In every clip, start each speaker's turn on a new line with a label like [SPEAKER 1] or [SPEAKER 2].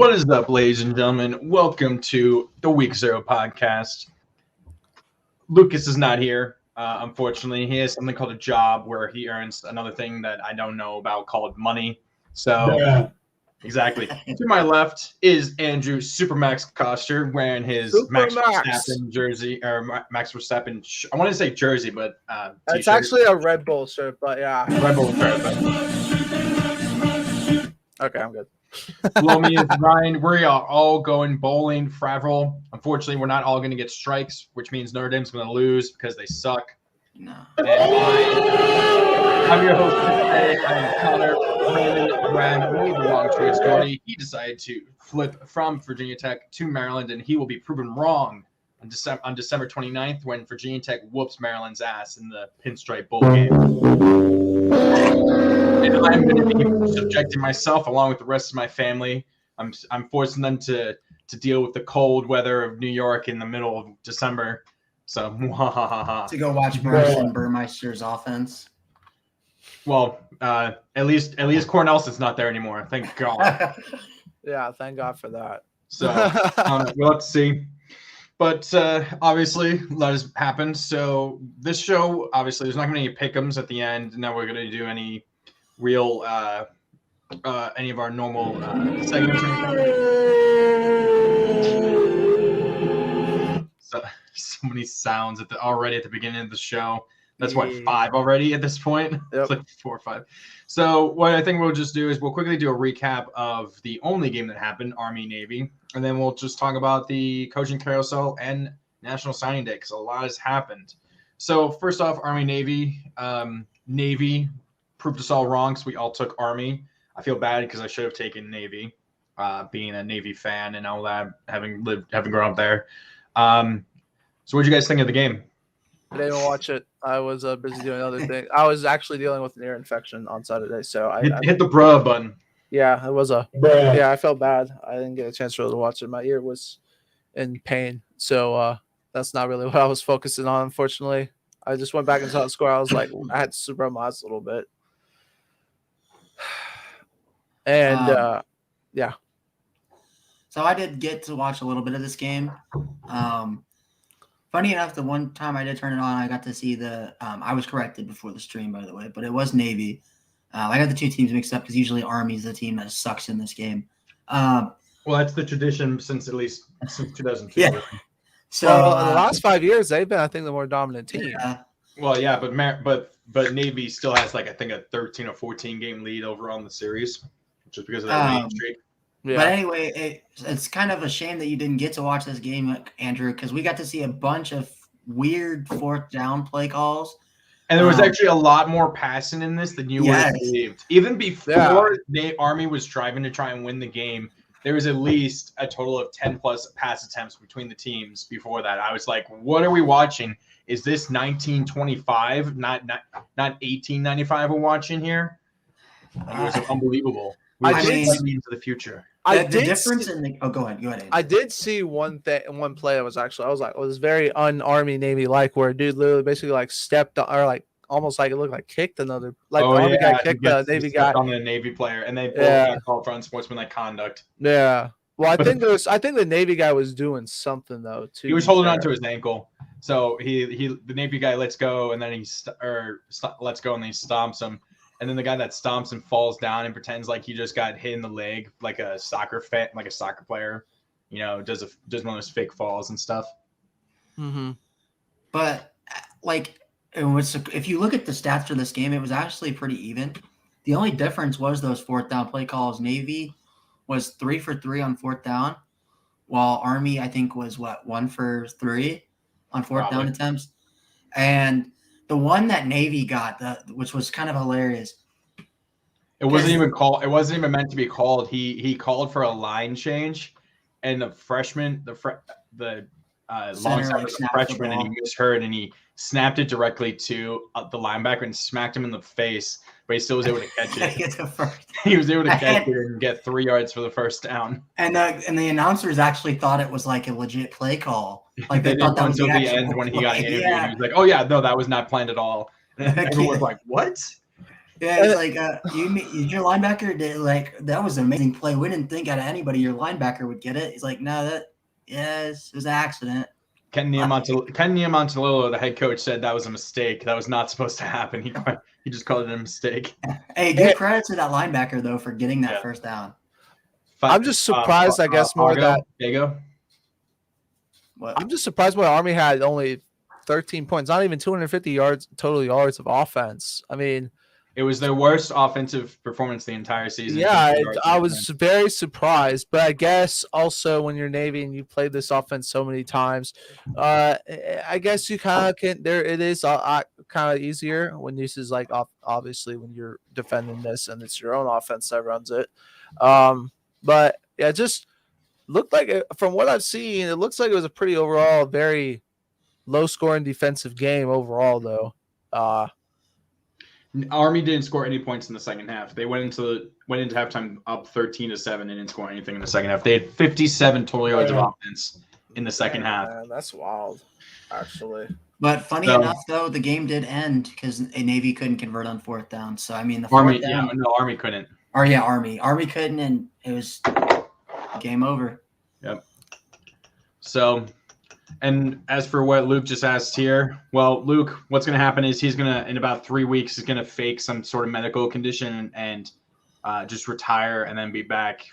[SPEAKER 1] What is up, ladies and gentlemen? Welcome to the Week Zero podcast. Lucas is not here, unfortunately. He has something called a job where he earns another thing that I don't know about called money. So, exactly. To my left is Andrew Supermax Koster wearing his Max Verstappen jersey, or Max Verstappen. I want to say jersey, but
[SPEAKER 2] it's t-shirt. Actually a Red Bull shirt, but yeah.
[SPEAKER 1] Red Bull shirt.
[SPEAKER 2] Okay, I'm good.
[SPEAKER 1] Below me is Ryan. We are all going bowling, Fravel. Unfortunately, we're not all going to get strikes, which means Notre Dame's going to lose because they suck.
[SPEAKER 3] No.
[SPEAKER 1] And I'm your host for today. I'm Connor. Brandon made the wrong choice, Jordy. He decided to flip from Virginia Tech to Maryland, and he will be proven wrong on December 29th when Virginia Tech whoops Maryland's ass in the Pinstripe Bowl game. And I'm going to be subjecting myself, along with the rest of my family. I'm forcing them to deal with the cold weather of New York in the middle of December. So,
[SPEAKER 3] to go watch Marcin Burmeister's offense.
[SPEAKER 1] Well, at least Cornelson's not there anymore. Thank God.
[SPEAKER 2] Yeah, thank God for that.
[SPEAKER 1] So we'll have to see. But obviously, that has happened. So this show, obviously, there's not going to be any pick'ems at the end. Now we're going to do any real, any of our normal segments or anything. So many sounds already at the beginning of the show. That's what, 5 already at this point?
[SPEAKER 2] Yep.
[SPEAKER 1] It's like 4 or 5. So what I think we'll just do is we'll quickly do a recap of the only game that happened, Army-Navy, and then we'll just talk about the coaching carousel and National Signing Day because a lot has happened. So first off, Army-Navy. Navy proved us all wrong, so we all took Army. I feel bad because I should have taken Navy, being a Navy fan and all that, having grown up there. So what did you guys think of the game?
[SPEAKER 2] I didn't even watch it. I was busy doing other things. I was actually dealing with an ear infection on Saturday, so I
[SPEAKER 1] hit the bruh button.
[SPEAKER 2] Yeah, it was I felt bad. I didn't get a chance to really watch it. My ear was in pain, so that's not really what I was focusing on. Unfortunately, I just went back and saw the score. I was like, I had to rub my eyes a little bit, and yeah.
[SPEAKER 3] So I did get to watch a little bit of this game. Funny enough, the one time I did turn it on, I got to see I was corrected before the stream, by the way, but it was Navy. I got the two teams mixed up because usually Army's the team that sucks in this game.
[SPEAKER 1] Well, that's the tradition since 2002.
[SPEAKER 3] Yeah. So
[SPEAKER 2] in the last 5 years, they've been, I think, the more dominant team.
[SPEAKER 3] Yeah.
[SPEAKER 1] Well, yeah, but Navy still has I think a 13 or 14 game lead over on the series, just because of that winning streak.
[SPEAKER 2] Yeah.
[SPEAKER 3] But anyway, it's kind of a shame that you didn't get to watch this game, Andrew, because we got to see a bunch of weird fourth down play calls.
[SPEAKER 1] And there was actually a lot more passing in this than you would have believed. Even before the Army was driving to try and win the game, there was at least a total of 10 plus pass attempts between the teams before that. I was like, what are we watching? Is this 1925, not 1895 we're watching here? It was unbelievable.
[SPEAKER 3] I mean,
[SPEAKER 1] into the future.
[SPEAKER 3] Go ahead.
[SPEAKER 2] I did see one play that was actually, it was very un-Army Navy like, where a dude literally basically stepped on, or almost it looked like kicked another, the Army guy kicked the Navy guy
[SPEAKER 1] on the Navy player, and they both got called for unsportsmanlike conduct.
[SPEAKER 2] Yeah. Well, I think the Navy guy was doing something though too.
[SPEAKER 1] He was holding on to his ankle, so the Navy guy lets go, and then lets go, and then he stomps him. And then the guy that stomps and falls down and pretends like he just got hit in the leg, like a soccer player, does one of those fake falls and stuff.
[SPEAKER 2] Mm-hmm.
[SPEAKER 3] But if you look at the stats for this game, it was actually pretty even. The only difference was those fourth down play calls. Navy was 3 for 3 on fourth down, while Army, I think, was 1 for 3 on fourth down attempts. And the one that Navy got, which was kind of hilarious.
[SPEAKER 1] It wasn't even called. It wasn't even meant to be called. He called for a line change, and the freshman, the long snapper, the freshman, and he misheard, and he snapped it directly to the linebacker and smacked him in the face. But he still was able to catch it. He was able to catch it and get 3 yards for the first down.
[SPEAKER 3] And the announcers actually thought it was like a legit play call.
[SPEAKER 1] Like they thought that was until the end when he got interviewed. He was like, "Oh yeah, no, that was not planned at all." And everyone was like, "What?"
[SPEAKER 3] Yeah, it's like your linebacker did that was an amazing play. We didn't think out of anybody your linebacker would get it. He's like, no, it was an accident.
[SPEAKER 1] Ken Niumatalolo, the head coach, said that was a mistake. That was not supposed to happen. He just called it a mistake.
[SPEAKER 3] Hey, give credit to that linebacker though for getting that first down.
[SPEAKER 2] I'm just surprised, I guess, more that
[SPEAKER 1] Diego.
[SPEAKER 2] I'm just surprised why Army had only 13 points, not even 250 total yards of offense. I mean,
[SPEAKER 1] it was their worst offensive performance the entire season.
[SPEAKER 2] Yeah, I was very surprised. But I guess also when you're Navy and you play this offense so many times, I guess you kind of can. It is kind of easier when this is like obviously when you're defending this and it's your own offense that runs it. But yeah, just looked like from what I've seen, it looks like it was a pretty overall very low scoring defensive game overall though.
[SPEAKER 1] Army didn't score any points in the second half. They went into halftime up 13-7 and didn't score anything in the second half. They had 57 total yards of offense in the second half.
[SPEAKER 2] Man, that's wild, actually.
[SPEAKER 3] But funny enough, though, the game did end because Navy couldn't convert on fourth down. So I mean, the fourth down,
[SPEAKER 1] Army couldn't.
[SPEAKER 3] Army couldn't, and it was game over.
[SPEAKER 1] Yep. So. And as for what Luke just asked here, well, Luke, what's going to happen is he's going to, in about 3 weeks, he's going to fake some sort of medical condition and just retire and then be back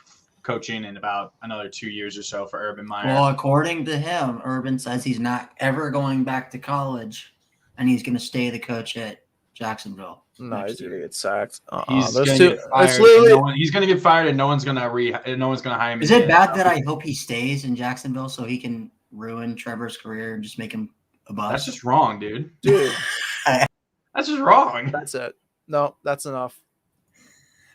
[SPEAKER 1] coaching in about another 2 years or so for Urban Meyer.
[SPEAKER 3] Well, according to him, Urban says he's not ever going back to college and he's going to stay the coach at Jacksonville.
[SPEAKER 2] No, he's going to get sacked.
[SPEAKER 1] He's going to get fired and no one's going to hire him.
[SPEAKER 3] Is it bad that I hope he stays in Jacksonville so he can ruin Trevor's career and just make him a bust?
[SPEAKER 1] That's just wrong, dude. That's just wrong.
[SPEAKER 2] That's it. No, that's enough.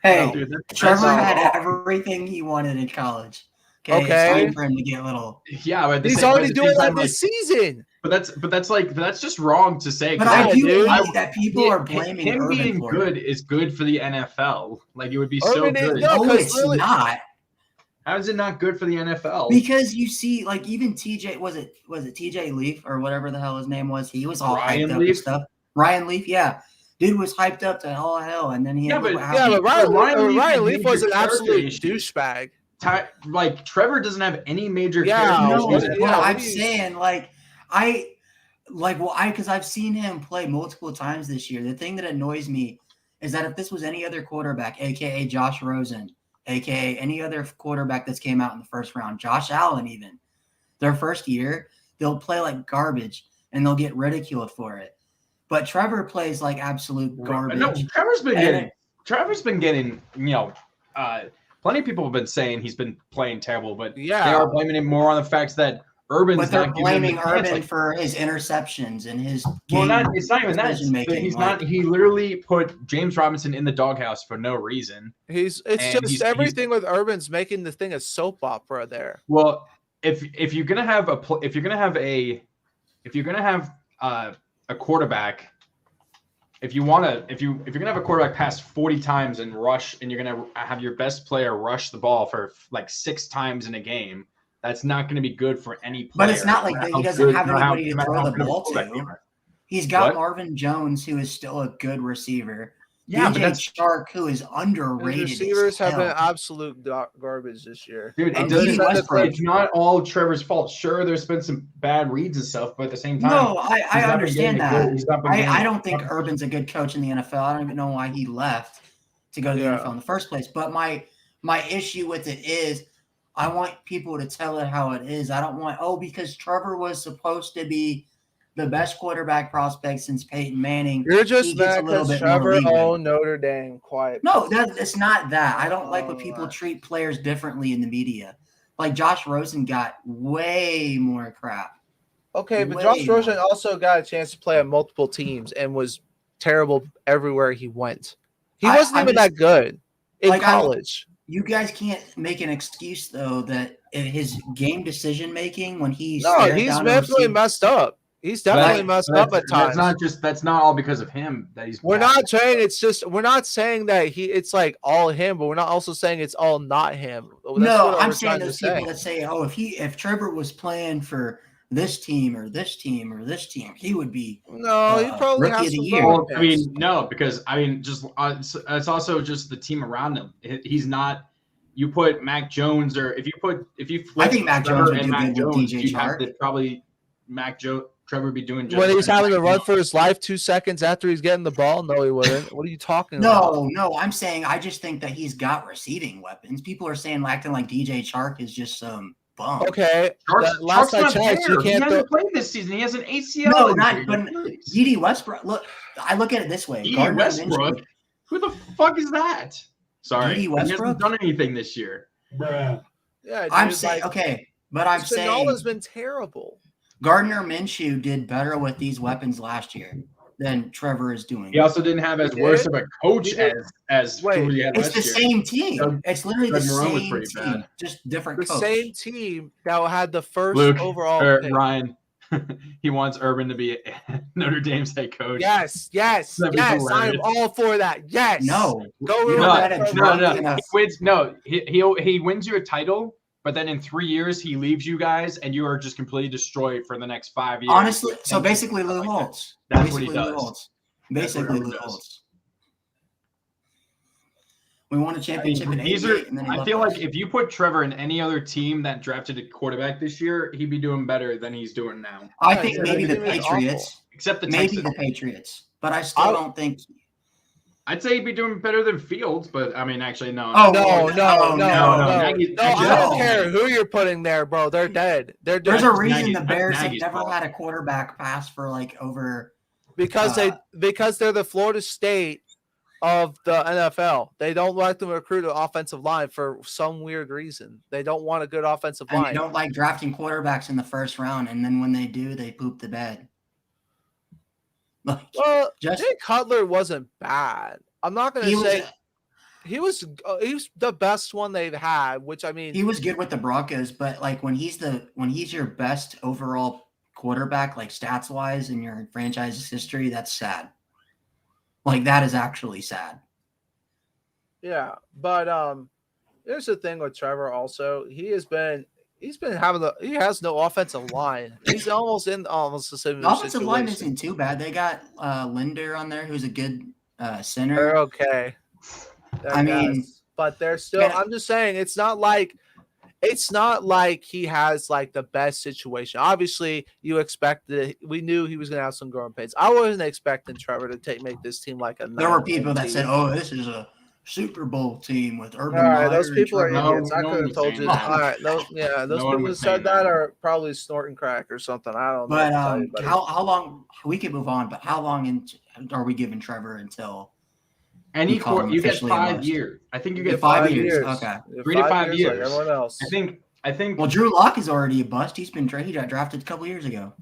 [SPEAKER 3] Hey,
[SPEAKER 2] no,
[SPEAKER 3] dude, Trevor had everything he wanted in college. Okay. It's time for him to get little.
[SPEAKER 1] Yeah, but
[SPEAKER 2] he's already doing that this season.
[SPEAKER 1] But that's just wrong to say.
[SPEAKER 3] But I do like that people are blaming
[SPEAKER 1] him
[SPEAKER 3] Urban
[SPEAKER 1] being
[SPEAKER 3] for
[SPEAKER 1] good
[SPEAKER 3] it.
[SPEAKER 1] is good for the NFL. Like it would be
[SPEAKER 2] Urban
[SPEAKER 1] so good.
[SPEAKER 3] No, it's really not.
[SPEAKER 1] How is it not good for the NFL?
[SPEAKER 3] Because you see, like even TJ, was it TJ Leaf or whatever the hell his name was? He was all hyped up and stuff. Ryan Leaf, yeah. Dude was hyped up to all hell, and then he
[SPEAKER 2] but Ryan Leaf was an absolute douchebag.
[SPEAKER 1] Like Trevor doesn't have any major
[SPEAKER 3] I'm saying because I've seen him play multiple times this year. The thing that annoys me is that if this was any other quarterback, aka Josh Rosen, aka any other quarterback that's came out in the first round, Josh Allen even, their first year, they'll play like garbage and they'll get ridiculed for it. But Trevor plays like absolute garbage.
[SPEAKER 1] No, Trevor's been getting, plenty of people have been saying he's been playing terrible, but they are blaming him more on the fact that Urban's
[SPEAKER 3] but they're blaming Urban for his interceptions and his
[SPEAKER 1] it's not even that. He literally put James Robinson in the doghouse for no reason.
[SPEAKER 2] Everything with Urban's making the thing a soap opera there.
[SPEAKER 1] Well, if you're gonna have a quarterback, if you're gonna have a quarterback pass 40 times and rush, and you're gonna have your best player rush the ball for like 6 times in a game, that's not going to be good for any player.
[SPEAKER 3] But it's not like that. He doesn't have anybody to throw the ball to. He's got Marvin Jones, who is still a good receiver.
[SPEAKER 1] Yeah,
[SPEAKER 3] DJ Chark, who is underrated.
[SPEAKER 2] His receivers have been absolute garbage this year.
[SPEAKER 1] Dude, it's not all Trevor's fault. Sure, there's been some bad reads and stuff, but at the same time,
[SPEAKER 3] no, I understand that. I don't think Urban's a good coach in the NFL. I don't even know why he left to go to the NFL in the first place. But my issue with it is, I want people to tell it how it is. I don't want, because Trevor was supposed to be the best quarterback prospect since Peyton Manning.
[SPEAKER 2] You're just mad because Trevor owned Notre Dame. Quiet.
[SPEAKER 3] No, it's not that. I don't like when people treat players differently in the media. Like Josh Rosen got way more crap.
[SPEAKER 2] Okay, but Josh Rosen also got a chance to play on multiple teams and was terrible everywhere he went. He wasn't even that good in college.
[SPEAKER 3] You guys can't make an excuse though that his game decision making when he's
[SPEAKER 2] definitely messed up. He's definitely messed up at times.
[SPEAKER 1] That's not all because of him that he's.
[SPEAKER 2] We're not saying that it's like all him, but we're not also saying it's all not him.
[SPEAKER 3] No, I'm saying those people that say, if Trevor was playing for this team or this team or this team, he would be
[SPEAKER 2] No, he probably
[SPEAKER 3] rookie
[SPEAKER 2] has
[SPEAKER 3] of the
[SPEAKER 2] some
[SPEAKER 3] year.
[SPEAKER 2] growing
[SPEAKER 1] Well, I mean, no, because I mean, just it's also just the team around him. He's not. You put Mac Jones, or if you
[SPEAKER 3] I think Mac Jones would do
[SPEAKER 1] Mac
[SPEAKER 3] good with
[SPEAKER 1] Jones,
[SPEAKER 3] DJ
[SPEAKER 1] you'd have
[SPEAKER 3] Chark.
[SPEAKER 1] to probably Trevor be doing just
[SPEAKER 2] when he's
[SPEAKER 1] as
[SPEAKER 2] having to
[SPEAKER 1] Mac
[SPEAKER 2] run
[SPEAKER 1] Jones.
[SPEAKER 2] for his life 2 seconds after he's getting the ball. No, he wouldn't. What are you talking about?
[SPEAKER 3] No, I'm saying I just think that he's got receiving weapons. People are saying acting like DJ Chark is just some bum.
[SPEAKER 2] Okay,
[SPEAKER 1] Chark's
[SPEAKER 2] last I
[SPEAKER 1] not
[SPEAKER 2] checked,
[SPEAKER 1] there.
[SPEAKER 2] you
[SPEAKER 1] He
[SPEAKER 2] can't.
[SPEAKER 1] hasn't played this season. He has an ACL.
[SPEAKER 3] No,
[SPEAKER 1] injury.
[SPEAKER 3] not but D.D. Westbrook. Look, I look at it this way.
[SPEAKER 1] D.D.
[SPEAKER 3] Gardner
[SPEAKER 1] Westbrook.
[SPEAKER 3] Minshew,
[SPEAKER 1] Who the fuck is that? Sorry,
[SPEAKER 3] D.D.
[SPEAKER 1] he
[SPEAKER 3] Westbrook?
[SPEAKER 1] hasn't done anything this year.
[SPEAKER 4] Bruh.
[SPEAKER 2] Yeah, dude,
[SPEAKER 3] I'm saying okay, but I'm saying
[SPEAKER 2] Spinola's been terrible.
[SPEAKER 3] Gardner Minshew did better with these weapons last year than Trevor is doing.
[SPEAKER 1] He also didn't have as
[SPEAKER 2] He
[SPEAKER 1] worse
[SPEAKER 2] did?
[SPEAKER 1] of a coach
[SPEAKER 2] He did.
[SPEAKER 1] as
[SPEAKER 2] Wait,
[SPEAKER 1] who he had
[SPEAKER 3] It's
[SPEAKER 1] last
[SPEAKER 3] the
[SPEAKER 1] year.
[SPEAKER 3] same team.
[SPEAKER 1] Doug-
[SPEAKER 3] It's literally
[SPEAKER 1] Doug
[SPEAKER 3] the
[SPEAKER 1] Marone was
[SPEAKER 3] same
[SPEAKER 1] pretty
[SPEAKER 3] team,
[SPEAKER 1] bad.
[SPEAKER 3] just different
[SPEAKER 2] The
[SPEAKER 3] coach.
[SPEAKER 2] same team that had the first
[SPEAKER 1] Luke
[SPEAKER 2] overall
[SPEAKER 1] or
[SPEAKER 2] pick.
[SPEAKER 1] Ryan, he wants Urban to be Notre Dame's head coach.
[SPEAKER 2] Yes.
[SPEAKER 1] That'd be
[SPEAKER 2] I am
[SPEAKER 1] hilarious.
[SPEAKER 2] all for that. Yes.
[SPEAKER 3] No,
[SPEAKER 2] Go
[SPEAKER 3] You
[SPEAKER 2] ruin
[SPEAKER 3] know
[SPEAKER 2] that
[SPEAKER 3] that
[SPEAKER 2] for
[SPEAKER 3] drunk
[SPEAKER 2] Ryan.
[SPEAKER 3] in a-
[SPEAKER 1] He wins. No, he wins you a title, but then in 3 years he leaves you guys, and you are just completely destroyed for the next 5 years.
[SPEAKER 3] Honestly, so
[SPEAKER 1] And
[SPEAKER 3] basically Lou
[SPEAKER 1] like that.
[SPEAKER 3] Holtz.
[SPEAKER 1] That's what he
[SPEAKER 3] Basically Lou
[SPEAKER 1] does.
[SPEAKER 3] Holtz.
[SPEAKER 1] That's what
[SPEAKER 3] Basically
[SPEAKER 1] Urban
[SPEAKER 3] Lou
[SPEAKER 1] does.
[SPEAKER 3] Holtz. We won a championship in
[SPEAKER 1] These
[SPEAKER 3] 88, and then he
[SPEAKER 1] I
[SPEAKER 3] left
[SPEAKER 1] feel
[SPEAKER 3] us.
[SPEAKER 1] like if you put Trevor in any other team that drafted a quarterback this year, he'd be doing better than he's doing now.
[SPEAKER 3] I
[SPEAKER 2] Yeah,
[SPEAKER 3] think
[SPEAKER 2] yeah,
[SPEAKER 3] maybe
[SPEAKER 2] the
[SPEAKER 3] the
[SPEAKER 2] team is awful.
[SPEAKER 3] Patriots.
[SPEAKER 1] Except the
[SPEAKER 3] Maybe
[SPEAKER 1] Texans.
[SPEAKER 3] the Patriots. But I still don't think.
[SPEAKER 1] I'd say he'd be doing better than Fields, but I mean, actually, no.
[SPEAKER 3] Oh,
[SPEAKER 2] No.
[SPEAKER 1] no.
[SPEAKER 2] No, I don't
[SPEAKER 3] no.
[SPEAKER 2] care who you're putting there, bro. They're dead. They're
[SPEAKER 3] There's
[SPEAKER 2] dead
[SPEAKER 3] a reason
[SPEAKER 1] Nagy-
[SPEAKER 3] the
[SPEAKER 1] that's
[SPEAKER 3] Bears have
[SPEAKER 1] Nagy's
[SPEAKER 3] never
[SPEAKER 1] fault.
[SPEAKER 3] had a quarterback pass for like over.
[SPEAKER 2] because they're the Florida State of the NFL. They don't like to recruit an offensive line for some weird reason. They don't want a good offensive
[SPEAKER 3] And they
[SPEAKER 2] line.
[SPEAKER 3] don't like drafting quarterbacks in the first round, and then when they do, they poop the bed. Like,
[SPEAKER 2] Well,
[SPEAKER 3] just
[SPEAKER 2] Jay Cutler wasn't bad. I'm not going
[SPEAKER 3] he
[SPEAKER 2] to say
[SPEAKER 3] was
[SPEAKER 2] he was the best one they've had, which I mean,
[SPEAKER 3] he was good with the Broncos, but like when he's your best overall quarterback, like stats wise in your franchise's history, that's sad. Like that is actually sad.
[SPEAKER 2] yeah. But here's the thing with Trevor. Also, he has been having he has no offensive line. He's almost the same.
[SPEAKER 3] The offensive line isn't too bad. They got Linder on there, who's a good center.
[SPEAKER 2] They're okay.
[SPEAKER 3] I mean,
[SPEAKER 2] but they're still.
[SPEAKER 3] yeah.
[SPEAKER 2] I'm just saying, it's not like he has like the best situation. Obviously, you expected. We knew he was going to have some growing pains. I wasn't expecting Trevor to make this team like a.
[SPEAKER 3] There were people
[SPEAKER 2] 9-win
[SPEAKER 3] that
[SPEAKER 2] team.
[SPEAKER 3] said, "Oh, this is a Super Bowl team with Urban."
[SPEAKER 2] All right,
[SPEAKER 3] Meyer
[SPEAKER 2] those
[SPEAKER 3] and
[SPEAKER 2] people are
[SPEAKER 3] Trevor."
[SPEAKER 2] idiots. I
[SPEAKER 1] No
[SPEAKER 2] could
[SPEAKER 1] one
[SPEAKER 2] have
[SPEAKER 1] was
[SPEAKER 2] told
[SPEAKER 1] saying
[SPEAKER 2] you.
[SPEAKER 1] that.
[SPEAKER 2] All right, those
[SPEAKER 1] No one
[SPEAKER 2] people who
[SPEAKER 1] was
[SPEAKER 2] said
[SPEAKER 1] saying
[SPEAKER 2] that
[SPEAKER 1] that.
[SPEAKER 2] are probably snorting crack or something. I don't know.
[SPEAKER 3] But
[SPEAKER 2] what to tell you, buddy.
[SPEAKER 3] how long? We can move on, but how long are we giving Trevor until?
[SPEAKER 1] Any
[SPEAKER 3] call him
[SPEAKER 1] you get
[SPEAKER 3] officially a
[SPEAKER 1] 5
[SPEAKER 3] bust.
[SPEAKER 1] years. I think you
[SPEAKER 3] Yeah,
[SPEAKER 1] get
[SPEAKER 3] 5
[SPEAKER 1] 5 years.
[SPEAKER 3] years. Okay.
[SPEAKER 2] Yeah,
[SPEAKER 1] 3 to 5
[SPEAKER 2] like
[SPEAKER 1] years.
[SPEAKER 2] everyone else.
[SPEAKER 1] I think.
[SPEAKER 3] Well, Drew Lock is already a bust. He got drafted a couple years ago.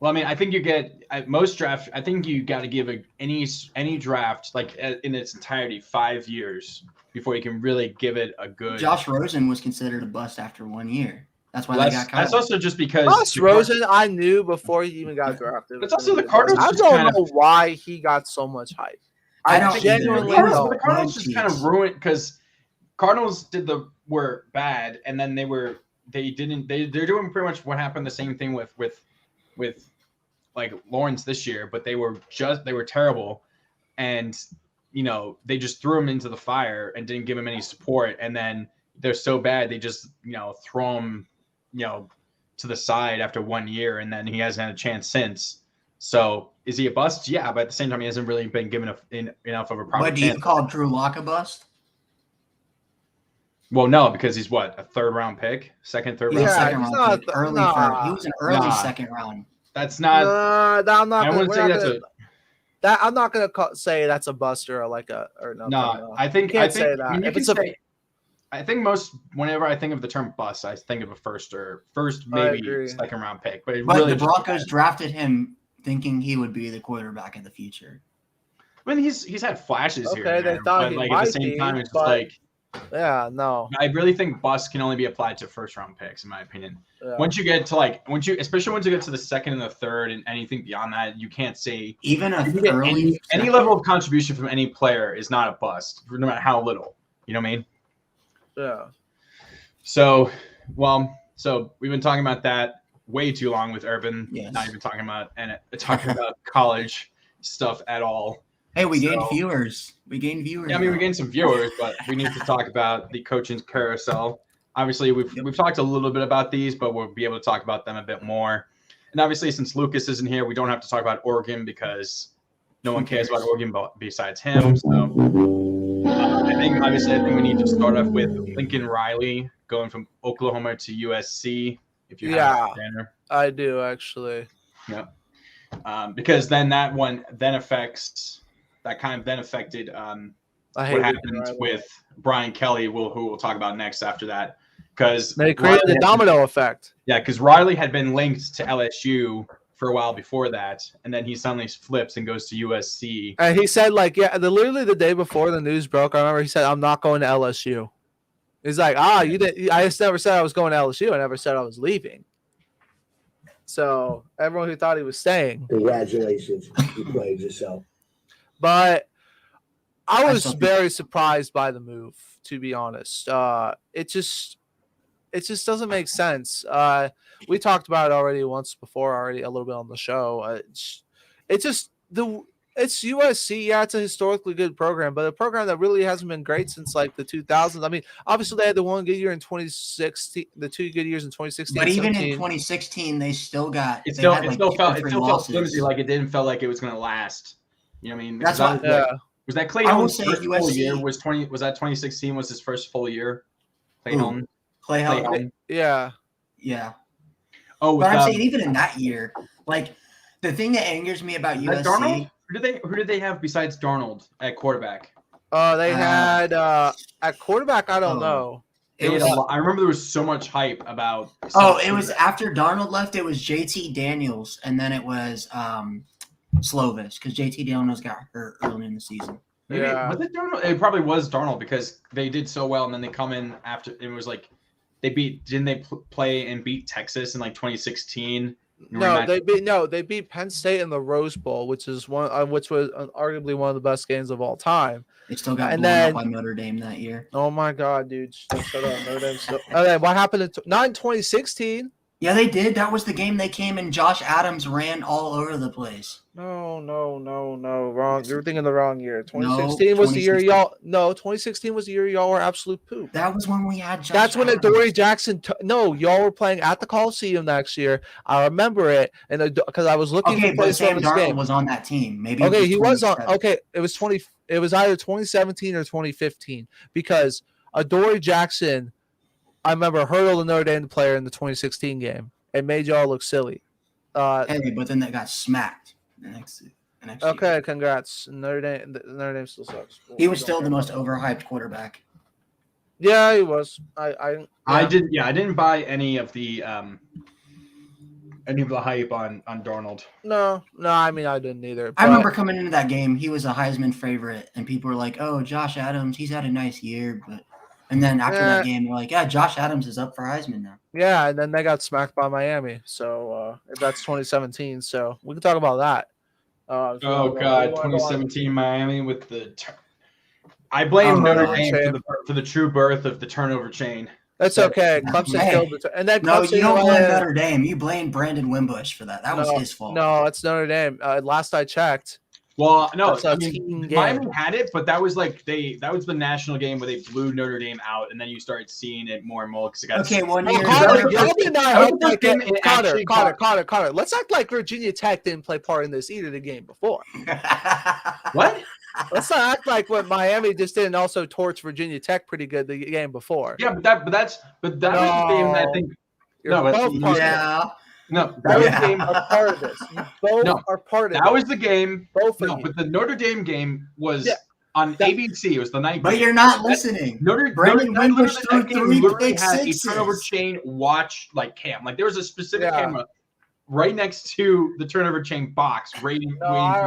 [SPEAKER 1] Well, I mean, I think you get at most draft. I think you got to give any draft like in its entirety 5 years before you can really give it a good.
[SPEAKER 3] Josh Rosen was considered a bust after 1 year. That's why
[SPEAKER 1] Well,
[SPEAKER 3] they got
[SPEAKER 1] that's
[SPEAKER 3] cut.
[SPEAKER 1] also just because
[SPEAKER 2] Josh Rosen, I knew before he even got drafted.
[SPEAKER 1] It's also the Cardinals
[SPEAKER 2] I
[SPEAKER 1] just
[SPEAKER 2] don't
[SPEAKER 1] kind of-
[SPEAKER 2] know why he got so much hype.
[SPEAKER 3] I
[SPEAKER 2] I
[SPEAKER 3] don't
[SPEAKER 2] genuinely
[SPEAKER 3] either.
[SPEAKER 2] don't.
[SPEAKER 1] The Cardinals just kind of
[SPEAKER 3] Cheeks.
[SPEAKER 1] ruined because Cardinals were bad, and then they're doing pretty much what happened. The same thing with like Lawrence this year, but they were terrible, and they just threw him into the fire and didn't give him any support, and then they're so bad they just throw him to the side after 1 year, and then he hasn't had a chance since. So is he a bust? Yeah, but at the same time, he hasn't really been given enough of a proper
[SPEAKER 3] What do you
[SPEAKER 1] chance.
[SPEAKER 3] call Drew Lock a bust?
[SPEAKER 1] Well, no, because he's what, a third round pick, second, third
[SPEAKER 3] He was
[SPEAKER 1] round
[SPEAKER 3] a
[SPEAKER 2] Yeah,
[SPEAKER 1] pick.
[SPEAKER 3] second
[SPEAKER 2] he's
[SPEAKER 3] round
[SPEAKER 2] not
[SPEAKER 3] pick.
[SPEAKER 2] the-
[SPEAKER 3] He was an early
[SPEAKER 1] Nah.
[SPEAKER 3] second round.
[SPEAKER 1] That's not.
[SPEAKER 2] I'm not.
[SPEAKER 1] I wouldn't say that's a.
[SPEAKER 2] I'm not gonna say that's a buster or like a or nothing.
[SPEAKER 1] No, I think
[SPEAKER 2] You can't
[SPEAKER 1] I think
[SPEAKER 2] say that.
[SPEAKER 1] I mean, you
[SPEAKER 2] If
[SPEAKER 1] can
[SPEAKER 2] it's a-
[SPEAKER 1] say. I think whenever I think of the term bust, I think of a first
[SPEAKER 2] I
[SPEAKER 1] maybe
[SPEAKER 2] agree.
[SPEAKER 1] second round pick. But it
[SPEAKER 3] But
[SPEAKER 1] really
[SPEAKER 3] the
[SPEAKER 1] just
[SPEAKER 3] Broncos drafted him thinking he would be the quarterback in the future.
[SPEAKER 1] I mean, he's had flashes here.
[SPEAKER 2] Okay,
[SPEAKER 1] And
[SPEAKER 2] they
[SPEAKER 1] there,
[SPEAKER 2] thought
[SPEAKER 1] but
[SPEAKER 2] he
[SPEAKER 1] like at
[SPEAKER 2] might
[SPEAKER 1] the same
[SPEAKER 2] be,
[SPEAKER 1] time, it's just
[SPEAKER 2] but-
[SPEAKER 1] like
[SPEAKER 2] Yeah, no.
[SPEAKER 1] I really think bust can only be applied to first round picks, in my opinion.
[SPEAKER 2] Yeah.
[SPEAKER 1] Once you get to especially once you get to the second and the third, and anything beyond that, you can't say
[SPEAKER 3] Even
[SPEAKER 1] you
[SPEAKER 3] a
[SPEAKER 1] can get
[SPEAKER 3] early
[SPEAKER 1] any level of contribution from any player is not a bust, no matter how little. You know what I mean?
[SPEAKER 2] Yeah.
[SPEAKER 1] So we've been talking about that. way too long with Urban.
[SPEAKER 3] Yes.
[SPEAKER 1] Not even talking about college stuff at all.
[SPEAKER 3] Hey, we gained viewers. We gained
[SPEAKER 1] Yeah, I mean, we gained some viewers, but we need to talk about the coaching carousel. Obviously, we've talked a little bit about these, but we'll be able to talk about them a bit more. And obviously, since Lucas isn't here, we don't have to talk about Oregon because no one cares about Oregon besides him. So I think we need to start off with Lincoln Riley going from Oklahoma to USC. If you have that banner.
[SPEAKER 2] I do actually.
[SPEAKER 1] Yeah. Because then that affected what happened with Brian Kelly, who we'll talk about next after that. Because
[SPEAKER 2] they created the domino effect.
[SPEAKER 1] Yeah, because Riley had been linked to LSU for a while before that, and then he suddenly flips and goes to USC.
[SPEAKER 2] And he said, literally the day before the news broke, I remember he said, "I'm not going to LSU." He's like, you did. I just never said I was going to LSU. I never said I was leaving. So everyone who thought he was staying,
[SPEAKER 4] congratulations, you played yourself.
[SPEAKER 2] But I was very surprised by the move, to be honest. It just doesn't make sense. We talked about it already once before, a little bit on the show. It's USC. Yeah, it's a historically good program, but a program that really hasn't been great since the 2000s. I mean, obviously they had the one good year in 2016, the 2 good years in 2016.
[SPEAKER 3] But even in 2016, they still got.
[SPEAKER 1] It still felt flimsy. Like it didn't feel like it was going to last. You know what I mean?
[SPEAKER 3] That's why.
[SPEAKER 1] Was that Clay Helm's first full year? Was that 2016? Was his first full year? Clay Helm.
[SPEAKER 3] Clay Helm.
[SPEAKER 2] Yeah.
[SPEAKER 3] Oh, but I'm saying even in that year, the thing that angers me about USC.
[SPEAKER 1] Darnold? Who did they have besides Darnold at quarterback?
[SPEAKER 2] They had at quarterback. I don't know.
[SPEAKER 1] I remember there was so much hype about.
[SPEAKER 3] It was after Darnold left. It was JT Daniels, and then it was Slovis because JT Daniels got hurt early in the season.
[SPEAKER 1] Maybe, was it Darnold? It probably was Darnold because they did so well, and then they come in after. It was didn't they play and beat Texas in 2016?
[SPEAKER 2] They beat Penn State in the Rose Bowl, which was arguably one of the best games of all time.
[SPEAKER 3] They still got blown up by Notre Dame that year.
[SPEAKER 2] Oh my God, dude! Shut up, Notre Dame. Okay, what happened? Not in 2016.
[SPEAKER 3] Yeah, they did. That was the game they came and Josh Adams ran all over the place.
[SPEAKER 2] No. Wrong. You're thinking the wrong year. 2016 was the year y'all. No, 2016 was the year y'all were absolute poop.
[SPEAKER 3] That was when we had Josh
[SPEAKER 2] That's when Adoree Jackson. Y'all were playing at the Coliseum next year. I remember it, and because I was looking for plays
[SPEAKER 3] Sam Darnold was on that team. Maybe.
[SPEAKER 2] Okay, he was on. Okay, it was 20. It was either 2017 or 2015 because Adoree Jackson. I remember hurdled a Notre Dame player in the 2016 game and made y'all look silly.
[SPEAKER 3] But then they got smacked the next
[SPEAKER 2] okay,
[SPEAKER 3] year.
[SPEAKER 2] Congrats. Notre Dame still sucks.
[SPEAKER 3] He was still the most overhyped quarterback.
[SPEAKER 2] Yeah, he was. I
[SPEAKER 1] didn't buy any of the hype on Darnold.
[SPEAKER 2] No, I mean I didn't either.
[SPEAKER 3] I remember coming into that game, he was a Heisman favorite, and people were like, "Oh, Josh Adams, he's had a nice year," and then after that game, they're like, "Yeah, Josh Adams is up for Heisman now."
[SPEAKER 2] Yeah, and then they got smacked by Miami. So that's 2017. So we can talk about that.
[SPEAKER 1] God, 2017 Miami with the. I blame Notre Dame for the true birth of the turnover chain.
[SPEAKER 2] That's okay. Clemson killed it. And then Clemson,
[SPEAKER 3] you don't blame Notre Dame. You blame Brandon Wimbush for that. That was his fault.
[SPEAKER 2] No, it's Notre Dame. Last I checked.
[SPEAKER 1] Well, no, Miami had it, but that was that was the national game where they blew Notre Dame out, and then you started seeing it more and more because it got.
[SPEAKER 3] One year.
[SPEAKER 2] Connor. Let's act like Virginia Tech didn't play part in this either the game before.
[SPEAKER 1] What?
[SPEAKER 2] Let's not act like what Miami just did and also torch Virginia Tech pretty good the game before.
[SPEAKER 1] Yeah, that was the game that I think. No, that was the game.
[SPEAKER 2] Are part of this. You both are part of it.
[SPEAKER 1] That was the game.
[SPEAKER 2] Both of you.
[SPEAKER 1] But the Notre Dame game was on ABC. It was the night.
[SPEAKER 3] But you're not listening.
[SPEAKER 1] Brandon Wimbush threw 3 pick sixes. A turnover chain watch cam. There was a specific camera right next to the turnover chain box.
[SPEAKER 2] I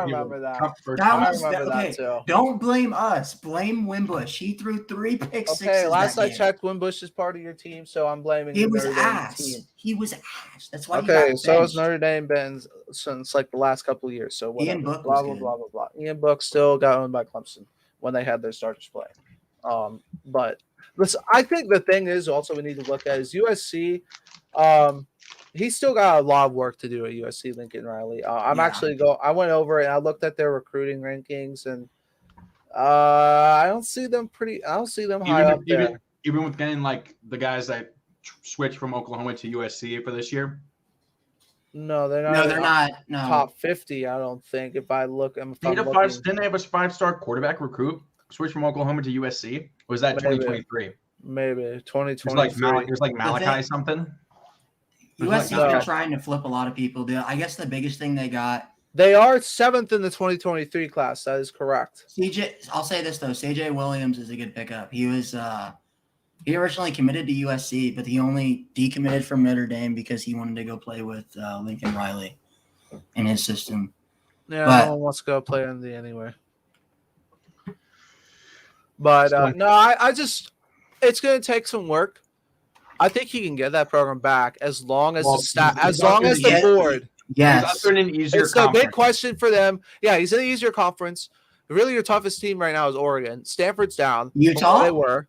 [SPEAKER 2] remember that.
[SPEAKER 3] Don't blame us. Blame Wimbush. He threw 3 pick sixes.
[SPEAKER 2] Okay, last I checked, Wimbush is part of your team, so I'm blaming
[SPEAKER 3] He was ass. He was ass. That's why.
[SPEAKER 2] Okay, so it's Notre Dame been since the last couple of years. So
[SPEAKER 3] Ian Book
[SPEAKER 2] blah blah blah. Ian Book still got owned by Clemson when they had their starters play. But listen, I think the thing is also we need to look at is USC. he's still got a lot of work to do at USC. Lincoln Riley. I went over and I looked at their recruiting rankings, and I don't see them high up there.
[SPEAKER 1] Even with getting like the guys that switched from Oklahoma to USC for this year.
[SPEAKER 2] No, they're not.
[SPEAKER 3] No, they're not. No.
[SPEAKER 2] Top 50, I don't think. If I look, didn't
[SPEAKER 1] they have a 5-star quarterback recruit switch from Oklahoma to USC? Or was that 2023?
[SPEAKER 2] Maybe 2023.
[SPEAKER 1] It was like Malachi something.
[SPEAKER 3] USC are trying to flip a lot of people. I guess the biggest thing they got.
[SPEAKER 2] They are 7th in the 2023 class. That is correct.
[SPEAKER 3] I'll say this though. CJ Williams is a good pickup. He was he originally committed to USC, but he only decommitted from Notre Dame because he wanted to go play with Lincoln Riley in his system.
[SPEAKER 2] Yeah, no one wants to go play in the anyway. But I just it's going to take some work. I think he can get that program back as long as the board.
[SPEAKER 3] Yes,
[SPEAKER 2] it's a big question for them. Yeah, he's in an easier conference. Really, your toughest team right now is Oregon. Stanford's down.
[SPEAKER 3] Utah,
[SPEAKER 2] they were.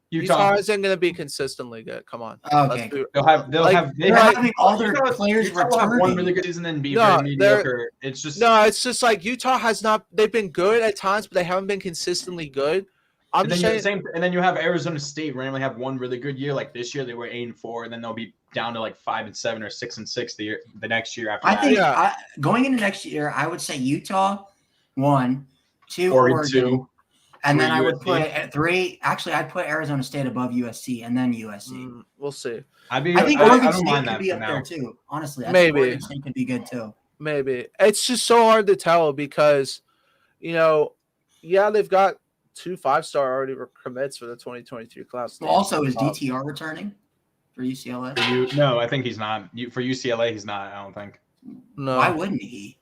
[SPEAKER 2] Utah isn't going to be consistently good. Come on.
[SPEAKER 3] Okay.
[SPEAKER 1] They're
[SPEAKER 3] having all their players returning.
[SPEAKER 1] One really good season and be very mediocre. It's
[SPEAKER 2] just like Utah has not. They've been good at times, but they haven't been consistently good.
[SPEAKER 1] And then you have Arizona State randomly have one really good year. Like this year, they were 8-4, and then they'll be down to like 5-7 or 6-6 the next year after.
[SPEAKER 3] I think going into next year, I would say Utah 1, 2, Oregon 2. And then I would put it at 3. Actually, I'd put Arizona State above USC and then USC.
[SPEAKER 2] We'll see.
[SPEAKER 3] I think Oregon State could be up there too. Honestly, I think Oregon State could be good too.
[SPEAKER 2] Maybe. It's just so hard to tell because, they've got 2 5-star already commits for the 2023 class.
[SPEAKER 3] Well, also, is DTR returning for UCLA?
[SPEAKER 1] No, I think he's not. For UCLA, he's not. I don't think.
[SPEAKER 2] No.
[SPEAKER 3] Why wouldn't he?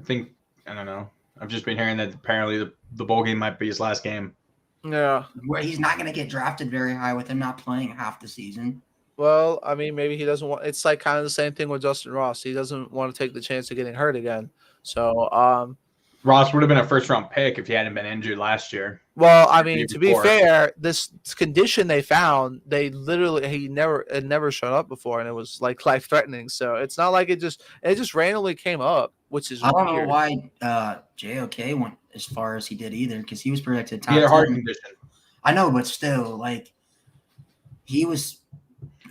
[SPEAKER 1] I don't know. I've just been hearing that apparently the bowl game might be his last game.
[SPEAKER 2] Yeah.
[SPEAKER 3] Where he's not going to get drafted very high with him not playing half the season.
[SPEAKER 2] Well, I mean, maybe he doesn't want – it's like kind of the same thing with Justin Ross. He doesn't want to take the chance of getting hurt again. So
[SPEAKER 1] Ross would have been a first-round pick if he hadn't been injured last year.
[SPEAKER 2] Well, I mean, to be fair, this condition they found, it never showed up before, and it was like life-threatening. So it's not like it just randomly came up, which is
[SPEAKER 3] I don't know why JOK went as far as he did either, because he was projected top 10.
[SPEAKER 1] He had a heart condition.
[SPEAKER 3] I know, but still, like he was.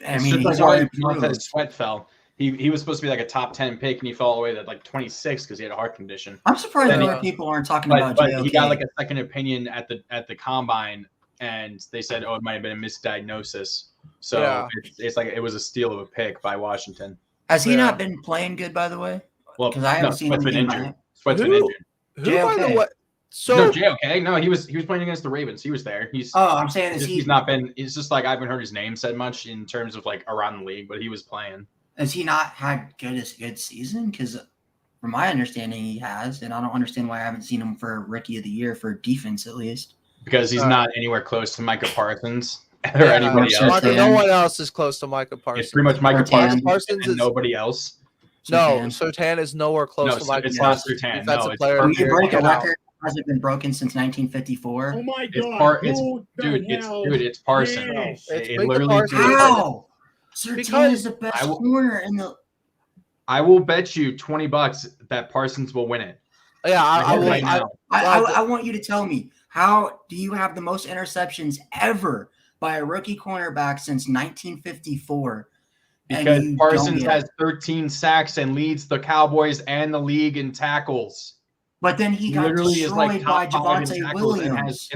[SPEAKER 1] His sweat fell. He was supposed to be like a top 10 pick, and he fell all the way to like 26 because he had a heart condition.
[SPEAKER 3] I'm surprised other people aren't talking about JOK.
[SPEAKER 1] But he got like a second opinion at the combine, and they said, it might have been a misdiagnosis. So it's like it was a steal of a pick by Washington.
[SPEAKER 3] Has he not been playing good, by the way?
[SPEAKER 1] Well,
[SPEAKER 3] because I haven't seen him
[SPEAKER 1] been injured. Sweat's been injured.
[SPEAKER 3] JOK.
[SPEAKER 2] So
[SPEAKER 1] JOK. No, he was playing against the Ravens. He was there.
[SPEAKER 3] I'm saying
[SPEAKER 1] he's not been. It's just like I haven't heard his name said much in terms of like around the league, but he was playing.
[SPEAKER 3] Has he not had good season? Because from my understanding, he has, and I don't understand why I haven't seen him for Rookie of the Year for defense at least.
[SPEAKER 1] Because he's not anywhere close to Micah Parsons or anybody else.
[SPEAKER 2] No one else is close to Micah Parsons.
[SPEAKER 1] It's pretty much Micah Parsons and nobody else.
[SPEAKER 2] No, Surtain is nowhere close to Micah Parsons.
[SPEAKER 1] It's not Surtain. No,
[SPEAKER 3] it's break a record hasn't been broken since 1954.
[SPEAKER 5] Oh my God!
[SPEAKER 1] It's Parsons.
[SPEAKER 2] It literally.
[SPEAKER 3] How? Surtain is the best corner in the.
[SPEAKER 1] I will bet you $20 that Parsons will win it.
[SPEAKER 2] Yeah,
[SPEAKER 3] I want you to tell me, how do you have the most interceptions ever by a rookie cornerback since 1954?
[SPEAKER 1] Because Parsons has 13 sacks and leads the Cowboys and the league in tackles.
[SPEAKER 3] But then he got destroyed by Javonte Williams.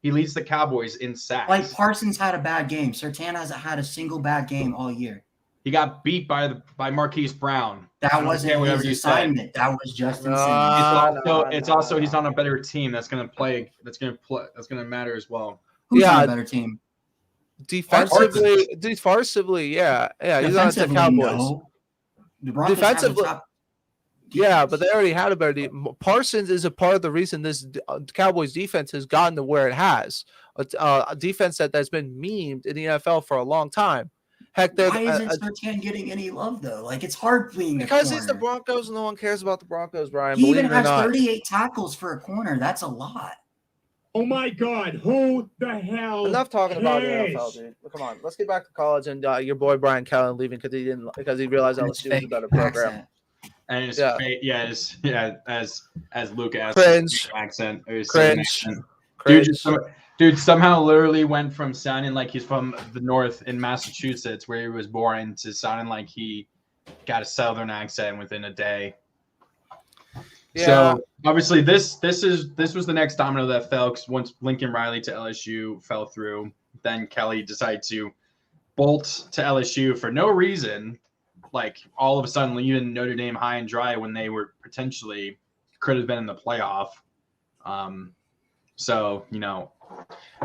[SPEAKER 1] He leads the Cowboys in sacks.
[SPEAKER 3] Like Parsons had a bad game. Surtain hasn't had a single bad game all year.
[SPEAKER 1] He got beat by Marquise Brown.
[SPEAKER 3] That wasn't his assignment. That was Justin
[SPEAKER 1] Simmons. It's also he's on a better team that's going to play. That's going to matter as well.
[SPEAKER 3] Who's on a better team?
[SPEAKER 2] Defensively, yeah. He's on the Cowboys.
[SPEAKER 3] No.
[SPEAKER 2] Defensively, but they already had a better team. Parsons is a part of the reason this Cowboys defense has gotten to where it has. A defense that's been memed in the NFL for a long time. Heck,
[SPEAKER 3] why isn't Surtain getting any love though? Like it's hard being
[SPEAKER 2] because he's the Broncos and no one cares about the Broncos, Brian.
[SPEAKER 3] He even has 38 tackles for a corner. That's a lot.
[SPEAKER 5] Oh my God! Who the hell?
[SPEAKER 2] Enough talking about the
[SPEAKER 5] cares?
[SPEAKER 2] NFL, dude. Come on, let's get back to college and your boy Brian Kelly leaving because he realized
[SPEAKER 3] And it's
[SPEAKER 2] LSU was a
[SPEAKER 3] fake
[SPEAKER 2] better program.
[SPEAKER 3] accent.
[SPEAKER 1] And his as Luke asked,
[SPEAKER 2] Cringe.
[SPEAKER 1] accent or
[SPEAKER 2] Cringe.
[SPEAKER 1] accent. Dude somehow literally went from sounding like he's from the north in Massachusetts where he was born to sounding like he got a southern accent within a day.
[SPEAKER 2] Yeah.
[SPEAKER 1] So obviously this was the next domino that fell, because once Lincoln Riley to LSU fell through, then Kelly decided to bolt to LSU for no reason, like all of a sudden leaving Notre Dame high and dry when they were potentially could have been in the playoff. So, you know,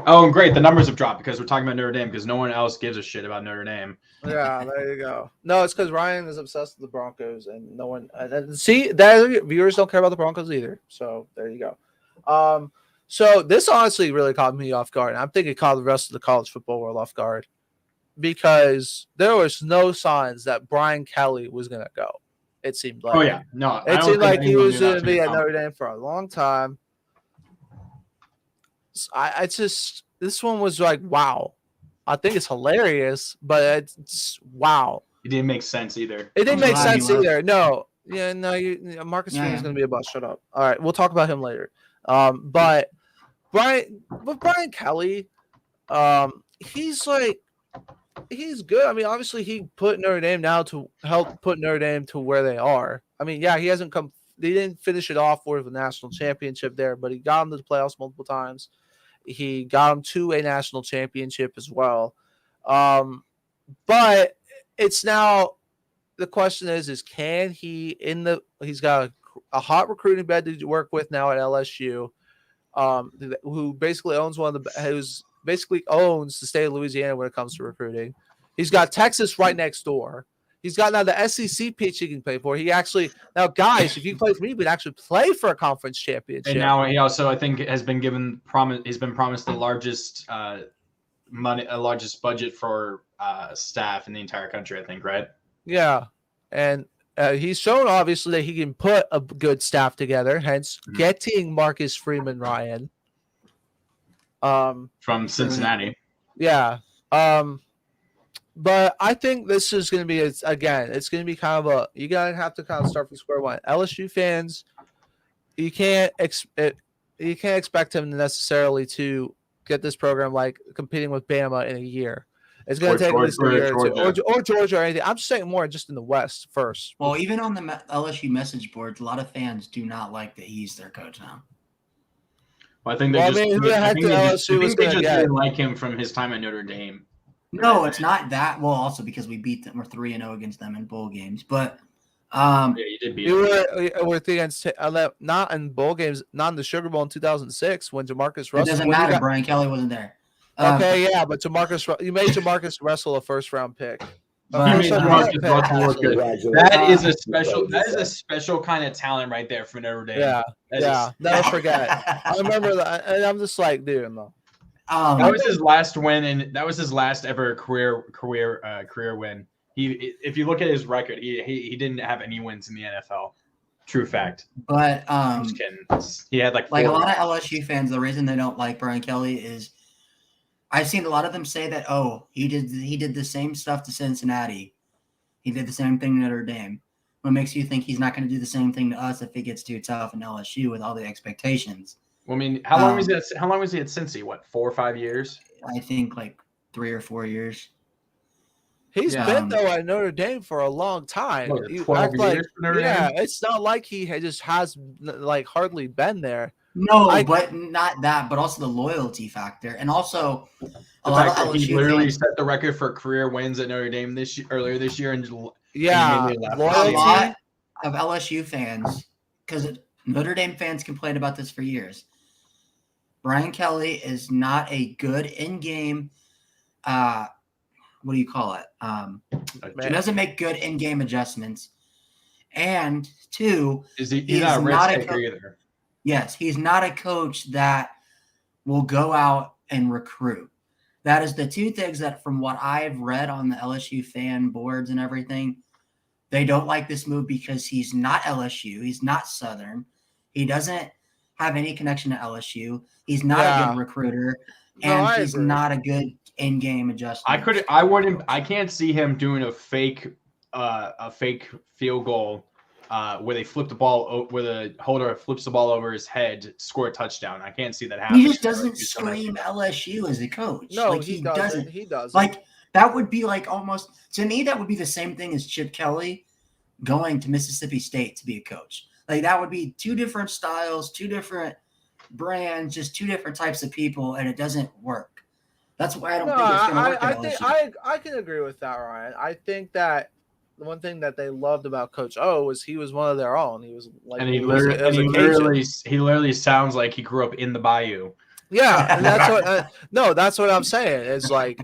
[SPEAKER 1] oh, and great, the numbers have dropped because we're talking about Notre Dame because no one else gives a shit about Notre Dame.
[SPEAKER 2] Yeah, there you go. No, it's because Ryan is obsessed with the Broncos, and no one see that viewers don't care about the Broncos either. So there you go. So this honestly really caught me off guard. And I'm thinking it caught the rest of the college football world off guard because there was no signs that Brian Kelly was gonna go. It seemed like.
[SPEAKER 1] Oh yeah, no,
[SPEAKER 2] it seemed like he was gonna be at Notre Dame for a long time. I just this one was like wow. I think it's hilarious, but it's wow.
[SPEAKER 1] It didn't make sense either.
[SPEAKER 2] It didn't make sense either. No, yeah, no. Marcus
[SPEAKER 3] Yeah.
[SPEAKER 2] is going to be a bust. Shut up. All right, we'll talk about him later. But Brian Kelly, he's good. I mean, obviously, he put Notre Dame now to help put Notre Dame to where they are. I mean, yeah, he hasn't come. They didn't finish it off with a national championship there, but he got him to the playoffs multiple times. He got him to a national championship as well. But it's now the question is can he he's got a hot recruiting bed to work with now at LSU, who basically owns who's basically owns the state of Louisiana when it comes to recruiting. He's got Texas right next door. He's got now the SEC pitch he can play for. He actually now, guys, if you play for me, you would actually play for a conference championship.
[SPEAKER 1] And now he also, I think, has been given he's been promised the largest largest budget for staff in the entire country. I think, right?
[SPEAKER 2] Yeah, and he's shown obviously that he can put a good staff together. Hence, getting Marcus Freeman Ryan
[SPEAKER 1] from Cincinnati.
[SPEAKER 2] Yeah. But I think this is going to be, it's going to be kind of you got to have to kind of start from square one. LSU fans, you can't expect him necessarily to get this program like competing with Bama in a year. It's going to take at least a year or Georgia or anything. I'm just saying more just in the West first.
[SPEAKER 3] Well, even on the LSU message boards, a lot of fans do not like that he's their coach now.
[SPEAKER 1] Well, I think they just didn't like him from his time at Notre Dame.
[SPEAKER 3] No, it's not that. Well, also because we beat them. We're 3-0 against them in bowl games. But
[SPEAKER 1] yeah, you did beat them.
[SPEAKER 2] We're against not in bowl games, not in the Sugar Bowl in 2006 when Jamarcus Russell.
[SPEAKER 3] It doesn't matter. Brian Kelly wasn't there.
[SPEAKER 2] Okay, yeah, but you made Jamarcus Russell a first-round pick.
[SPEAKER 1] That is a special kind of talent right there for Notre Dame.
[SPEAKER 2] Yeah, never forget. I remember that, and I'm just like, dude, no.
[SPEAKER 1] That was his last win, and that was his last ever career win. If you look at his record, he didn't have any wins in the NFL. True fact.
[SPEAKER 3] But
[SPEAKER 1] he had like
[SPEAKER 3] a lot of LSU fans. The reason they don't like Brian Kelly is I've seen a lot of them say that he did the same stuff to Cincinnati. He did the same thing to Notre Dame. What makes you think he's not going to do the same thing to us if it gets too tough in LSU with all the expectations?
[SPEAKER 1] Well, I mean, how long was he at Cincy? What, 4 or 5 years?
[SPEAKER 3] I think like 3 or 4 years.
[SPEAKER 2] He's been though at Notre Dame for a long time.
[SPEAKER 1] 12 years for Notre Dame?
[SPEAKER 2] It's not like he just has like hardly been there.
[SPEAKER 3] No, but not that, but also the loyalty factor, and also
[SPEAKER 1] a lot of LSU he literally set the record for career wins at Notre Dame earlier this year, and
[SPEAKER 3] a lot of LSU fans, because Notre Dame fans complained about this for years. Brian Kelly is not a good in-game. What do you call it? He doesn't make good in-game adjustments, and two,
[SPEAKER 1] he's not a risk taker either.
[SPEAKER 3] Yes, he's not a coach that will go out and recruit. That is the two things that, from what I've read on the LSU fan boards and everything, they don't like this move because he's not LSU. He's not Southern. He doesn't have any connection to LSU. He's not a good recruiter, and he's not a good in-game adjustment.
[SPEAKER 1] I can't see him doing a fake field goal where they flip the ball, where the holder flips the ball over his head, score a touchdown. I can't see that happening.
[SPEAKER 3] He just doesn't scream LSU as a coach.
[SPEAKER 2] No,
[SPEAKER 3] like,
[SPEAKER 2] he doesn't. He doesn't.
[SPEAKER 3] Like, that would be like almost, to me, that would be the same thing as Chip Kelly going to Mississippi State to be a coach. Like, that would be two different styles, two different brands, just two different types of people, and it doesn't work. That's why I don't think it's going to work at LSU.
[SPEAKER 2] I can agree with that, Ryan. I think that the one thing that they loved about Coach O was he was one of their own. He was like,
[SPEAKER 1] and he literally sounds like he grew up in the bayou.
[SPEAKER 2] Yeah, and that's what. That's what I'm saying. Is like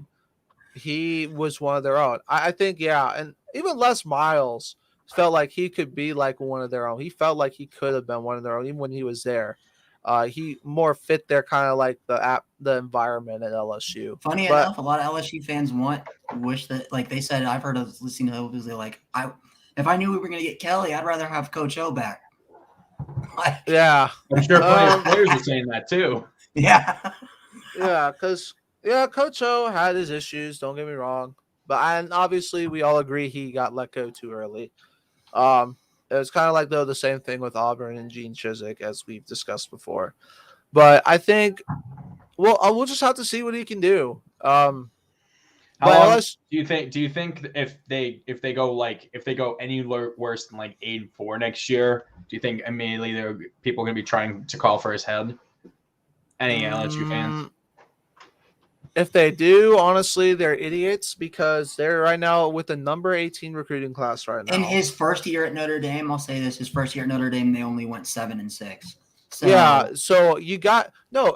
[SPEAKER 2] he was one of their own. I think, yeah, and even Les Miles felt like he could be like one of their own. He felt like he could have been one of their own even when he was there. He more fit their kind of like the environment at LSU.
[SPEAKER 3] Funny enough, a lot of LSU fans wish that, like they said, I've heard of listening to those, they're like, if I knew we were going to get Kelly, I'd rather have Coach O back.
[SPEAKER 2] Yeah.
[SPEAKER 1] I'm sure plenty of players are saying that too.
[SPEAKER 3] Yeah.
[SPEAKER 2] Yeah, because Coach O had his issues, don't get me wrong. And obviously we all agree he got let go too early. It was kind of like, though, the same thing with Auburn and Gene Chizik, as we've discussed before. But I think, we'll just have to see what he can do. Do you think if they go any worse than like 8-4 next year, do you think immediately there are people going to be trying to call for his head? Any LSU fans? If they do, honestly, they're idiots because they're right now with the number 18 recruiting class right now.
[SPEAKER 3] In his first year at Notre Dame, I'll say this: his first year at Notre Dame, they only went 7-6. So,
[SPEAKER 2] yeah, so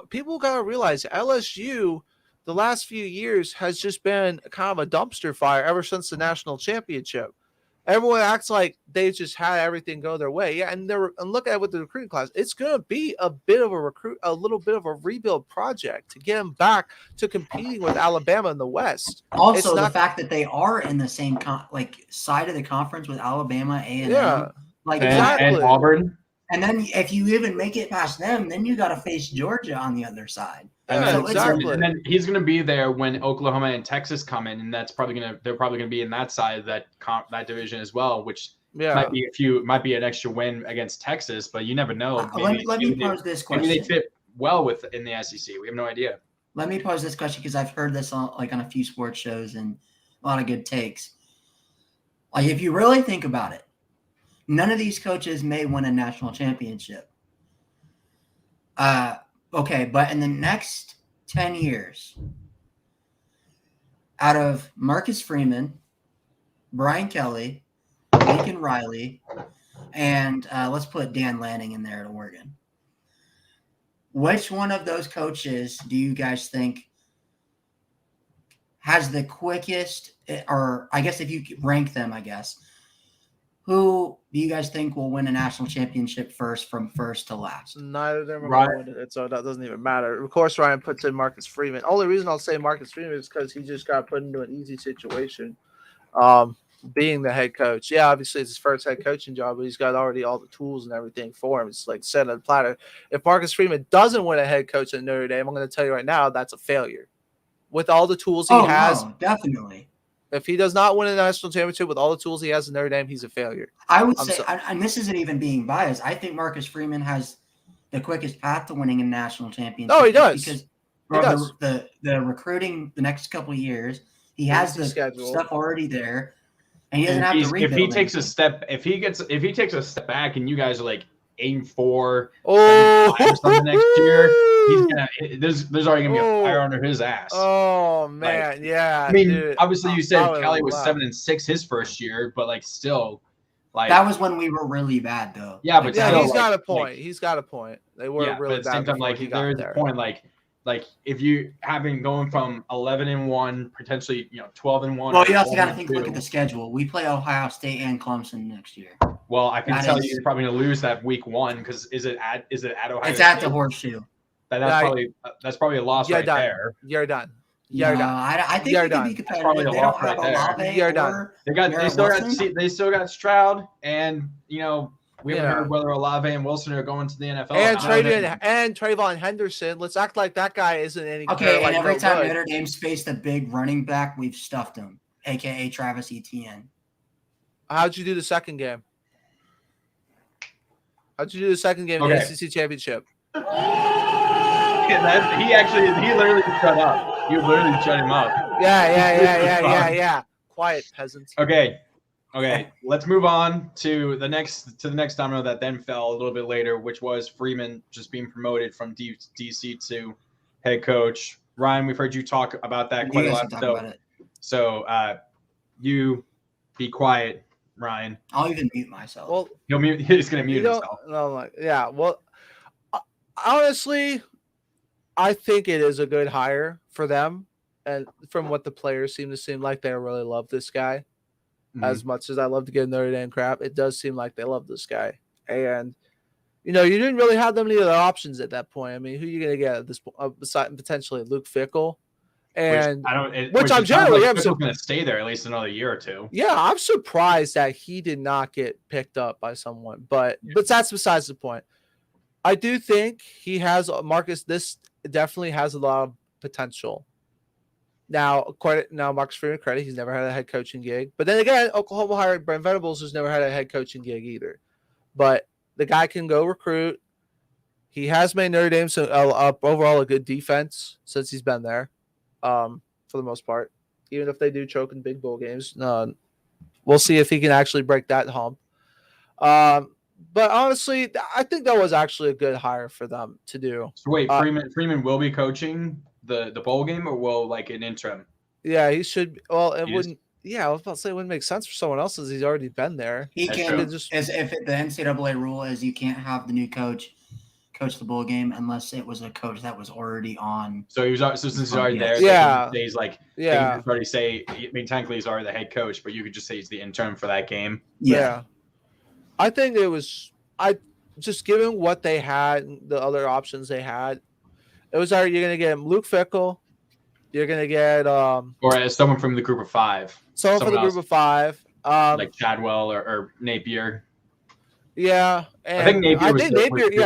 [SPEAKER 2] people got to realize LSU the last few years has just been kind of a dumpster fire ever since the national championship. Everyone acts like they just had everything go their way. Yeah, and look at it with the recruiting class. It's going to be a little bit of a rebuild project to get them back to competing with Alabama in the West.
[SPEAKER 3] Also, the fact that they are in the same side of the conference with Alabama, A&M,
[SPEAKER 1] and Auburn.
[SPEAKER 3] And then if you even make it past them, then you got to face Georgia on the other side.
[SPEAKER 2] Yeah, exactly.
[SPEAKER 1] And then he's going to be there when Oklahoma and Texas come in, and they're probably going to be in that side of that division as well, which might be an extra win against Texas, but you never know.
[SPEAKER 3] Let me pose this question.
[SPEAKER 1] Maybe they fit well in the SEC. We have no idea.
[SPEAKER 3] Let me pose this question because I've heard this on a few sports shows and a lot of good takes. Like, if you really think about it, none of these coaches may win a national championship. Okay, but in the next 10 years, out of Marcus Freeman, Brian Kelly, Lincoln Riley, and let's put Dan Lanning in there at Oregon, which one of those coaches do you guys think has the quickest, or I guess if you rank them, who do you guys think will win a national championship from first to last?
[SPEAKER 2] Neither of them are going to win it, so that doesn't even matter. Of course, Ryan puts in Marcus Freeman. Only reason I'll say Marcus Freeman is because he just got put into an easy situation, being the head coach. Yeah, obviously it's his first head coaching job, but he's got already all the tools and everything for him. It's like set on the platter. If Marcus Freeman doesn't win a head coach at Notre Dame, I'm going to tell you right now, that's a failure. With all the tools he has,
[SPEAKER 3] no, definitely.
[SPEAKER 2] If he does not win a national championship with all the tools he has in Notre Dame, he's a failure.
[SPEAKER 3] I would say, and this isn't even being biased, I think Marcus Freeman has the quickest path to winning a national championship.
[SPEAKER 2] No, he does.
[SPEAKER 3] Because the recruiting the next couple of years, he has the stuff already there, and he doesn't have to rebuild.
[SPEAKER 1] If he takes a step back, and you guys are like 8-4, or something next year, he's gonna. There's already gonna be a fire under his ass.
[SPEAKER 2] Oh man, yeah.
[SPEAKER 1] I mean, dude, obviously you said Kelly was 7-6 his first year, but still,
[SPEAKER 3] that was when we were really bad, though.
[SPEAKER 1] Yeah, but still,
[SPEAKER 2] he's got a point. He's got a point. They were really bad.
[SPEAKER 1] But at the same time, there is a point, if you going from 11-1, potentially 12-1.
[SPEAKER 3] Well, you also got to look at the schedule. We play Ohio State and Clemson next year.
[SPEAKER 1] Well, I can tell you're probably going to lose that week 1 because is it at Ohio State?
[SPEAKER 3] It's at the Horseshoe.
[SPEAKER 1] That's probably a loss right there.
[SPEAKER 2] You're done.
[SPEAKER 3] I think they can be competitive. They don't have Olave.
[SPEAKER 2] You're done.
[SPEAKER 1] They still got Stroud, and We haven't heard whether Olave and Wilson are going to the NFL.
[SPEAKER 2] And Trayvon Henderson. Let's act like that guy isn't any good.
[SPEAKER 3] Okay, and every time Notre Dame's faced a big running back, we've stuffed him, a.k.a. Travis Etienne.
[SPEAKER 2] How'd you do the second game? How'd you do the second game in the SEC championship?
[SPEAKER 1] He literally shut up. You literally shut him up.
[SPEAKER 2] Yeah. Quiet, peasants.
[SPEAKER 1] Okay. Let's move on to the next domino that then fell a little bit later, which was Freeman just being promoted from DC to head coach. Ryan, we've heard you talk about that quite a lot. So you be quiet, Ryan.
[SPEAKER 3] I'll even mute myself.
[SPEAKER 2] Well,
[SPEAKER 1] he's going to mute himself.
[SPEAKER 2] Well, honestly, I think it is a good hire for them. And from what the players seem like they really love this guy. Mm-hmm. As much as I love to give Notre Dame crap, it does seem like they love this guy. And, you didn't really have that many other options at that point. I mean, who are you going to get at this point? Besides potentially Luke Fickell. And which I'm generally
[SPEAKER 1] going to stay there at least another year or two.
[SPEAKER 2] Yeah, I'm surprised that he did not get picked up by someone, but that's besides the point. I do think he has Marcus. This definitely has a lot of potential. Now, Marcus Freeman credit, he's never had a head coaching gig. But then again, Oklahoma hired Brent Venables, who's never had a head coaching gig either. But the guy can go recruit. He has made Notre Dame overall a good defense since he's been there. For the most part, even if they do choke in big bowl games, we'll see if he can actually break that hump. But honestly, I think that was actually a good hire for them to do.
[SPEAKER 1] So wait, Freeman will be coaching the bowl game, or will like an interim?
[SPEAKER 2] Yeah, he should. Well, it wouldn't. Yeah, I was about to say it wouldn't make sense for someone else as he's already been there.
[SPEAKER 3] He can just as if the NCAA rule is you can't have the new coach the bowl game unless it was a coach that was already on.
[SPEAKER 1] So since he's already there, he's like, you can already say. I mean, technically he's already the head coach, but you could just say he's the interim for that game.
[SPEAKER 2] Yeah. I think it was. Just given what they had, the other options they had, it was you're going to get Luke Fickell, you're going to get
[SPEAKER 1] or as someone from the group of five.
[SPEAKER 2] Someone from the group of five,
[SPEAKER 1] like Chadwell or Napier.
[SPEAKER 2] Yeah, and I think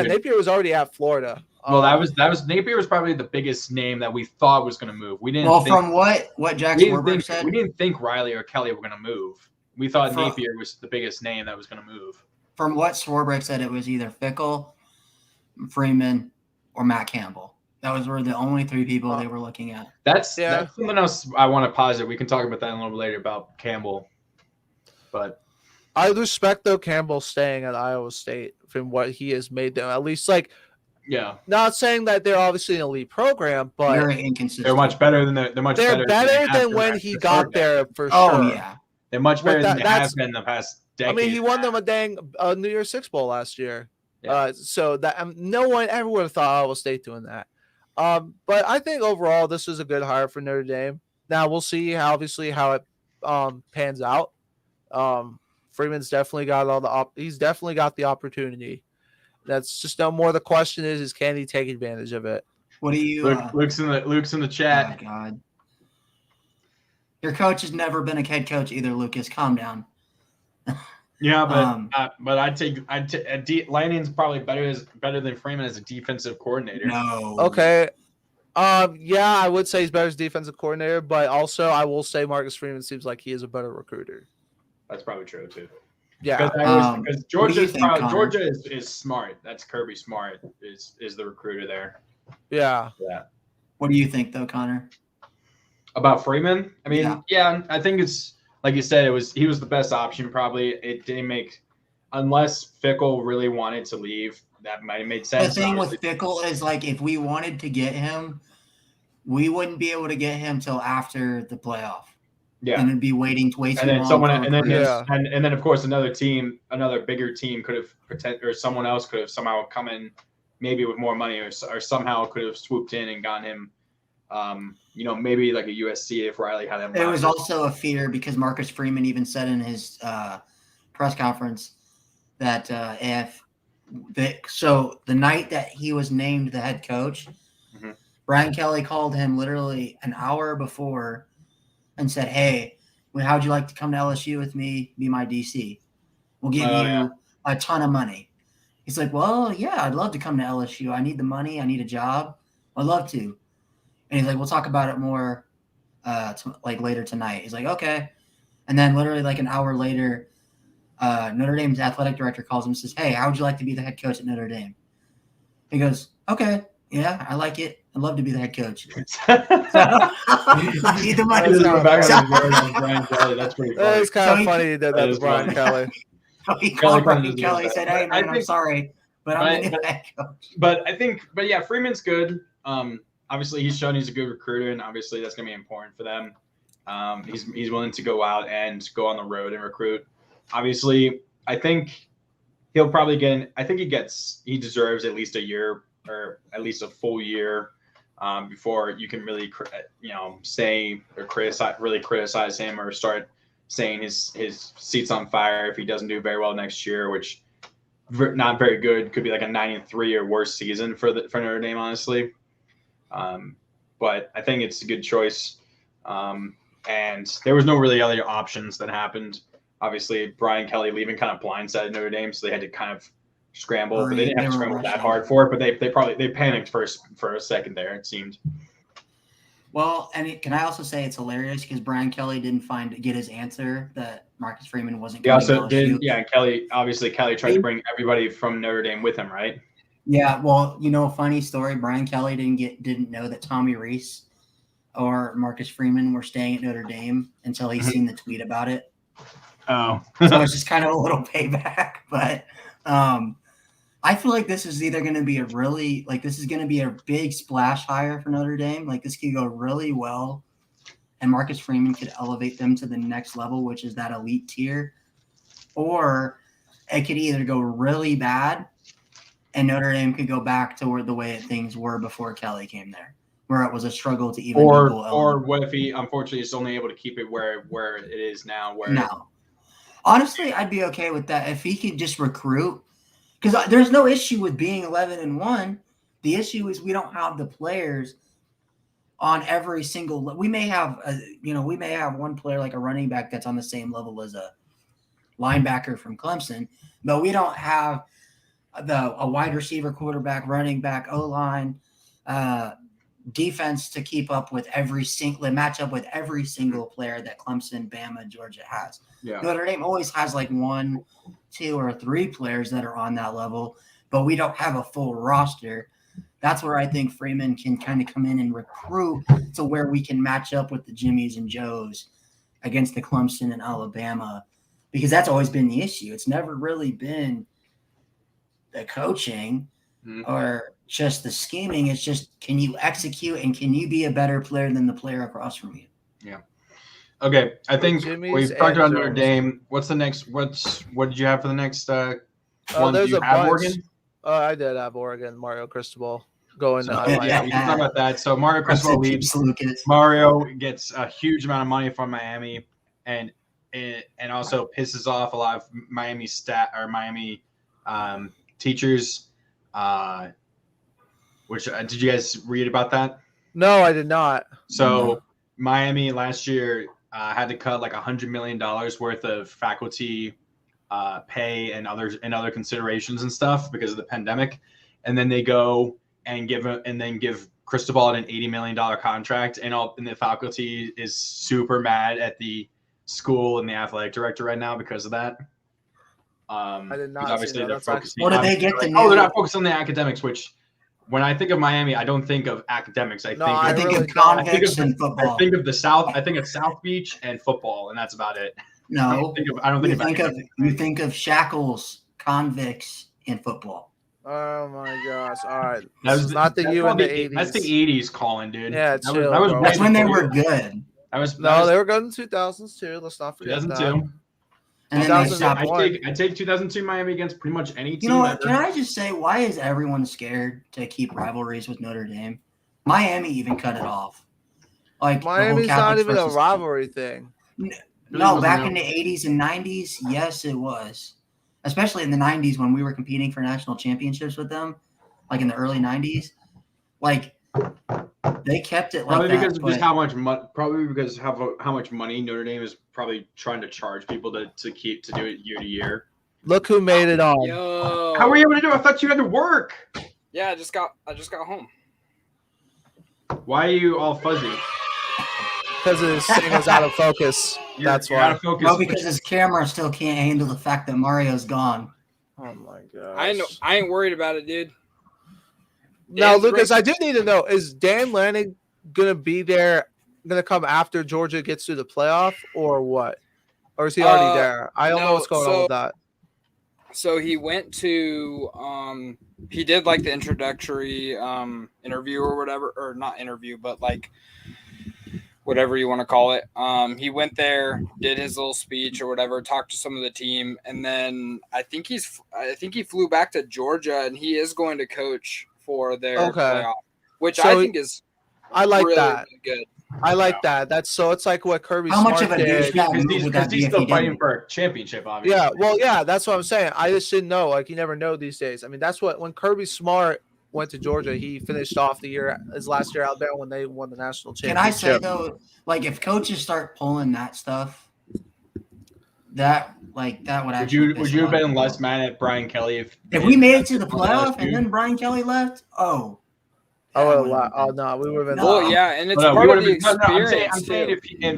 [SPEAKER 2] Napier was already at Florida.
[SPEAKER 1] Well, that was Napier was probably the biggest name that we thought was going to move. We didn't.
[SPEAKER 3] Well, from what Jack Swarbrick said,
[SPEAKER 1] we didn't think Riley or Kelly were going to move. We thought Napier was the biggest name that was going to move.
[SPEAKER 3] From what Swarbrick said, it was either Fickell, Freeman, or Matt Campbell. Those were the only three people they were looking at.
[SPEAKER 1] That's something else I want to posit. We can talk about that a little bit later about Campbell. But
[SPEAKER 2] I respect though Campbell staying at Iowa State from what he has made them. At least not saying that they're obviously an elite program, but
[SPEAKER 3] very inconsistent.
[SPEAKER 1] They're much better than
[SPEAKER 2] they're better than when he got there for sure.
[SPEAKER 3] Oh yeah,
[SPEAKER 1] they're much better than they have been in the past.
[SPEAKER 2] I mean, he won them a dang New Year's Six Bowl last year. Yeah. So that no one ever would have thought Iowa State doing that. But I think overall this is a good hire for Notre Dame. Now we'll see how it pans out. Freeman's definitely got he's definitely got the opportunity. That's just no more. The question is can he take advantage of it?
[SPEAKER 3] What do you?
[SPEAKER 1] Luke's in the chat.
[SPEAKER 3] Oh my God, your coach has never been a head coach either. Lucas, calm down.
[SPEAKER 1] Yeah, but I'd take Lanning's probably better than Freeman as a defensive coordinator.
[SPEAKER 3] No.
[SPEAKER 2] Okay. Yeah, I would say he's better as defensive coordinator, but also I will say Marcus Freeman seems like he is a better recruiter.
[SPEAKER 1] That's probably true too.
[SPEAKER 2] Yeah,
[SPEAKER 1] because Georgia is smart. That's Kirby Smart is the recruiter there.
[SPEAKER 2] Yeah.
[SPEAKER 3] What do you think though, Connor?
[SPEAKER 1] About Freeman? I mean, I think it's like you said. He was the best option. Probably it didn't make unless Fickell really wanted to leave. That might have made sense.
[SPEAKER 3] The thing with Fickell is like if we wanted to get him, we wouldn't be able to get him till after the playoff.
[SPEAKER 1] Yeah,
[SPEAKER 3] and it'd be waiting too long.
[SPEAKER 1] And then of course another bigger team could have or someone else could have somehow come in, maybe with more money or somehow could have swooped in and gotten him. Maybe like a USC if Riley had him.
[SPEAKER 3] It was also a fear because Marcus Freeman even said in his press conference that the night that he was named the head coach, Brian Kelly called him literally an hour before and said, "Hey, how'd you like to come to LSU with me? Be my DC. We'll give a ton of money. He's like, well, yeah, I'd love to come to LSU. I need the money. I need a job. I'd love to. And he's like, we'll talk about it more later tonight. He's like, okay. And then literally like an hour later, Notre Dame's athletic director calls him and says, hey, how would you like to be the head coach at Notre Dame? He goes, okay, yeah, I like it. I'd love to be the head coach. I need the money.
[SPEAKER 1] That's pretty funny.
[SPEAKER 2] That is kind of funny that that's Brian Kelly.
[SPEAKER 3] He called Brian Kelly, said, hey, man, I'm sorry, but I'm the head coach.
[SPEAKER 1] But yeah, Freeman's good. Obviously, he's shown he's a good recruiter, and obviously that's going to be important for them. He's willing to go out and go on the road and recruit. Obviously, I think he'll probably he deserves at least a year or at least a full year before you can really, say or criticize him or start saying his seat's on fire if he doesn't do very well next year, which not very good. Could be like a 9-3 or worse season for Notre Dame, honestly. But I think it's a good choice. And there was no really other options that happened. Obviously, Brian Kelly leaving kind of blindsided Notre Dame, so they had to kind of scramble. But they didn't have to scramble that hard for it. But they panicked for a second there, it seemed.
[SPEAKER 3] Well, and can I also say it's hilarious because Brian Kelly didn't get his answer that Marcus Freeman wasn't.
[SPEAKER 1] He also did, yeah. Kelly tried to bring everybody from Notre Dame with him, right?
[SPEAKER 3] Yeah. Well, funny story. Brian Kelly didn't know that Tommy Rees or Marcus Freeman were staying at Notre Dame until he seen the tweet about it.
[SPEAKER 1] Oh,
[SPEAKER 3] so it's just kind of a little payback, but I feel like this is either going to be a big splash hire for Notre Dame. Like this could go really well, and Marcus Freeman could elevate them to the next level, which is that elite tier, or it could either go really bad, and Notre Dame could go back to the way things were before Kelly came there, where it was a struggle to even.
[SPEAKER 1] Or what if he unfortunately is only able to keep it where it is now?
[SPEAKER 3] No. Honestly, I'd be okay with that if he could just recruit. Because there's no issue with being 11-1. The issue is we don't have the players on every single. We may have one player like a running back that's on the same level as a linebacker from Clemson, but we don't have a wide receiver, quarterback, running back, O-line, defense to keep up with match up with every single player that Clemson, Bama, Georgia has.
[SPEAKER 1] Yeah.
[SPEAKER 3] Notre Dame always has like 1, 2, or 3 players that are on that level, but we don't have a full roster. That's where I think Freeman can kind of come in and recruit to where we can match up with the Jimmies and Joes against the Clemson and Alabama, because that's always been the issue. It's never really been the coaching or just the scheming. It's just, can you execute and can you be a better player than the player across from you?
[SPEAKER 1] Yeah. Okay. I think we've talked about Notre Dame. What's the next? What did you have for the next one?
[SPEAKER 2] There's
[SPEAKER 1] you have Oregon?
[SPEAKER 2] I did have Oregon. Mario Cristobal going.
[SPEAKER 1] We can talk about that. So Mario Cristobal leaves. Mario gets a huge amount of money from Miami, and also pisses off a lot of Miami teachers. Which did you guys read about that?
[SPEAKER 2] No, I did not.
[SPEAKER 1] So Miami last year had to cut like $100 million worth of faculty pay and other considerations and stuff because of the pandemic, and then they go and give Cristobal an $80 million contract, and the faculty is super mad at the school and the athletic director right now because of that.
[SPEAKER 2] I did not.
[SPEAKER 1] Obviously, they're focusing.
[SPEAKER 3] What do they get?
[SPEAKER 1] They're not focused on the academics, which. When I think of Miami, I don't think of academics. I think of convicts and football. I think of the South. I think of South Beach and football, and that's about it.
[SPEAKER 3] No, you think of shackles, convicts, and football.
[SPEAKER 2] Oh my gosh! All right, that's not the U in the 80s.
[SPEAKER 1] That's the 80s, Colin, dude.
[SPEAKER 2] Yeah,
[SPEAKER 3] that's when they were good.
[SPEAKER 2] They were good in the 2000s too. Let's not forget
[SPEAKER 1] 2002.
[SPEAKER 2] That.
[SPEAKER 3] And then
[SPEAKER 1] I take 2002 Miami against pretty much any team.
[SPEAKER 3] You know what? Can I just say, why is everyone scared to keep rivalries with Notre Dame? Miami even cut it off. Like
[SPEAKER 2] Miami's not even a rivalry thing.
[SPEAKER 3] No, back in the 80s and 90s, yes, it was. Especially in the 90s when we were competing for national championships with them, like in the early 90s. Like they kept it
[SPEAKER 1] probably
[SPEAKER 3] like
[SPEAKER 1] because
[SPEAKER 3] that.
[SPEAKER 1] Just how much how much money Notre Dame is probably trying to charge people to do it year to year.
[SPEAKER 2] Look who made it on.
[SPEAKER 6] Yo.
[SPEAKER 1] How were you able to do it? I thought you had to work.
[SPEAKER 6] Yeah, I just got home.
[SPEAKER 1] Why are you all fuzzy?
[SPEAKER 2] Because his thing is out of focus. That's
[SPEAKER 1] You're
[SPEAKER 2] why.
[SPEAKER 1] out of focus.
[SPEAKER 3] No, because his camera still can't handle the fact that Mario's gone.
[SPEAKER 2] Oh my god.
[SPEAKER 6] I ain't worried about it, dude.
[SPEAKER 2] Now,
[SPEAKER 6] Dan's
[SPEAKER 2] Lucas,
[SPEAKER 6] great.
[SPEAKER 2] I do need to know: is Dan Lanning gonna be there? Gonna come after Georgia gets to the playoff, or what? Or is he already there? I don't know what's going on with that.
[SPEAKER 6] So he went to he did like the introductory interview or whatever, or not interview, but like whatever you want to call it. He went there, did his little speech or whatever, talked to some of the team, and then I think he flew back to Georgia, and he is going to coach for their playoff, which I think is
[SPEAKER 2] I like
[SPEAKER 6] really,
[SPEAKER 2] that.
[SPEAKER 6] really good.
[SPEAKER 2] I like that. That's so. It's like what Kirby
[SPEAKER 3] How
[SPEAKER 2] Smart
[SPEAKER 3] much of a
[SPEAKER 2] did.
[SPEAKER 3] douchebag would that
[SPEAKER 1] Because
[SPEAKER 3] be
[SPEAKER 1] he's
[SPEAKER 3] if
[SPEAKER 1] still
[SPEAKER 3] he
[SPEAKER 1] fighting
[SPEAKER 3] didn't?
[SPEAKER 1] for a championship, obviously.
[SPEAKER 2] Yeah, well, yeah, that's what I'm saying. I just didn't know. Like, you never know these days. I mean, that's what when Kirby Smart went to Georgia, he finished off the year his last year out there when they won the national
[SPEAKER 3] Can I
[SPEAKER 2] championship.
[SPEAKER 3] say though, like if coaches start pulling that stuff, that would actually
[SPEAKER 1] Would you have been less mad at Brian Kelly
[SPEAKER 3] if we made it to the playoff and then Brian Kelly left? Oh.
[SPEAKER 2] Oh no, we would have been.
[SPEAKER 6] Well, yeah, and it's
[SPEAKER 1] No,
[SPEAKER 6] part
[SPEAKER 1] we
[SPEAKER 6] of the
[SPEAKER 1] would've been- no,
[SPEAKER 6] experience
[SPEAKER 1] I'm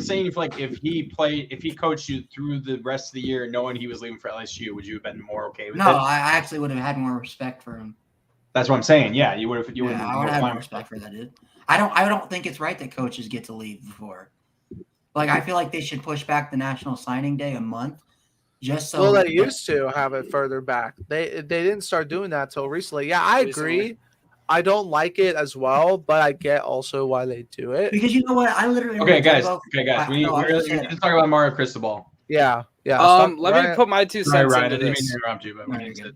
[SPEAKER 1] saying
[SPEAKER 6] too.
[SPEAKER 1] if he coached you through the rest of the year, knowing he was leaving for LSU, would you have been more okay with it?
[SPEAKER 3] No, I actually would have had more respect for him.
[SPEAKER 1] That's what I'm saying. Yeah, you would have. You would
[SPEAKER 3] Yeah,
[SPEAKER 1] have.
[SPEAKER 3] I would have had more respect for that, dude. I don't think it's right that coaches get to leave before. Like, I feel like they should push back the national signing day a month, just so.
[SPEAKER 2] Well, they used to have it further back. They didn't start doing that till recently. Yeah, I agree. I don't like it as well, but I get also why they do it.
[SPEAKER 3] Because you know what, I literally.
[SPEAKER 1] Okay, guys. We need to talk about Mario Cristobal.
[SPEAKER 2] Yeah.
[SPEAKER 6] Let me put my 2 cents
[SPEAKER 1] Right,
[SPEAKER 6] into
[SPEAKER 1] I didn't mean
[SPEAKER 6] this.
[SPEAKER 1] to interrupt you, but we need to.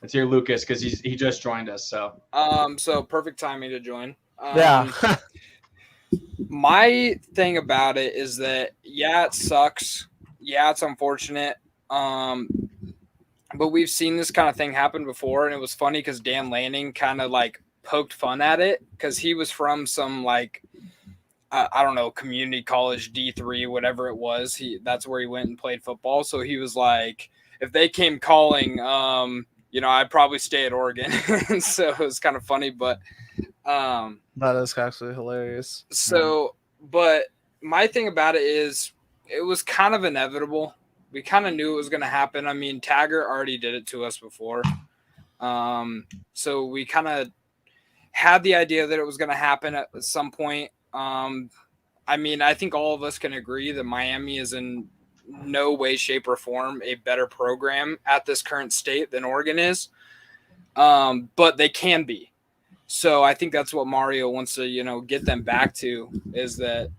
[SPEAKER 1] Let's hear Lucas because he just joined us.
[SPEAKER 6] So perfect timing to join.
[SPEAKER 2] Yeah.
[SPEAKER 6] My thing about it is that it sucks. Yeah, it's unfortunate. But we've seen this kind of thing happen before, and it was funny because Dan Lanning kind of like poked fun at it because he was from some like I don't know, community college D3, whatever it was. That's where he went and played football. So he was like, if they came calling, I'd probably stay at Oregon. So it was kind of funny, but
[SPEAKER 2] that is actually hilarious.
[SPEAKER 6] So, but my thing about it is it was kind of inevitable. We kind of knew it was going to happen. I mean, Taggart already did it to us before. So we kind of had the idea that it was going to happen at some point. I mean, I think all of us can agree that Miami is in no way, shape, or form a better program at this current state than Oregon is. But they can be. So I think that's what Mario wants to, get them back to, is that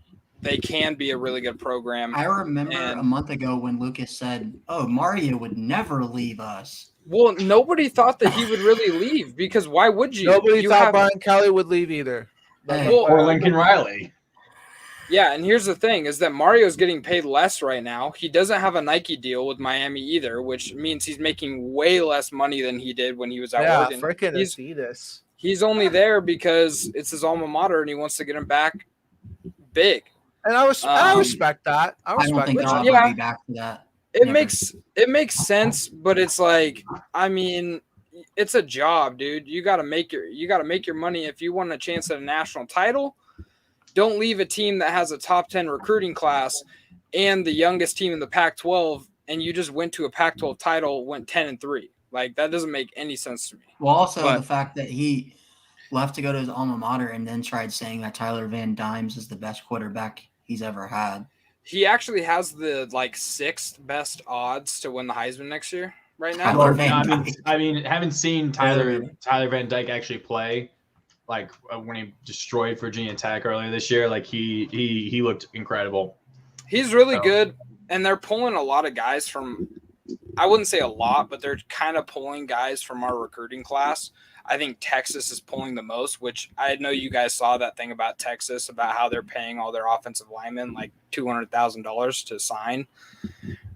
[SPEAKER 6] they can be a really good program.
[SPEAKER 3] I remember a month ago when Lucas said, "Oh, Mario would never leave us."
[SPEAKER 6] Well, nobody thought that he would really leave because why would you?
[SPEAKER 2] Nobody thought Brian Kelly would leave either.
[SPEAKER 1] Or Lincoln Riley.
[SPEAKER 6] Yeah, and here's the thing is that Mario's getting paid less right now. He doesn't have a Nike deal with Miami either, which means he's making way less money than he did when he was at Oregon.
[SPEAKER 2] Yeah, freaking Adidas.
[SPEAKER 6] He's only there because it's his alma mater and he wants to get him back big.
[SPEAKER 2] And I respect that. I
[SPEAKER 3] don't think
[SPEAKER 2] that.
[SPEAKER 3] I'll ever be back to that.
[SPEAKER 6] It makes sense, but it's like, I mean, it's a job, dude. You got to make your money if you want a chance at a national title. Don't leave a team that has a top 10 recruiting class and the youngest team in the Pac-12, and you just went to a Pac-12 title, went 10-3. Like, that doesn't make any sense to me.
[SPEAKER 3] Well, also the fact that he left to go to his alma mater and then tried saying that Tyler Van Dimes is the best quarterback he's ever had.
[SPEAKER 6] He actually has the 6th best odds to win the Heisman next year right now.
[SPEAKER 1] I mean, haven't seen Tyler Van Dyke actually play. Like when he destroyed Virginia Tech earlier this year, like he looked incredible.
[SPEAKER 6] He's really good, and they're pulling a lot of guys from. I wouldn't say a lot, but they're kind of pulling guys from our recruiting class. I think Texas is pulling the most, which I know you guys saw that thing about Texas about how they're paying all their offensive linemen like $200,000 to sign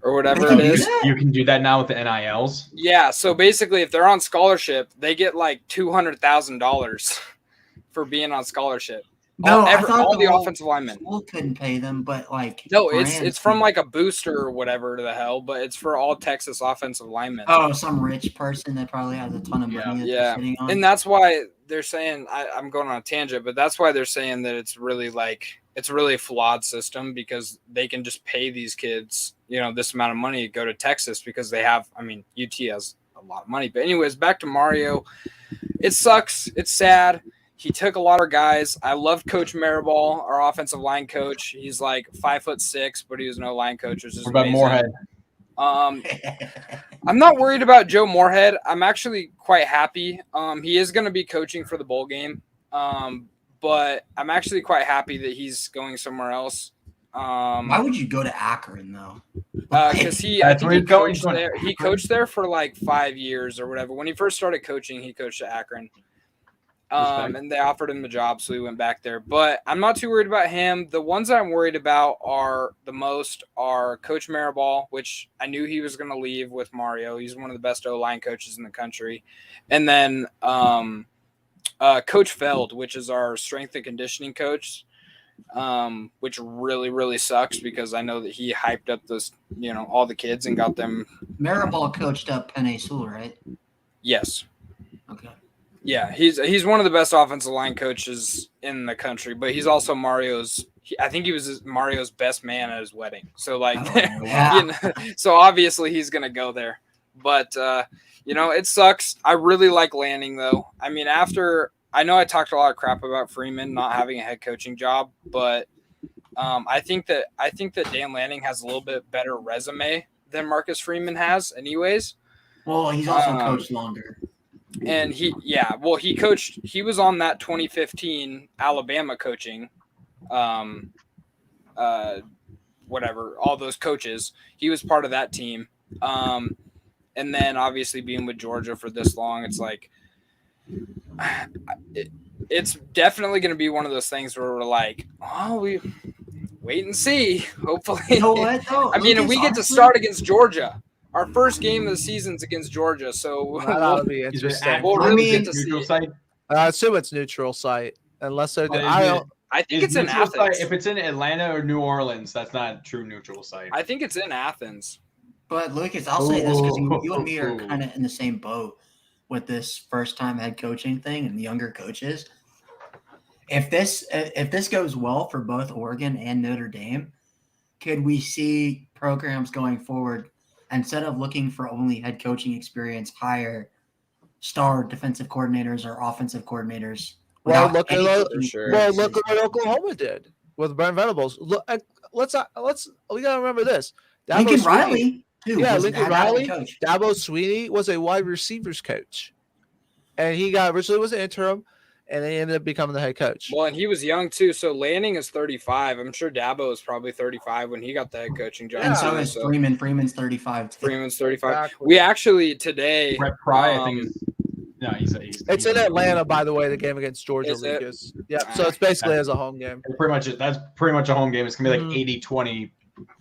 [SPEAKER 6] or whatever it is.
[SPEAKER 1] You can do that now with the NILs.
[SPEAKER 6] Yeah, so basically, if they're on scholarship, they get like $200,000 for being on scholarship.
[SPEAKER 3] No, I thought
[SPEAKER 6] all the offensive linemen.
[SPEAKER 3] School couldn't pay them, but like
[SPEAKER 6] no, it's from like a booster or whatever the hell, but it's for all Texas offensive linemen.
[SPEAKER 3] Oh, some rich person that probably has a ton of money that they're sitting on.
[SPEAKER 6] And that's why they're saying I'm going on a tangent, but that's why they're saying that it's really a flawed system because they can just pay these kids, this amount of money to go to Texas because they have. I mean, UT has a lot of money. But anyways, back to Mario. It sucks. It's sad. He took a lot of guys. I loved Coach Maribal, our offensive line coach. He's like 5'6", but he was no line coach. Which is
[SPEAKER 1] what about
[SPEAKER 6] amazing.
[SPEAKER 1] Moorhead?
[SPEAKER 6] I'm not worried about Joe Moorhead. I'm actually quite happy. He is going to be coaching for the bowl game, but I'm actually quite happy that he's going somewhere else.
[SPEAKER 3] Why would you go to Akron though?
[SPEAKER 6] Because he coached there. He coached there for like 5 years or whatever. When he first started coaching, he coached at Akron. And they offered him the job, so he went back there. But I'm not too worried about him. The ones I'm worried about are Coach Maribal, which I knew he was going to leave with Mario. He's one of the best O-line coaches in the country. And then Coach Feld, which is our strength and conditioning coach, which really, really sucks because I know that he hyped up those, all the kids and got them.
[SPEAKER 3] Maribal coached up Penei Sewell, right?
[SPEAKER 6] Yes.
[SPEAKER 3] Okay.
[SPEAKER 6] Yeah, he's one of the best offensive line coaches in the country, but he's also I think he was Mario's best man at his wedding. So so obviously he's going to go there. But, it sucks. I really like Lanning, though. I mean, I know I talked a lot of crap about Freeman not having a head coaching job, but I think that Dan Lanning has a little bit better resume than Marcus Freeman has anyways.
[SPEAKER 3] Well, he's also coached longer.
[SPEAKER 6] And he was on that 2015 Alabama coaching, whatever, all those coaches. He was part of that team. And then obviously being with Georgia for this long, it's like, it's definitely going to be one of those things where we're like, we wait and see. Hopefully,
[SPEAKER 3] you know what, though?
[SPEAKER 6] I mean, we get to start against Georgia. Our first game of the season's against Georgia, so
[SPEAKER 2] that'll be interesting.
[SPEAKER 6] We'll really get to see
[SPEAKER 1] site.
[SPEAKER 2] I assume it's neutral site, unless they're.
[SPEAKER 6] I think it's in Athens.
[SPEAKER 1] Site, if it's in Atlanta or New Orleans, that's not a true neutral site.
[SPEAKER 6] I think it's in Athens.
[SPEAKER 3] But Lucas, I'll say this because you and me are kind of in the same boat with this first-time head coaching thing and the younger coaches. If this goes well for both Oregon and Notre Dame, could we see programs going forward? Instead of looking for only head coaching experience, hire star defensive coordinators or offensive coordinators.
[SPEAKER 2] Well, look at what Oklahoma did with Brent Venables. Look, we gotta remember this.
[SPEAKER 3] Lincoln Riley, too.
[SPEAKER 2] Yeah, Lincoln Riley. Dabo Sweeney was a wide receivers coach, and he originally was an interim, and then he ended up becoming the head coach.
[SPEAKER 6] Well, and he was young too. So Lanning is 35. I'm sure Dabo is probably 35 when he got the head coaching job.
[SPEAKER 3] And so is Freeman. Freeman's 35.
[SPEAKER 6] Freeman's 35. Exactly. We actually today.
[SPEAKER 1] Brett Pry, I think is. No,
[SPEAKER 2] it's in Atlanta, by the way. The game against Georgia, Lucas. Yeah, so it's basically as a home game.
[SPEAKER 1] That's pretty much a home game. It's gonna be like 80-20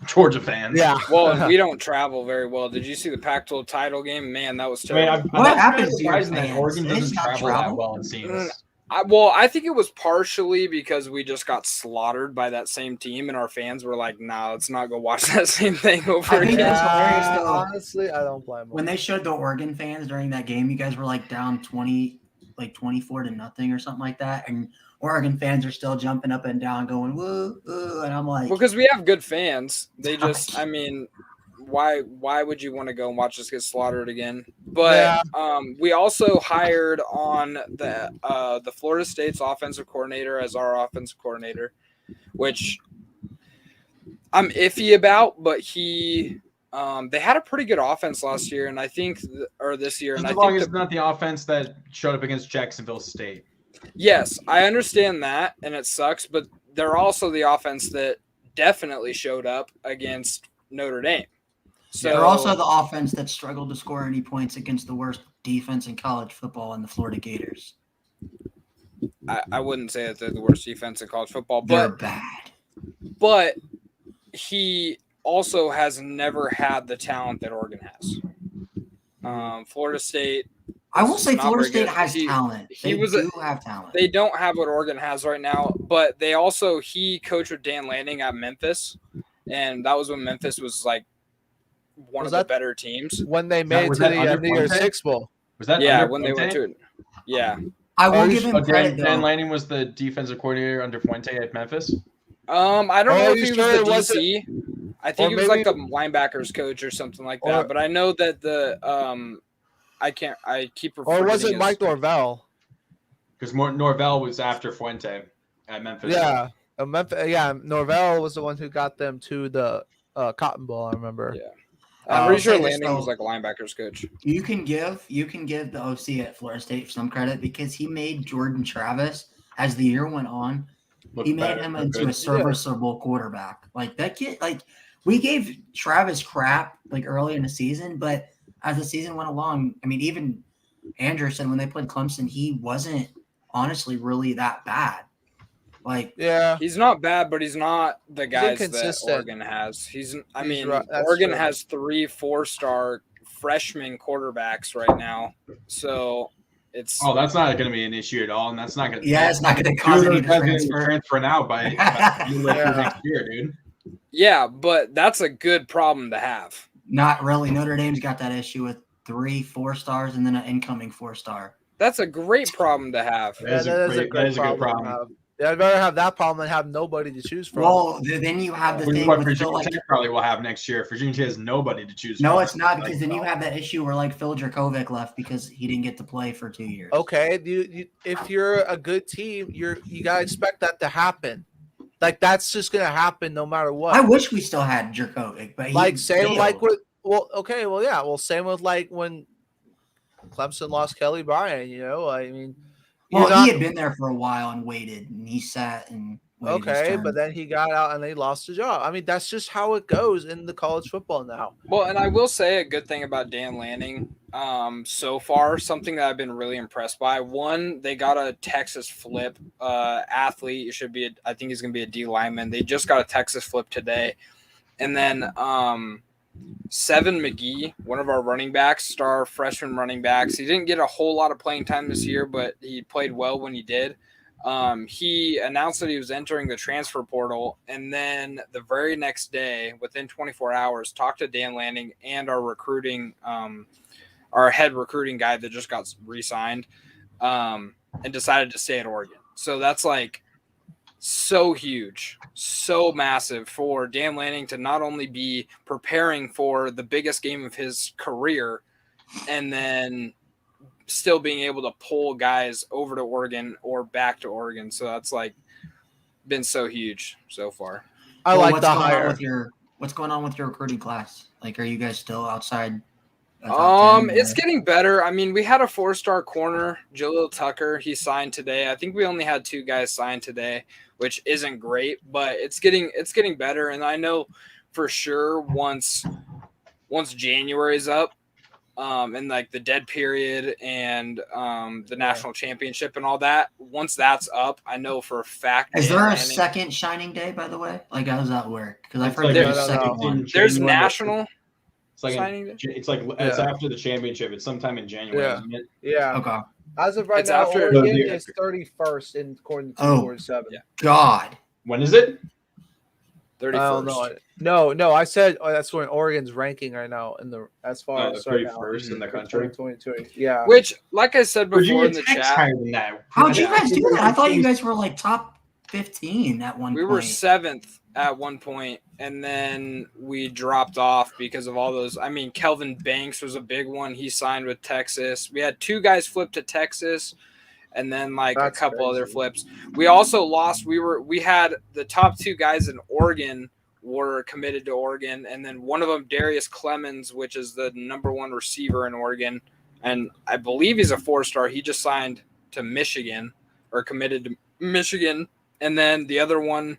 [SPEAKER 1] Georgia fans.
[SPEAKER 2] Yeah.
[SPEAKER 6] Well, and we don't travel very well. Did you see the Pac-12 title game? Man, that was terrible.
[SPEAKER 3] What happens to
[SPEAKER 1] Oregon doesn't travel that well, it seems.
[SPEAKER 6] I think it was partially because we just got slaughtered by that same team, and our fans were like, "Nah, let's not go watch that same thing over again."
[SPEAKER 3] It was hilarious, though.
[SPEAKER 2] Honestly, I don't blame them.
[SPEAKER 3] When they showed the Oregon fans during that game, you guys were like down 24-0 or something like that, and Oregon fans are still jumping up and down, going "woo, woo," and I'm like,
[SPEAKER 6] well, because we have good fans. They just, I mean. Why would you want to go and watch us get slaughtered again? But we also hired on the Florida State's offensive coordinator as our offensive coordinator, which I'm iffy about. But they had a pretty good offense last year, and I think this year.
[SPEAKER 1] As long as it's not the offense that showed up against Jacksonville State.
[SPEAKER 6] Yes, I understand that, and it sucks. But they're also the offense that definitely showed up against Notre Dame.
[SPEAKER 3] So they're also the offense that struggled to score any points against the worst defense in college football in the Florida Gators.
[SPEAKER 6] I wouldn't say that they're the worst defense in college football, but
[SPEAKER 3] they're bad.
[SPEAKER 6] But he also has never had the talent that Oregon has. Florida State.
[SPEAKER 3] I will
[SPEAKER 6] was
[SPEAKER 3] say
[SPEAKER 6] not
[SPEAKER 3] Florida
[SPEAKER 6] very
[SPEAKER 3] State
[SPEAKER 6] good.
[SPEAKER 3] has talent.
[SPEAKER 6] He
[SPEAKER 3] They
[SPEAKER 6] was
[SPEAKER 3] do have talent.
[SPEAKER 6] They don't have what Oregon has right now, but he coached with Dan Lanning at Memphis, and that was when Memphis was like one
[SPEAKER 2] Was
[SPEAKER 6] of the
[SPEAKER 2] that
[SPEAKER 6] better teams.
[SPEAKER 2] when they made it
[SPEAKER 1] was
[SPEAKER 2] to
[SPEAKER 1] that
[SPEAKER 2] the
[SPEAKER 1] under
[SPEAKER 2] New Year's
[SPEAKER 1] Fuente?
[SPEAKER 2] Six Bowl?
[SPEAKER 1] Was that
[SPEAKER 6] Yeah,
[SPEAKER 1] under
[SPEAKER 6] when they went
[SPEAKER 1] Fuente?
[SPEAKER 6] to it. Yeah.
[SPEAKER 3] I will give him credit
[SPEAKER 1] Dan
[SPEAKER 3] though.
[SPEAKER 1] Lanning was the defensive coordinator under Fuente at Memphis.
[SPEAKER 6] I don't know if he was
[SPEAKER 2] sure
[SPEAKER 6] the
[SPEAKER 2] it wasn't-
[SPEAKER 6] DC. I think
[SPEAKER 2] or
[SPEAKER 6] he was like
[SPEAKER 2] maybe-
[SPEAKER 6] the linebackers coach or something like
[SPEAKER 2] or-
[SPEAKER 6] that. But I know that the I keep
[SPEAKER 2] Or
[SPEAKER 6] forgetting
[SPEAKER 2] was it
[SPEAKER 6] his-
[SPEAKER 2] Mike Norvell?
[SPEAKER 1] Because Norvell was after Fuente at Memphis.
[SPEAKER 2] Yeah, Norvell was the one who got them to the Cotton Bowl. I remember.
[SPEAKER 6] Yeah.
[SPEAKER 3] I
[SPEAKER 6] I'm
[SPEAKER 3] will
[SPEAKER 6] pretty sure
[SPEAKER 3] say this,
[SPEAKER 6] Lanning was
[SPEAKER 3] though.
[SPEAKER 6] like a linebackers coach.
[SPEAKER 3] You can give the OC at Florida State some credit because he made Jordan Travis as the year went on.
[SPEAKER 1] Looked
[SPEAKER 3] He made
[SPEAKER 1] better,
[SPEAKER 3] him
[SPEAKER 1] looked
[SPEAKER 3] into
[SPEAKER 1] good.
[SPEAKER 3] a serviceable quarterback. Like that kid, like we gave Travis crap like early in the season, but as the season went along, I mean, even Andrew said when they played Clemson, he wasn't honestly really that bad. Like,
[SPEAKER 2] Yeah,
[SPEAKER 6] He's not bad, but he's not the guys that
[SPEAKER 2] inconsistent.
[SPEAKER 6] Oregon has.
[SPEAKER 2] That's
[SPEAKER 6] Oregon
[SPEAKER 2] true.
[SPEAKER 6] has 3 4-star freshman quarterbacks right now. So it's
[SPEAKER 1] Oh, that's not going to be an issue at all, and that's not going to.
[SPEAKER 3] yeah, it's not going to cause any transfer.
[SPEAKER 1] transfer now by next year, dude.
[SPEAKER 6] yeah, but that's a good problem to have.
[SPEAKER 3] Not really. Notre Dame's got that issue with 3 4-stars and then an incoming 4-star.
[SPEAKER 6] That's a great problem to have.
[SPEAKER 2] yeah, that is a good problem. to have. Yeah, I'd rather have that problem than have nobody to choose from.
[SPEAKER 3] Well, then you have the
[SPEAKER 1] Which is
[SPEAKER 3] thing
[SPEAKER 1] what
[SPEAKER 3] with Phil,
[SPEAKER 1] Virginia
[SPEAKER 3] like,
[SPEAKER 1] Tech probably will have next year. Virginia Tech has nobody to choose
[SPEAKER 3] no,
[SPEAKER 1] from.
[SPEAKER 3] it's not because then you have that issue where like Phil Dracovic left because he didn't get to play for 2 years.
[SPEAKER 2] Okay, if you're a good team, you gotta expect that to happen. Like that's just gonna happen no matter what.
[SPEAKER 3] I wish we still had Dracovic, but he
[SPEAKER 2] Like same
[SPEAKER 3] failed.
[SPEAKER 2] like with same with like when Clemson lost Kelly Bryant. I mean,
[SPEAKER 3] Well, he had been there for a while and waited, and he sat and waited his
[SPEAKER 2] okay,
[SPEAKER 3] turn.
[SPEAKER 2] but then he got out and they lost the job. I mean, that's just how it goes in the college football now.
[SPEAKER 6] Well, and I will say a good thing about Dan Lanning so far, something that I've been really impressed by. One, they got a Texas flip athlete. I think he's going to be a D lineman. They just got a Texas flip today. And then Seven McGee, one of our running backs, star freshman running backs. He didn't get a whole lot of playing time this year, but he played well when he did. He announced that he was entering the transfer portal, and then the very next day, within 24 hours, talked to Dan Lanning and our head recruiting guy that just got re-signed, and decided to stay at Oregon. So that's like so huge, so massive for Dan Lanning to not only be preparing for the biggest game of his career and then still being able to pull guys over to Oregon or back to Oregon. So that's like been so huge so far.
[SPEAKER 2] I
[SPEAKER 3] Well,
[SPEAKER 2] like
[SPEAKER 3] what's
[SPEAKER 2] the
[SPEAKER 3] going on
[SPEAKER 2] hire.
[SPEAKER 3] what's going on with your recruiting class? Like, are you guys still outside? the top 10,
[SPEAKER 6] It's
[SPEAKER 3] or-
[SPEAKER 6] getting better. I mean, we had a 4-star corner, Jalil Tucker. He signed today. I think we only had 2 guys signed today, which isn't great, but it's getting better. And I know for sure once January's up, and like the dead period and the national championship and all that, once that's up, I know for a fact.
[SPEAKER 3] Is
[SPEAKER 6] Dan
[SPEAKER 3] there a
[SPEAKER 6] Lanning-
[SPEAKER 3] second signing day, by the way? Like, how does that work? Because I've
[SPEAKER 1] It's
[SPEAKER 3] heard
[SPEAKER 1] like
[SPEAKER 3] there's
[SPEAKER 2] a
[SPEAKER 3] a second
[SPEAKER 2] second
[SPEAKER 3] one.
[SPEAKER 6] There's
[SPEAKER 1] January.
[SPEAKER 6] national
[SPEAKER 1] It's like
[SPEAKER 6] signing day.
[SPEAKER 1] it's after the championship. It's sometime in January,
[SPEAKER 2] Yeah.
[SPEAKER 1] isn't it?
[SPEAKER 2] Yeah.
[SPEAKER 3] Okay.
[SPEAKER 2] As of right
[SPEAKER 6] It's
[SPEAKER 2] now,
[SPEAKER 6] after-
[SPEAKER 2] Oregon
[SPEAKER 1] Yeah.
[SPEAKER 2] is 31st in according to
[SPEAKER 3] Oh.
[SPEAKER 2] 47.
[SPEAKER 6] Yeah.
[SPEAKER 3] God.
[SPEAKER 1] When is it?
[SPEAKER 6] 31st.
[SPEAKER 2] I don't know. No. I said that's when Oregon's ranking right now in the as far
[SPEAKER 1] The
[SPEAKER 2] as right now
[SPEAKER 1] 31st in the
[SPEAKER 2] for
[SPEAKER 1] country.
[SPEAKER 2] 2022. Yeah.
[SPEAKER 6] Which, like I said before
[SPEAKER 1] Virginia
[SPEAKER 6] in the
[SPEAKER 1] Tech's
[SPEAKER 6] chat,
[SPEAKER 1] higher than that.
[SPEAKER 3] How'd you
[SPEAKER 6] Yeah.
[SPEAKER 3] guys do that? I thought you guys were like top 15 at one
[SPEAKER 6] we
[SPEAKER 3] point.
[SPEAKER 6] were 7th at one point, and then we dropped off because of all those. I mean, Kelvin Banks was a big one. He signed with Texas. We had 2 guys flip to Texas, and then like
[SPEAKER 2] That's
[SPEAKER 6] a couple
[SPEAKER 2] crazy.
[SPEAKER 6] other flips. We also lost. We had the top 2 guys in Oregon were committed to Oregon, and then one of them, Darius Clemens, which is the number 1 receiver in Oregon, and I believe he's a 4-star. He just signed to Michigan or committed to Michigan, and then the other one,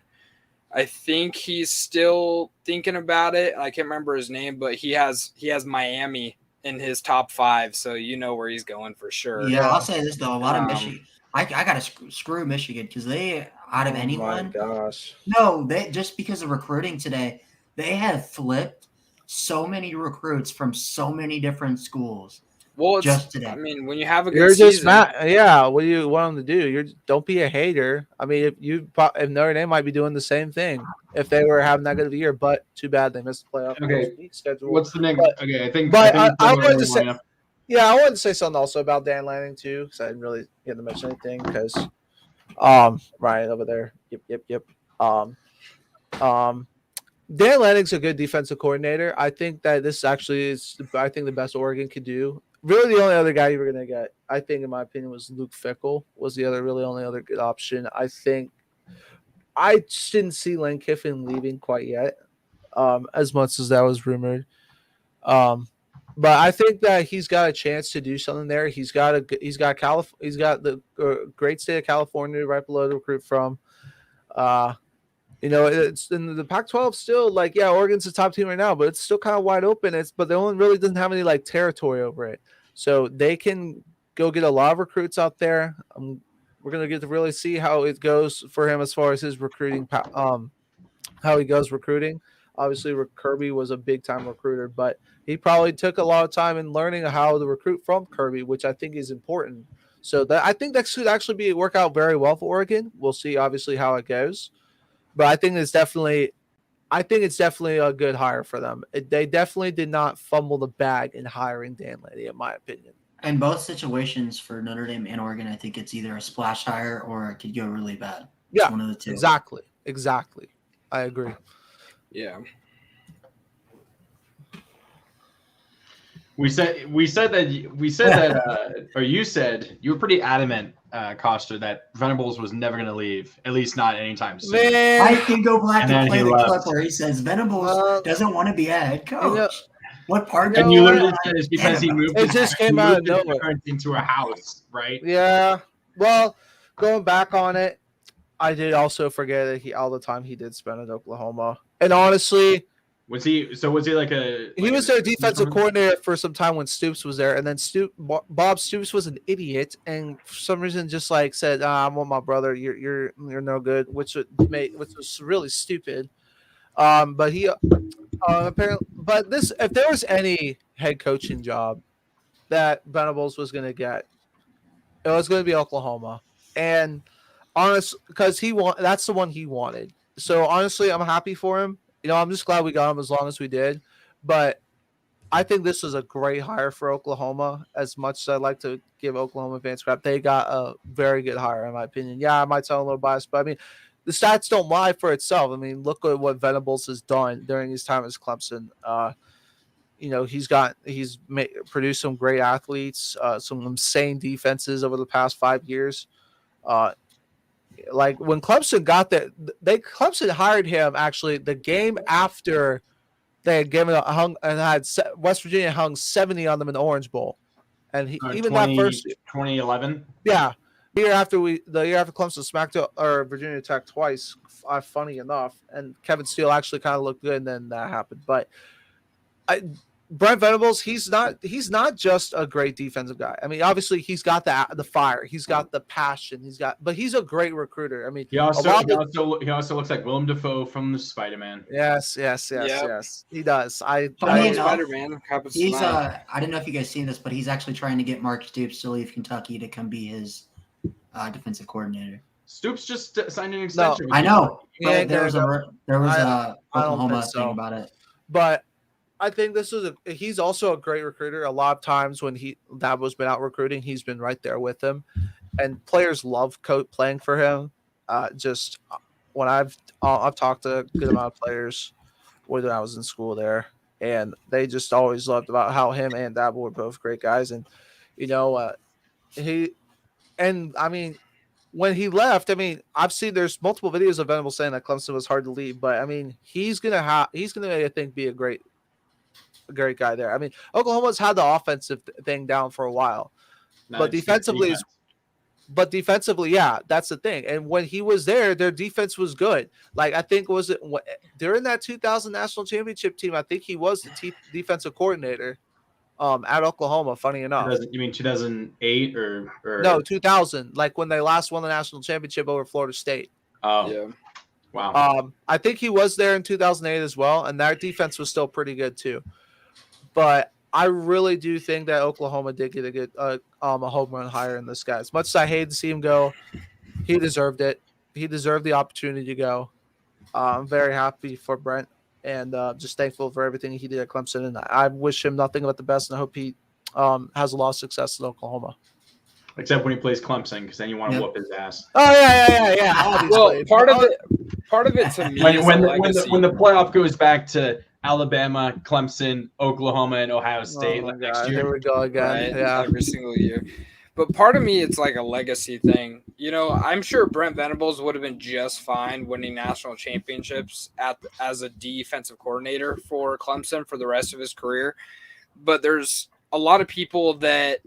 [SPEAKER 6] I think he's still thinking about it. I can't remember his name, but he has Miami in his top 5, so you know where he's going for sure.
[SPEAKER 3] Yeah, I'll say this though. A lot of
[SPEAKER 6] Um,
[SPEAKER 3] Michigan. I gotta screw Michigan because they, out of anyone,
[SPEAKER 2] gosh.
[SPEAKER 3] no, they just because of recruiting today, they have flipped so many recruits from so many different schools.
[SPEAKER 6] Well,
[SPEAKER 3] just today.
[SPEAKER 6] I mean, when you have a good
[SPEAKER 2] You're just
[SPEAKER 6] season,
[SPEAKER 2] yeah. What do you want them to do? Don't be a hater. I mean, if Notre Dame might be doing the same thing if they were having that good of a year, but too bad they missed the playoff.
[SPEAKER 1] Okay.
[SPEAKER 2] Week schedule.
[SPEAKER 1] What's the next?
[SPEAKER 2] But,
[SPEAKER 1] Okay, I think.
[SPEAKER 2] but
[SPEAKER 1] I
[SPEAKER 2] I wanted to say, yeah, I wanted to say something also about Dan Lanning too, because I didn't really get to mention anything. Because, Ryan over there, yep. Dan Lanning's a good defensive coordinator. I think that this actually is, I think, the best Oregon could do. Really, the only other guy you were going to get, I think, in my opinion, was Luke Fickell, was the only other good option. I think I just didn't see Lane Kiffin leaving quite yet, as much as that was rumored. But I think that he's got a chance to do something there. He's got the great state of California right below to recruit from. It's in the Pac-12 still, like, yeah, Oregon's the top team right now, but it's still kind of wide open. But the one really doesn't have any like territory over it, so they can go get a lot of recruits out there. We're gonna get to really see how it goes for him as far as his recruiting, how he goes recruiting. Obviously, Kirby was a big time recruiter, but he probably took a lot of time in learning how to recruit from Kirby, which I think is important. So I think that should actually work out very well for Oregon. We'll see, obviously, how it goes. But I think it's definitely a good hire for them. They definitely did not fumble the bag in hiring Dan Lanning, in my opinion.
[SPEAKER 3] In both situations for Notre Dame and Oregon, I think it's either a splash hire or it could go really bad. It's
[SPEAKER 2] Yeah,
[SPEAKER 3] one of the two.
[SPEAKER 2] Exactly. I agree.
[SPEAKER 6] yeah.
[SPEAKER 1] You said you were pretty adamant, Costa, that Venables was never going to leave, at least not anytime soon.
[SPEAKER 2] Man,
[SPEAKER 3] I can go back
[SPEAKER 1] And
[SPEAKER 3] and
[SPEAKER 1] then
[SPEAKER 3] play
[SPEAKER 1] he
[SPEAKER 3] the
[SPEAKER 1] left.
[SPEAKER 3] clip where he says Venables doesn't want to be a head coach. What part?
[SPEAKER 1] And you literally said it's because he moved.
[SPEAKER 2] It just came out of nowhere
[SPEAKER 1] into a house, right?
[SPEAKER 2] Yeah. Well, going back on it, I did also forget that all the time he did spend in Oklahoma. And honestly,
[SPEAKER 1] was he like a?
[SPEAKER 2] He was their defensive coordinator for some time when Stoops was there, and then Bob Stoops was an idiot, and for some reason just like said, "I want my brother. You're no good," which was really stupid. But he apparently, but this, if there was any head coaching job that Venables was going to get, it was going to be Oklahoma, and honestly, because that's the one he wanted. So honestly, I'm happy for him. I'm just glad we got him as long as we did. But I think this was a great hire for Oklahoma. As much as I'd like to give Oklahoma fans crap, they got a very good hire, in my opinion. Yeah, I might sound a little biased, but I mean, the stats don't lie for itself. I mean, look at what Venables has done during his time as Clemson. He's produced some great athletes, some insane defenses over the past 5 years. Like when Clemson got there, Clemson hired him actually the game after they had West Virginia hung 70 on them in the Orange Bowl, and that first
[SPEAKER 1] 2011,
[SPEAKER 2] yeah, the year after Clemson smacked Virginia Tech twice, funny enough, and Kevin Steele actually kind of looked good, and then that happened, but Brent Venables, he's not just a great defensive guy. I mean, obviously he's got the fire, he's got the passion, but he's a great recruiter. I mean,
[SPEAKER 1] he also looks like Willem Dafoe from the Spider-Man.
[SPEAKER 2] Yes, he does.
[SPEAKER 6] Spider-Man.
[SPEAKER 3] He's I don't know if you guys seen this, but he's actually trying to get Mark Stoops to leave Kentucky to come be his defensive coordinator.
[SPEAKER 1] Stoops just signed an extension.
[SPEAKER 3] No, I know.
[SPEAKER 2] Yeah,
[SPEAKER 3] there was a Oklahoma
[SPEAKER 2] so.
[SPEAKER 3] thing about it.
[SPEAKER 2] But I think he's also a great recruiter. A lot of times when Dabo's been out recruiting, he's been right there with him, and players love playing for him. Just when I've talked to a good amount of players when I was in school there, and they just always loved about how him and Dabo were both great guys. And when he left, I mean, I've seen there's multiple videos of Venables saying that Clemson was hard to leave, but I mean, he's gonna I think be a great guy there. I mean, Oklahoma's had the offensive thing down for a while, but defensively, yeah, that's the thing. And when he was there, their defense was good. Like I think during that 2000 national championship team, I think he was the defensive coordinator at Oklahoma. Funny enough,
[SPEAKER 1] you mean 2008 or
[SPEAKER 2] no 2000? Like when they last won the national championship over Florida State.
[SPEAKER 1] Oh,
[SPEAKER 6] yeah.
[SPEAKER 1] Wow.
[SPEAKER 2] I think he was there in 2008 as well, and their defense was still pretty good too. But I really do think that Oklahoma did get a good a home run hire in this guy. As much as I hate to see him go, he deserved it. He deserved the opportunity to go. I'm very happy for Brent and just thankful for everything he did at Clemson. And I wish him nothing but the best, and I hope he has a lot of success in Oklahoma.
[SPEAKER 1] Except when he plays Clemson, because then you want to whoop his ass.
[SPEAKER 2] Oh yeah.
[SPEAKER 6] Well, part of it to me is
[SPEAKER 1] when
[SPEAKER 6] a legacy.
[SPEAKER 1] the playoff goes back to Alabama, Clemson, Oklahoma, and Ohio State next year.
[SPEAKER 2] Here we go again.
[SPEAKER 6] Right?
[SPEAKER 2] Yeah,
[SPEAKER 6] every single year. But part of me, it's like a legacy thing. You know, I'm sure Brent Venables would have been just fine winning national championships as a defensive coordinator for Clemson for the rest of his career. But there's a lot of people that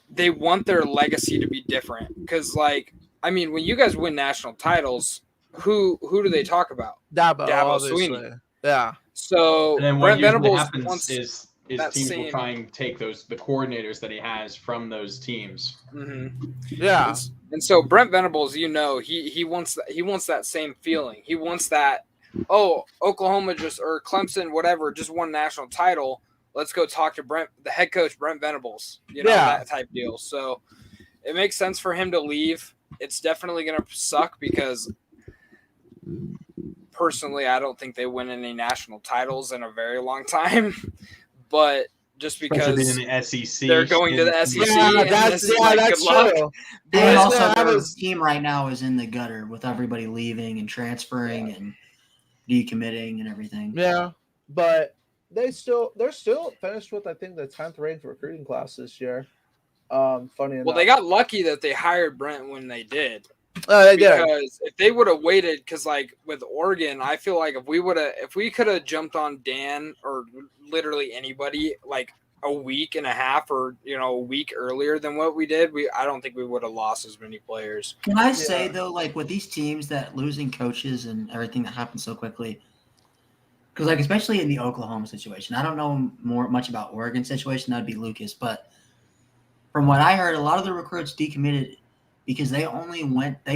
[SPEAKER 6] they want their legacy to be different. Because, like, I mean, when you guys win national titles, who do they talk about?
[SPEAKER 2] Dabo
[SPEAKER 6] Sweeney.
[SPEAKER 2] Yeah.
[SPEAKER 6] So
[SPEAKER 1] And then
[SPEAKER 6] Brent
[SPEAKER 1] what usually
[SPEAKER 6] Venables
[SPEAKER 1] happens
[SPEAKER 6] wants
[SPEAKER 1] is
[SPEAKER 6] that
[SPEAKER 1] teams
[SPEAKER 6] same-
[SPEAKER 1] will try and take the coordinators that he has from those teams.
[SPEAKER 6] Mm-hmm.
[SPEAKER 2] Yeah.
[SPEAKER 6] And so Brent Venables, you know, he wants that same feeling. He wants that. Oh, Oklahoma or Clemson, whatever, just won a national title. Let's go talk to the head coach, Brent Venables. You know, that type deal. So it makes sense for him to leave. It's definitely going to suck because personally, I don't think they win any national titles in a very long time. But just because
[SPEAKER 1] in the SEC,
[SPEAKER 6] they're going to the SEC,
[SPEAKER 2] that's
[SPEAKER 6] good luck.
[SPEAKER 2] true.
[SPEAKER 3] And
[SPEAKER 2] But-
[SPEAKER 3] also,
[SPEAKER 2] I
[SPEAKER 3] their
[SPEAKER 2] was-
[SPEAKER 3] team right now is in the gutter with everybody leaving and transferring and decommitting and everything.
[SPEAKER 2] Yeah, but they're still finished with, I think, the 10th ranked recruiting class this year. Funny enough.
[SPEAKER 6] Well, they got lucky that they hired Brent when they did.
[SPEAKER 2] They did.
[SPEAKER 6] Because if they would have waited, because like with Oregon, I feel like if we could have jumped on Dan or literally anybody like a week and a half or a week earlier than what we did, I don't think we would have lost as many players.
[SPEAKER 3] Can I say though, like with these teams that losing coaches and everything that happens so quickly, because like especially in the Oklahoma situation, I don't know much about Oregon situation. That'd be Lucas, but from what I heard, a lot of the recruits decommitted because they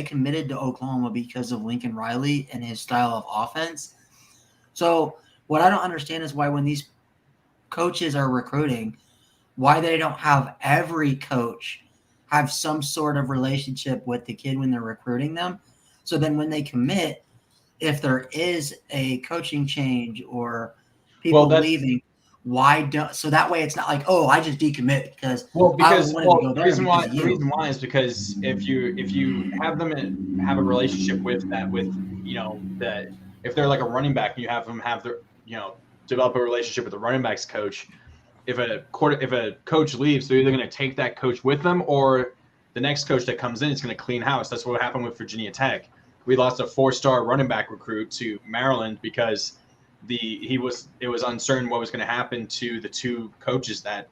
[SPEAKER 3] committed to Oklahoma because of Lincoln Riley and his style of offense. So what I don't understand is why when these coaches are recruiting, why they don't have every coach have some sort of relationship with the kid when they're recruiting them. So then when they commit, if there is a coaching change or people leaving, so that way it's not like, oh, I just decommit because
[SPEAKER 1] the reason why is because if you have them have a relationship with if they're like a running back, you have them develop a relationship with the running backs coach. If a coach leaves, they're either going to take that coach with them or the next coach that comes in is going to clean house. That's what happened with Virginia Tech. We lost a 4-star running back recruit to Maryland because it was uncertain what was going to happen to the two coaches that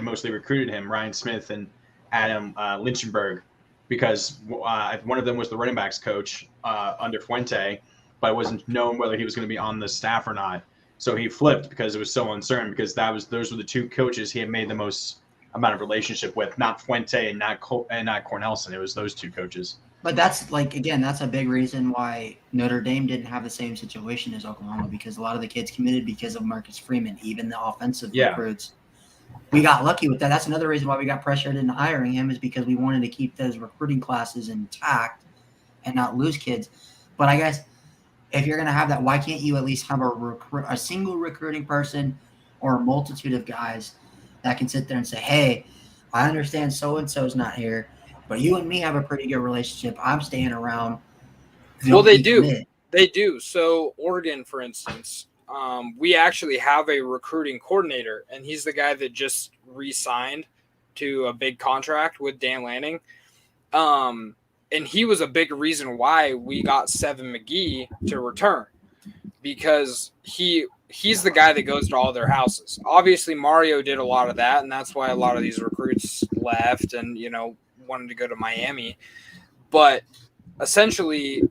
[SPEAKER 1] mostly recruited him, Ryan Smith and Adam Lynchenberg, because one of them was the running backs coach under Fuente, but it wasn't known whether he was going to be on the staff or not. So he flipped because it was so uncertain, because those were the two coaches he had made the most amount of relationship with, not Fuente and not Cornelson. It was those two coaches.
[SPEAKER 3] But that's that's a big reason why Notre Dame didn't have the same situation as Oklahoma, because a lot of the kids committed because of Marcus Freeman, even the offensive recruits. We got lucky with that. That's another reason why we got pressured into hiring him, is because we wanted to keep those recruiting classes intact and not lose kids. But I guess if you're going to have that, why can't you at least have a single recruiting person or a multitude of guys that can sit there and say, hey, I understand so-and-so's not here, but you and me have a pretty good relationship. I'm staying around.
[SPEAKER 6] Well, they do. They do. So Oregon, for instance, we actually have a recruiting coordinator, and he's the guy that just re-signed to a big contract with Dan Lanning. And he was a big reason why we got Seven McGee to return, because he's the guy that goes to all their houses. Obviously, Mario did a lot of that, and that's why a lot of these recruits left and, wanted to go to Miami. But essentially,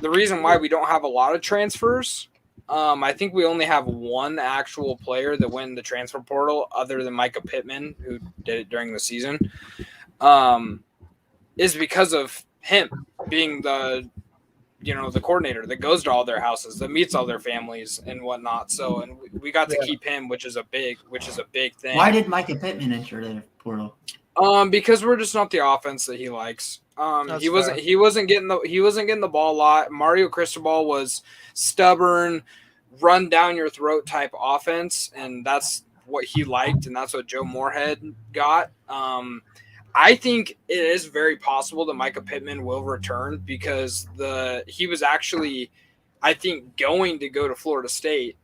[SPEAKER 6] the reason why we don't have a lot of transfers, I think we only have one actual player that went in the transfer portal other than Micah Pittman, who did it during the season, is because of him being the the coordinator that goes to all their houses, that meets all their families and whatnot. So, and we got to keep him, which is a big thing.
[SPEAKER 3] Why did Micah Pittman enter the portal?
[SPEAKER 6] Because we're just not the offense that he likes. He wasn't getting the ball a lot. Mario Cristobal was stubborn, run down your throat type offense, and that's what he liked, and that's what Joe Moorhead got. I think it is very possible that Micah Pittman will return because he was actually, I think, going to go to Florida State,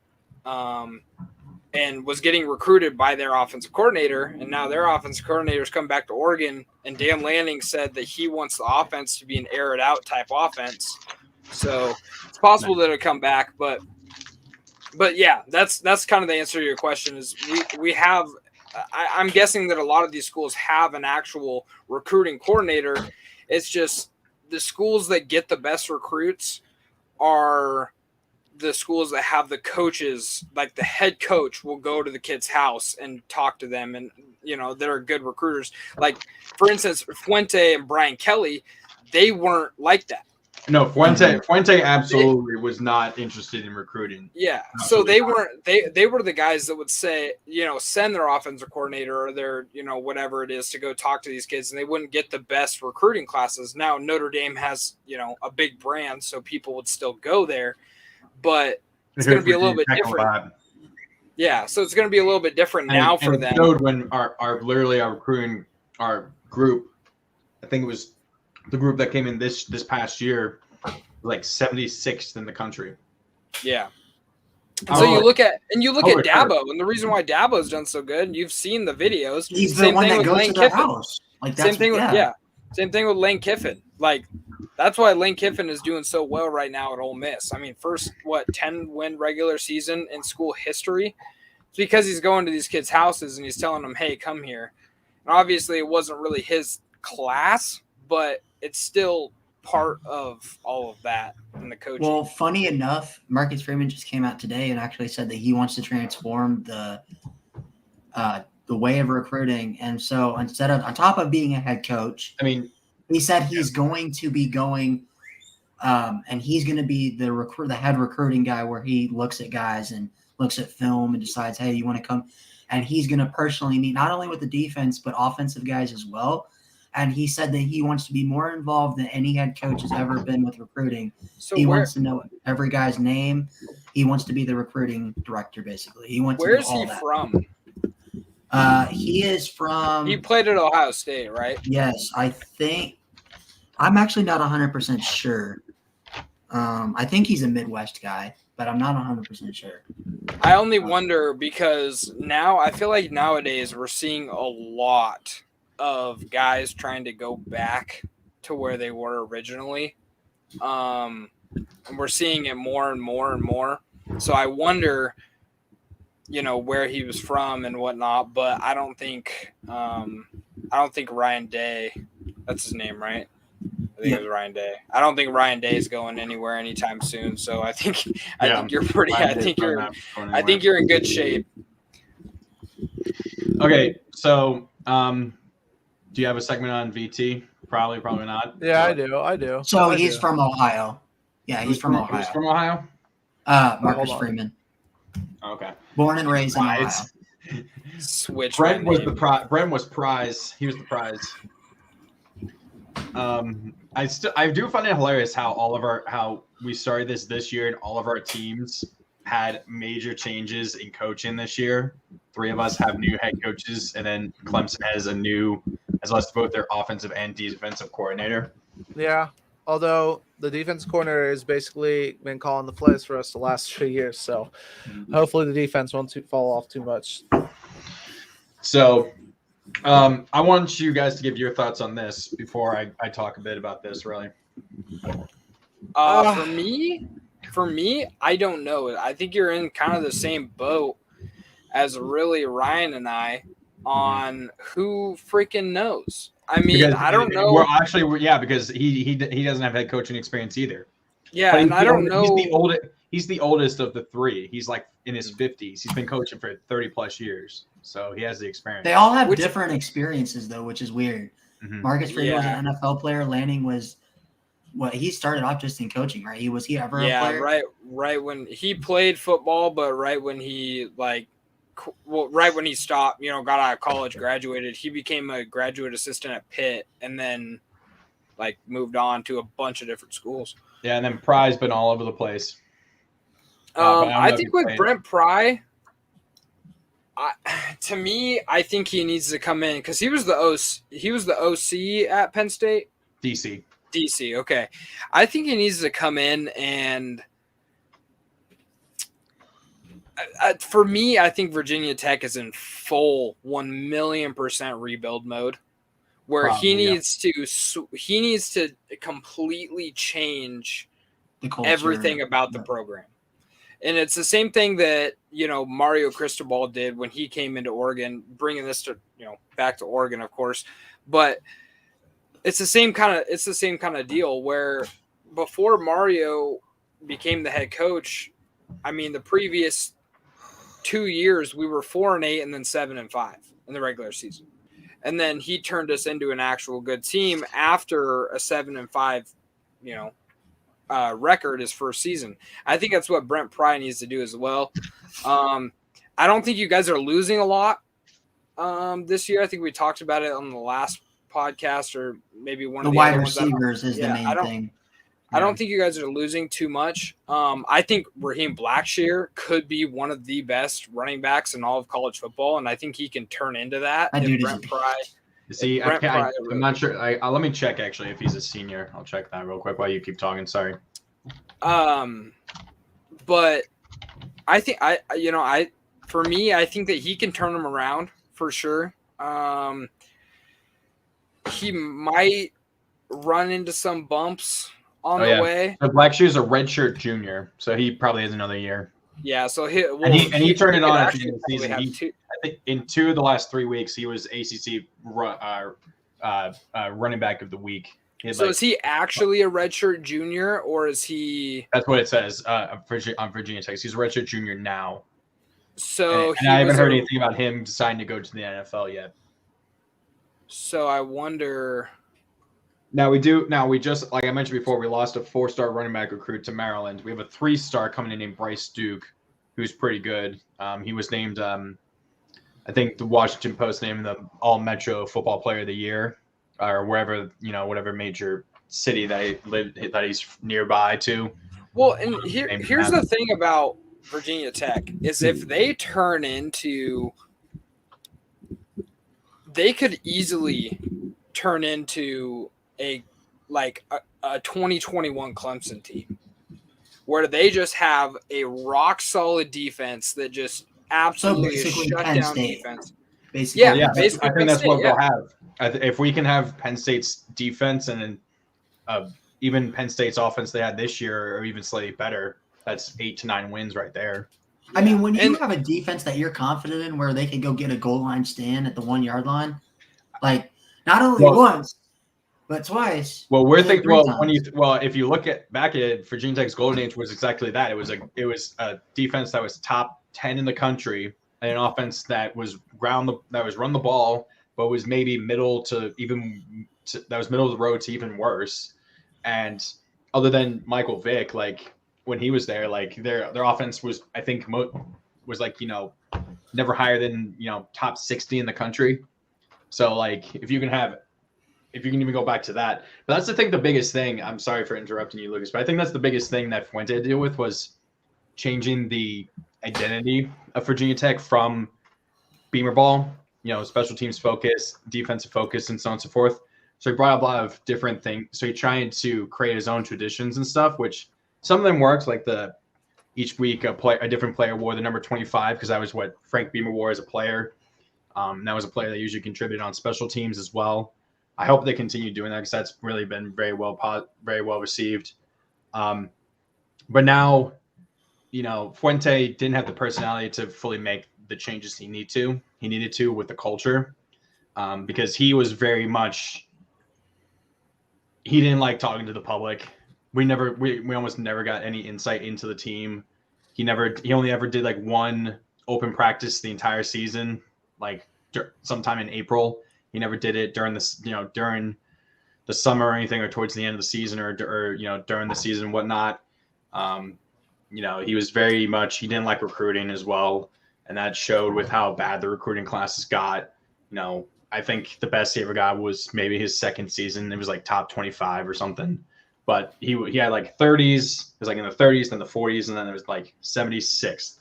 [SPEAKER 6] and was getting recruited by their offensive coordinator, and now their offensive coordinator's come back to Oregon, and Dan Lanning said that he wants the offense to be an air it out type offense. So it's possible that it'll come back, but yeah, that's kind of the answer to your question. Is we have. I'm guessing that a lot of these schools have an actual recruiting coordinator. It's just the schools that get the best recruits are the schools that have the coaches, like the head coach will go to the kid's house and talk to them, and that are good recruiters. Like, for instance, Fuente and Brian Kelly, they weren't like that.
[SPEAKER 1] No, Fuente absolutely was not interested in recruiting.
[SPEAKER 6] Yeah,
[SPEAKER 1] Absolutely.
[SPEAKER 6] so they weren't. They were the guys that would say, send their offensive coordinator or their, whatever it is to go talk to these kids, and they wouldn't get the best recruiting classes. Now Notre Dame has, a big brand, so people would still go there, but it's going to be a little bit different. Yeah, so it's going to be a little bit different now for them.
[SPEAKER 1] Showed when our recruiting, our group, I think it was the group that came in this past year, like 76th in the country.
[SPEAKER 6] Yeah. And so you look at Dabo, and the reason why Dabo's done so good, you've seen the videos.
[SPEAKER 3] He's the one that goes to their house. Like,
[SPEAKER 6] same thing with Lane Kiffin. Like, that's why Lane Kiffin is doing so well right now at Ole Miss. I mean, first 10-win regular season in school history. It's because he's going to these kids' houses and he's telling them, "Hey, come here." And obviously, it wasn't really his class, but it's still part of all of that in the coaching.
[SPEAKER 3] Well, funny enough, Marcus Freeman just came out today and actually said that he wants to transform the way of recruiting. And so on top of being a head coach, he said he's going to be going and he's going to be the head recruiting guy, where he looks at guys and looks at film and decides, hey, you want to come? And he's going to personally meet not only with the defense, but offensive guys as well. And he said that he wants to be more involved than any head coach has ever been with recruiting. So he wants to know every guy's name. He wants to be the recruiting director, basically. He wants.
[SPEAKER 6] Where's he from?
[SPEAKER 3] He is from.
[SPEAKER 6] He played at Ohio State, right?
[SPEAKER 3] Yes, I think. I'm actually not 100% sure. I think he's a Midwest guy, but I'm not 100% sure.
[SPEAKER 6] I only wonder because now I feel like nowadays we're seeing a lot of guys trying to go back to where they were originally. And we're seeing it more and more and more. So I wonder, where he was from and whatnot, but I don't think Ryan Day, that's his name, right? I think it was Ryan Day. I don't think Ryan Day is going anywhere anytime soon. So I think you're in good shape.
[SPEAKER 1] Okay. So, do you have a segment on VT? Probably not.
[SPEAKER 2] Yeah, I do.
[SPEAKER 3] So he's from Ohio. Yeah, he's from Ohio.
[SPEAKER 1] Who's from Ohio?
[SPEAKER 3] Marcus Freeman.
[SPEAKER 1] Okay.
[SPEAKER 3] Born and raised in Ohio.
[SPEAKER 6] Switch.
[SPEAKER 1] Brent was prize. He was the prize. I do find it hilarious how we started this year and all of our teams had major changes in coaching this year. 3 of us have new head coaches, and then Clemson has lost both their offensive and defensive coordinator.
[SPEAKER 2] Yeah, although the defense coordinator has basically been calling the plays for us the last 3 years, so hopefully the defense won't fall off too much. So,
[SPEAKER 1] I want you guys to give your thoughts on this before I talk a bit about this, really.
[SPEAKER 6] For me, I don't know. I think you're in kind of the same boat as really Ryan and I on who freaking knows. I mean, I don't know.
[SPEAKER 1] Well, actually, because he doesn't have head coaching experience either.
[SPEAKER 6] Yeah, and I don't know.
[SPEAKER 1] He's the oldest of the 3. He's like in his 50s. He's been coaching for 30 plus years, so he has the experience.
[SPEAKER 3] They all have different experiences, though, which is weird. Mm-hmm. Marcus Freeman was an NFL player. Lanning was he started off just in coaching, right? Was he ever a
[SPEAKER 6] Yeah,
[SPEAKER 3] player?
[SPEAKER 6] right when he played football, but right when he right when he stopped, got out of college, graduated, he became a graduate assistant at Pitt, and then moved on to a bunch of different schools.
[SPEAKER 1] Yeah, and then Pry's been all over the place. But
[SPEAKER 6] I think with Brent Pry, to me, I think he needs to come in because he was the OC at Penn State.
[SPEAKER 1] DC,
[SPEAKER 6] okay. I think he needs to come in and for me, I think Virginia Tech is in full 1,000,000% rebuild mode, where he needs to completely change
[SPEAKER 3] The culture,
[SPEAKER 6] everything about the program. And it's the same thing that, Mario Cristobal did when he came into Oregon, bringing this to, back to Oregon, of course. But it's the same kind of deal where before Mario became the head coach, I mean, the previous 2 years we were 4-8 and then 7-5 in the regular season. And then he turned us into an actual good team after a 7-5, record his first season. I think that's what Brent Pry needs to do as well. I don't think you guys are losing a lot this year. I think we talked about it on the last podcast, or maybe one of the
[SPEAKER 3] wide
[SPEAKER 6] other ones.
[SPEAKER 3] receivers is the main thing.
[SPEAKER 6] I don't think you guys are losing too much. I think Raheem Blackshear could be one of the best running backs in all of college football, and I think he can turn into that. Brent Pry.
[SPEAKER 1] See, I'm not sure. Let me check actually if he's a senior. I'll check that real quick while you keep talking. Sorry.
[SPEAKER 6] But I think for me, I think that he can turn him around for sure. He might run into some bumps on the way.
[SPEAKER 1] So Blackshear's a redshirt junior, so he probably has another year.
[SPEAKER 6] Yeah, so
[SPEAKER 1] he turned it on at the end of the season. I think in 2 of the last 3 weeks, he was ACC running back of the week.
[SPEAKER 6] Is he actually a redshirt junior, or is he?
[SPEAKER 1] That's what it says on Virginia Tech. He's a redshirt junior now.
[SPEAKER 6] So
[SPEAKER 1] and I haven't heard anything about him deciding to go to the NFL yet.
[SPEAKER 6] So I wonder.
[SPEAKER 1] Now we just, like I mentioned before, we lost a 4-star running back recruit to Maryland. We have a 3-star coming in named Bryce Duke, who's pretty good. He was named, I think the Washington Post named him the All-Metro Football Player of the Year, or wherever, whatever major city that he's nearby to.
[SPEAKER 6] Well, and here's the thing about Virginia Tech is if they turn into, they could easily turn into a 2021 Clemson team where they just have a rock solid defense that just absolutely shut down defense.
[SPEAKER 3] Basically,
[SPEAKER 1] I think that's what we'll have. If we can have Penn State's defense and even Penn State's offense they had this year, or even slightly better, that's 8 to 9 wins right there.
[SPEAKER 3] I mean, when you have a defense that you're confident in, where they can go get a goal line stand at the 1-yard line, not only once, but twice.
[SPEAKER 1] Well, we're thinking. If you look back at Virginia Tech's Golden Age, was exactly that. It was a defense that was top 10 in the country, and an offense that was run the ball, but was maybe middle of the road to even worse. And other than Michael Vick, when he was there, their offense was, I think, never higher than top 60 in the country. So if you can even go back to that. But that's the biggest thing. I'm sorry for interrupting you, Lucas, but I think that's the biggest thing that Fuente had to deal with was changing the identity of Virginia Tech from Beamer ball, special teams focus, defensive focus, and so on and so forth. So he brought up a lot of different things. So he tried to create his own traditions and stuff, which some of them worked, each week a different player wore the number 25, because that was what Frank Beamer wore as a player. That was a player that usually contributed on special teams as well. I hope they continue doing that, because that's really been very well received. But now, Fuente didn't have the personality to fully make the changes he needed to with the culture, because he was very much, he didn't like talking to the public. We almost never got any insight into the team. He only ever did one open practice the entire season, sometime in April. He never did it during the summer or anything, or towards the end of the season, or during the season and whatnot. He was very much, he didn't like recruiting as well, and that showed with how bad the recruiting classes got. I think the best he ever got was maybe his second season. It was like top 25 or something. But he had like 30s. It was like in the 30s, then the 40s, and then it was like 76th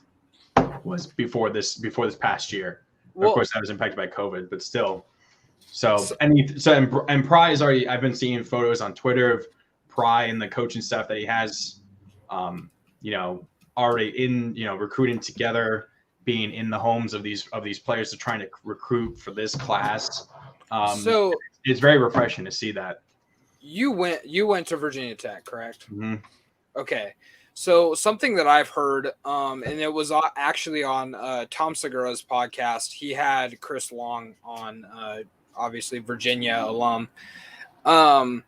[SPEAKER 1] was before this past year. Well, of course, that was impacted by COVID, but still. And Pry is already. I've been seeing photos on Twitter of Pry and the coaching staff that he has. Already in recruiting together, being in the homes of these players to trying to recruit for this class. So it's very refreshing to see that.
[SPEAKER 6] You went to Virginia Tech, correct?
[SPEAKER 1] Mm-hmm.
[SPEAKER 6] Okay. So something that I've heard, and it was actually on Tom Segura's podcast. He had Chris Long on, obviously Virginia alum, and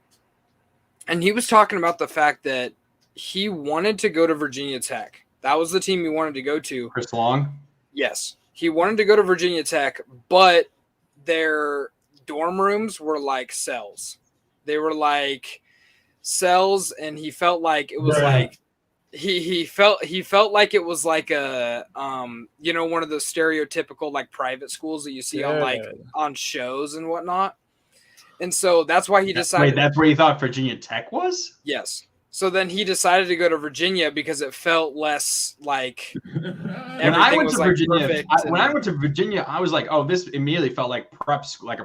[SPEAKER 6] he was talking about the fact that he wanted to go to Virginia Tech. That was the team he wanted to go to.
[SPEAKER 1] Chris Long?
[SPEAKER 6] Yes. He wanted to go to Virginia Tech, but their dorm rooms were like cells. They were like cells, and he felt like it was like he felt like it was like a one of those stereotypical like private schools that you see on shows and whatnot. And so that's why he decided.
[SPEAKER 1] Wait, that's where he thought Virginia Tech was?
[SPEAKER 6] Yes. So then he decided to go to Virginia because it felt less like
[SPEAKER 1] when I went to Virginia, I was like, oh, this immediately felt like a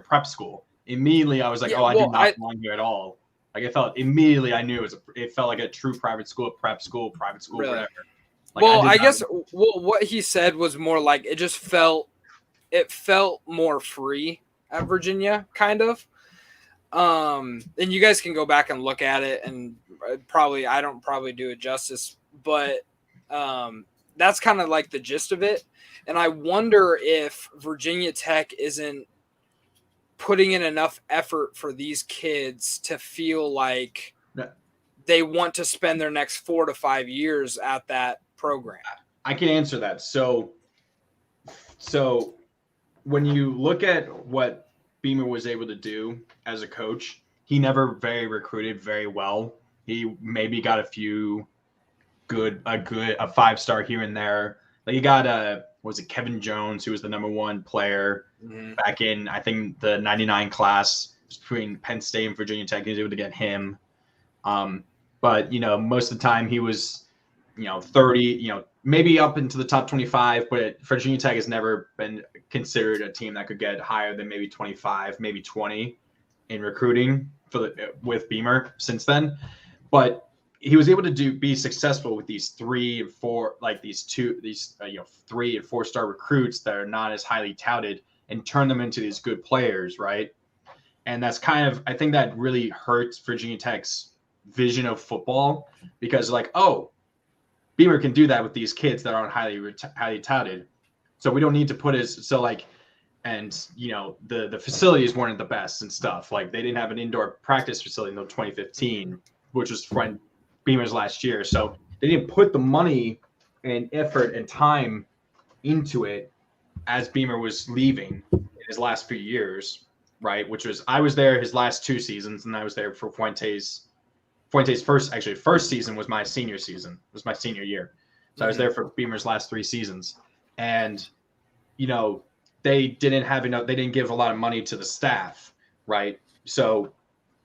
[SPEAKER 1] prep school. Immediately, I was like, I do not belong here at all. Like, it felt immediately, I knew it felt like a true private school, private school, really? Whatever.
[SPEAKER 6] Like, what he said was more like it felt more free at Virginia, kind of. And you guys can go back and look at it, and I don't do it justice, but that's kind of like the gist of it. And I wonder if Virginia Tech isn't putting in enough effort for these kids to feel like they want to spend their next 4 to 5 years at that program.
[SPEAKER 1] I can answer that. So when you look at what Beamer was able to do as a coach, he never recruited very well. He maybe got a 5-star here and there. Like, he got Kevin Jones, who was the number 1 player back in, I think, the 99 class between Penn State and Virginia Tech. He was able to get him. But, most of the time he was, 30, maybe up into the top 25, but Virginia Tech has never been considered a team that could get higher than maybe 25, maybe 20 in recruiting with Beamer since then. But he was able to be successful with these 3 and 4, like these 3 and 4-star recruits that are not as highly touted, and turn them into these good players, right? And that's kind of, I think that really hurts Virginia Tech's vision of football, because Beamer can do that with these kids that aren't highly touted. So we don't need to put the facilities weren't the best and stuff. Like, they didn't have an indoor practice facility until 2015, which was when Beamer's last year. So they didn't put the money and effort and time into it as Beamer was leaving in his last few years, right? I was there his last 2 seasons, and I was there for Fuente's first season was my senior season. It was my senior year. So I was there for Beamer's last 3 seasons. And, they didn't give a lot of money to the staff, right? So,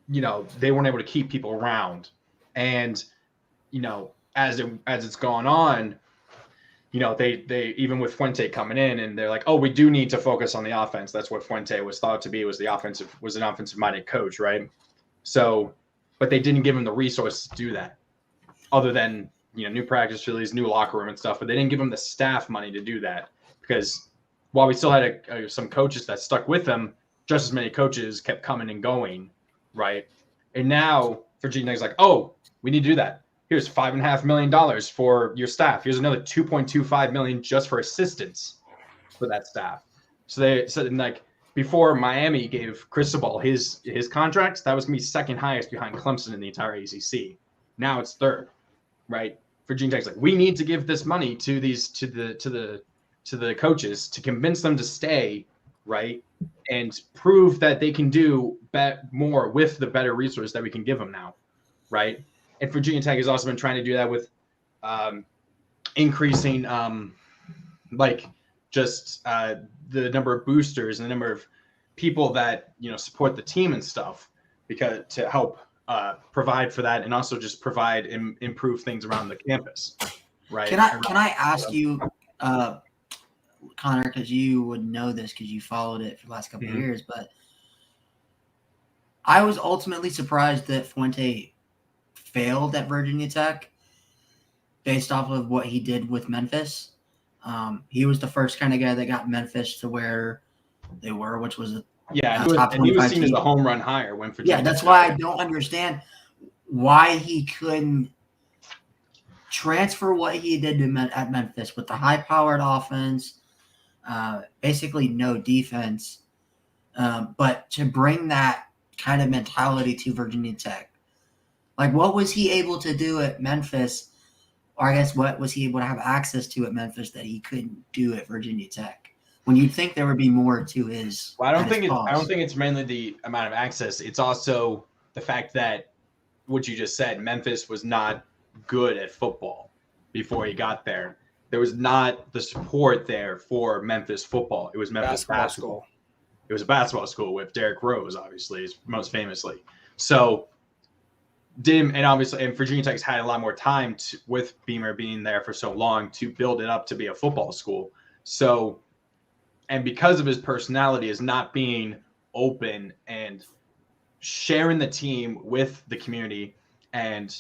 [SPEAKER 1] they weren't able to keep people around. And, as it's gone on, they even with Fuente coming in, and they're like, oh, we do need to focus on the offense. That's what Fuente was thought to be, was an offensive-minded coach, right? So, but they didn't give him the resources to do that, other than, new practice facilities, new locker room and stuff. But they didn't give him the staff money to do that, because while we still had some coaches that stuck with them, just as many coaches kept coming and going, right? And now Virginia Tech's like, oh, we need to do that. Here's $5.5 million for your staff. Here's another $2.25 million just for assistants for that staff. So before Miami gave Cristobal his contracts, that was gonna be second highest behind Clemson in the entire ACC. Now it's third, right? Virginia Tech's like, we need to give this money to the coaches to convince them to stay right? And prove that they can do more with the better resource that we can give them now, right? And Virginia Tech has also been trying to do that with increasing the number of boosters and the number of people that support the team and stuff, because to help provide for that, and also just provide and improve things around the campus, right?
[SPEAKER 3] Can I ask you, Connor, because you would know this because you followed it for the last couple of years, but I was ultimately surprised that Fuente failed at Virginia Tech based off of what he did with Memphis. He was the first kind of guy that got Memphis to where they were, which was
[SPEAKER 1] he was seen as a home run hire when Virginia.
[SPEAKER 3] Yeah, that's why I don't understand why he couldn't transfer what he did at Memphis with the high-powered offense, basically no defense, but to bring that kind of mentality to Virginia Tech. Like, what was he able to do at Memphis, or I guess what was he able to have access to at Memphis that he couldn't do at Virginia Tech? When you'd think there would be more to his.
[SPEAKER 1] Well, I don't think it's mainly the amount of access. It's also the fact that what you just said, Memphis was not good at football before he got there. There was not the support there for Memphis football. It was Memphis basketball. It was a basketball school with Derrick Rose, obviously, most famously. So, and Virginia Tech's had a lot more time with Beamer being there for so long to build it up to be a football school. So, and because of his personality as not being open and sharing the team with the community and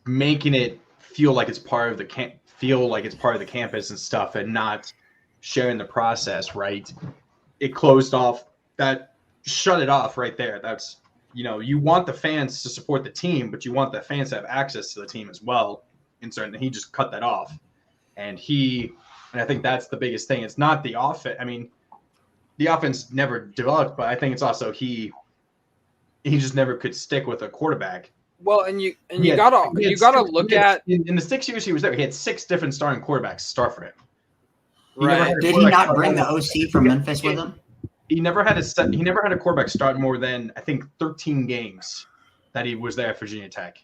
[SPEAKER 1] making it feel like it's part of the campus and stuff, and not sharing the process, right? It closed off that, shut it off right there. That's, you want the fans to support the team, but you want the fans to have access to the team as well. And he just cut that off. And I think that's the biggest thing. It's not the offense. I mean, the offense never developed, but I think it's also he just never could stick with a quarterback.
[SPEAKER 6] Well, you gotta look at
[SPEAKER 1] in the 6 years he was there, he had 6 different starting quarterbacks start for him.
[SPEAKER 6] Right?
[SPEAKER 3] Did he not bring the OC from Memphis with him?
[SPEAKER 1] He never had a quarterback start more than, I think, 13 games that he was there at Virginia Tech.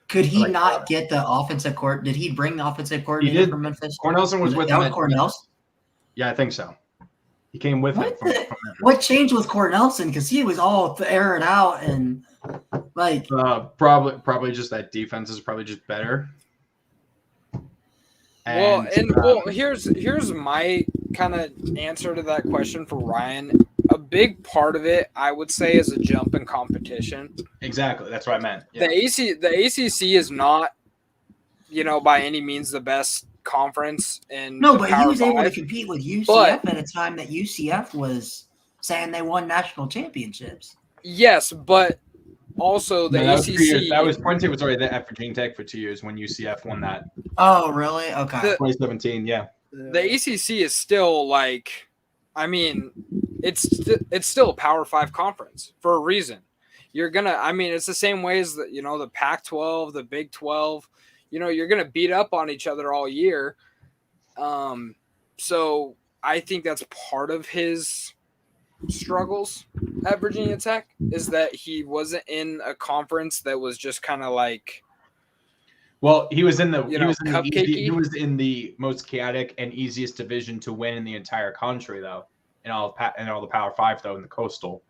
[SPEAKER 3] Could he not get the offensive court? Did he bring the offensive coordinator from Memphis?
[SPEAKER 1] Cornelson was with him.
[SPEAKER 3] Cornelson?
[SPEAKER 1] Yeah, I think so. He came with him.
[SPEAKER 3] What changed with Cornelson? Because he was all aired out and like.
[SPEAKER 1] Probably just that defense is probably just better.
[SPEAKER 6] Here's my kind of answer to that question for Ryan. A big part of it, I would say, is a jump in competition.
[SPEAKER 1] Exactly, that's what I meant. Yeah.
[SPEAKER 6] The ACC is not, by any means the best conference in.
[SPEAKER 3] No, but he was able to compete with UCF at a time that UCF was saying they won national championships.
[SPEAKER 6] Yes, but also the ACC.
[SPEAKER 1] That was Puente was already at Virginia Tech for 2 years when UCF won that.
[SPEAKER 3] Oh, really? Okay.
[SPEAKER 1] 2017, yeah.
[SPEAKER 6] The ACC is still it's still a Power 5 conference for a reason. It's the same way as the Pac-12, the Big 12. You're gonna beat up on each other all year. So I think that's part of his struggles at Virginia Tech, is that he wasn't in a conference that was just kind of like.
[SPEAKER 1] Well, he was in the most chaotic and easiest division to win in the entire country, though. In all the Power 5, though, in the Coastal.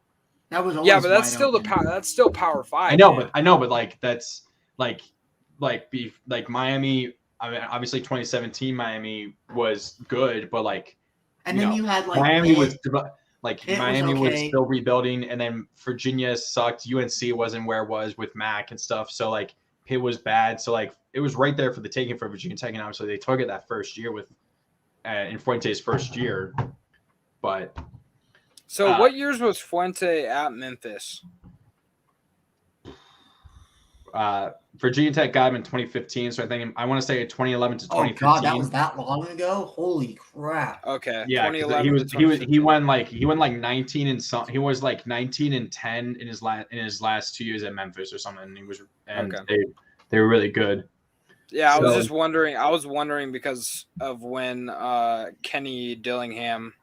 [SPEAKER 3] That was
[SPEAKER 6] but that's still that's still Power 5.
[SPEAKER 1] I know, but like that's like Miami. I mean, obviously 2017 Miami was good, but
[SPEAKER 3] and then you had
[SPEAKER 1] Miami was still rebuilding, and then Virginia sucked. UNC wasn't where it was with Mac and stuff, so Pitt was bad. So it was right there for the taking for Virginia Tech, and obviously they took it that first year with in Fuente's first year. But
[SPEAKER 6] so what years was Fuente at Memphis?
[SPEAKER 1] Virginia Tech got him in 2015, so I want to say 2011 to 2015.
[SPEAKER 3] Oh God, that was that long ago! Holy crap!
[SPEAKER 6] Okay,
[SPEAKER 1] yeah, 2011. He won 19 and some. He was 19 and 10 in his last 2 years at Memphis or something. They were really good.
[SPEAKER 6] Yeah, I was just wondering. I was wondering because of when Kenny Dillingham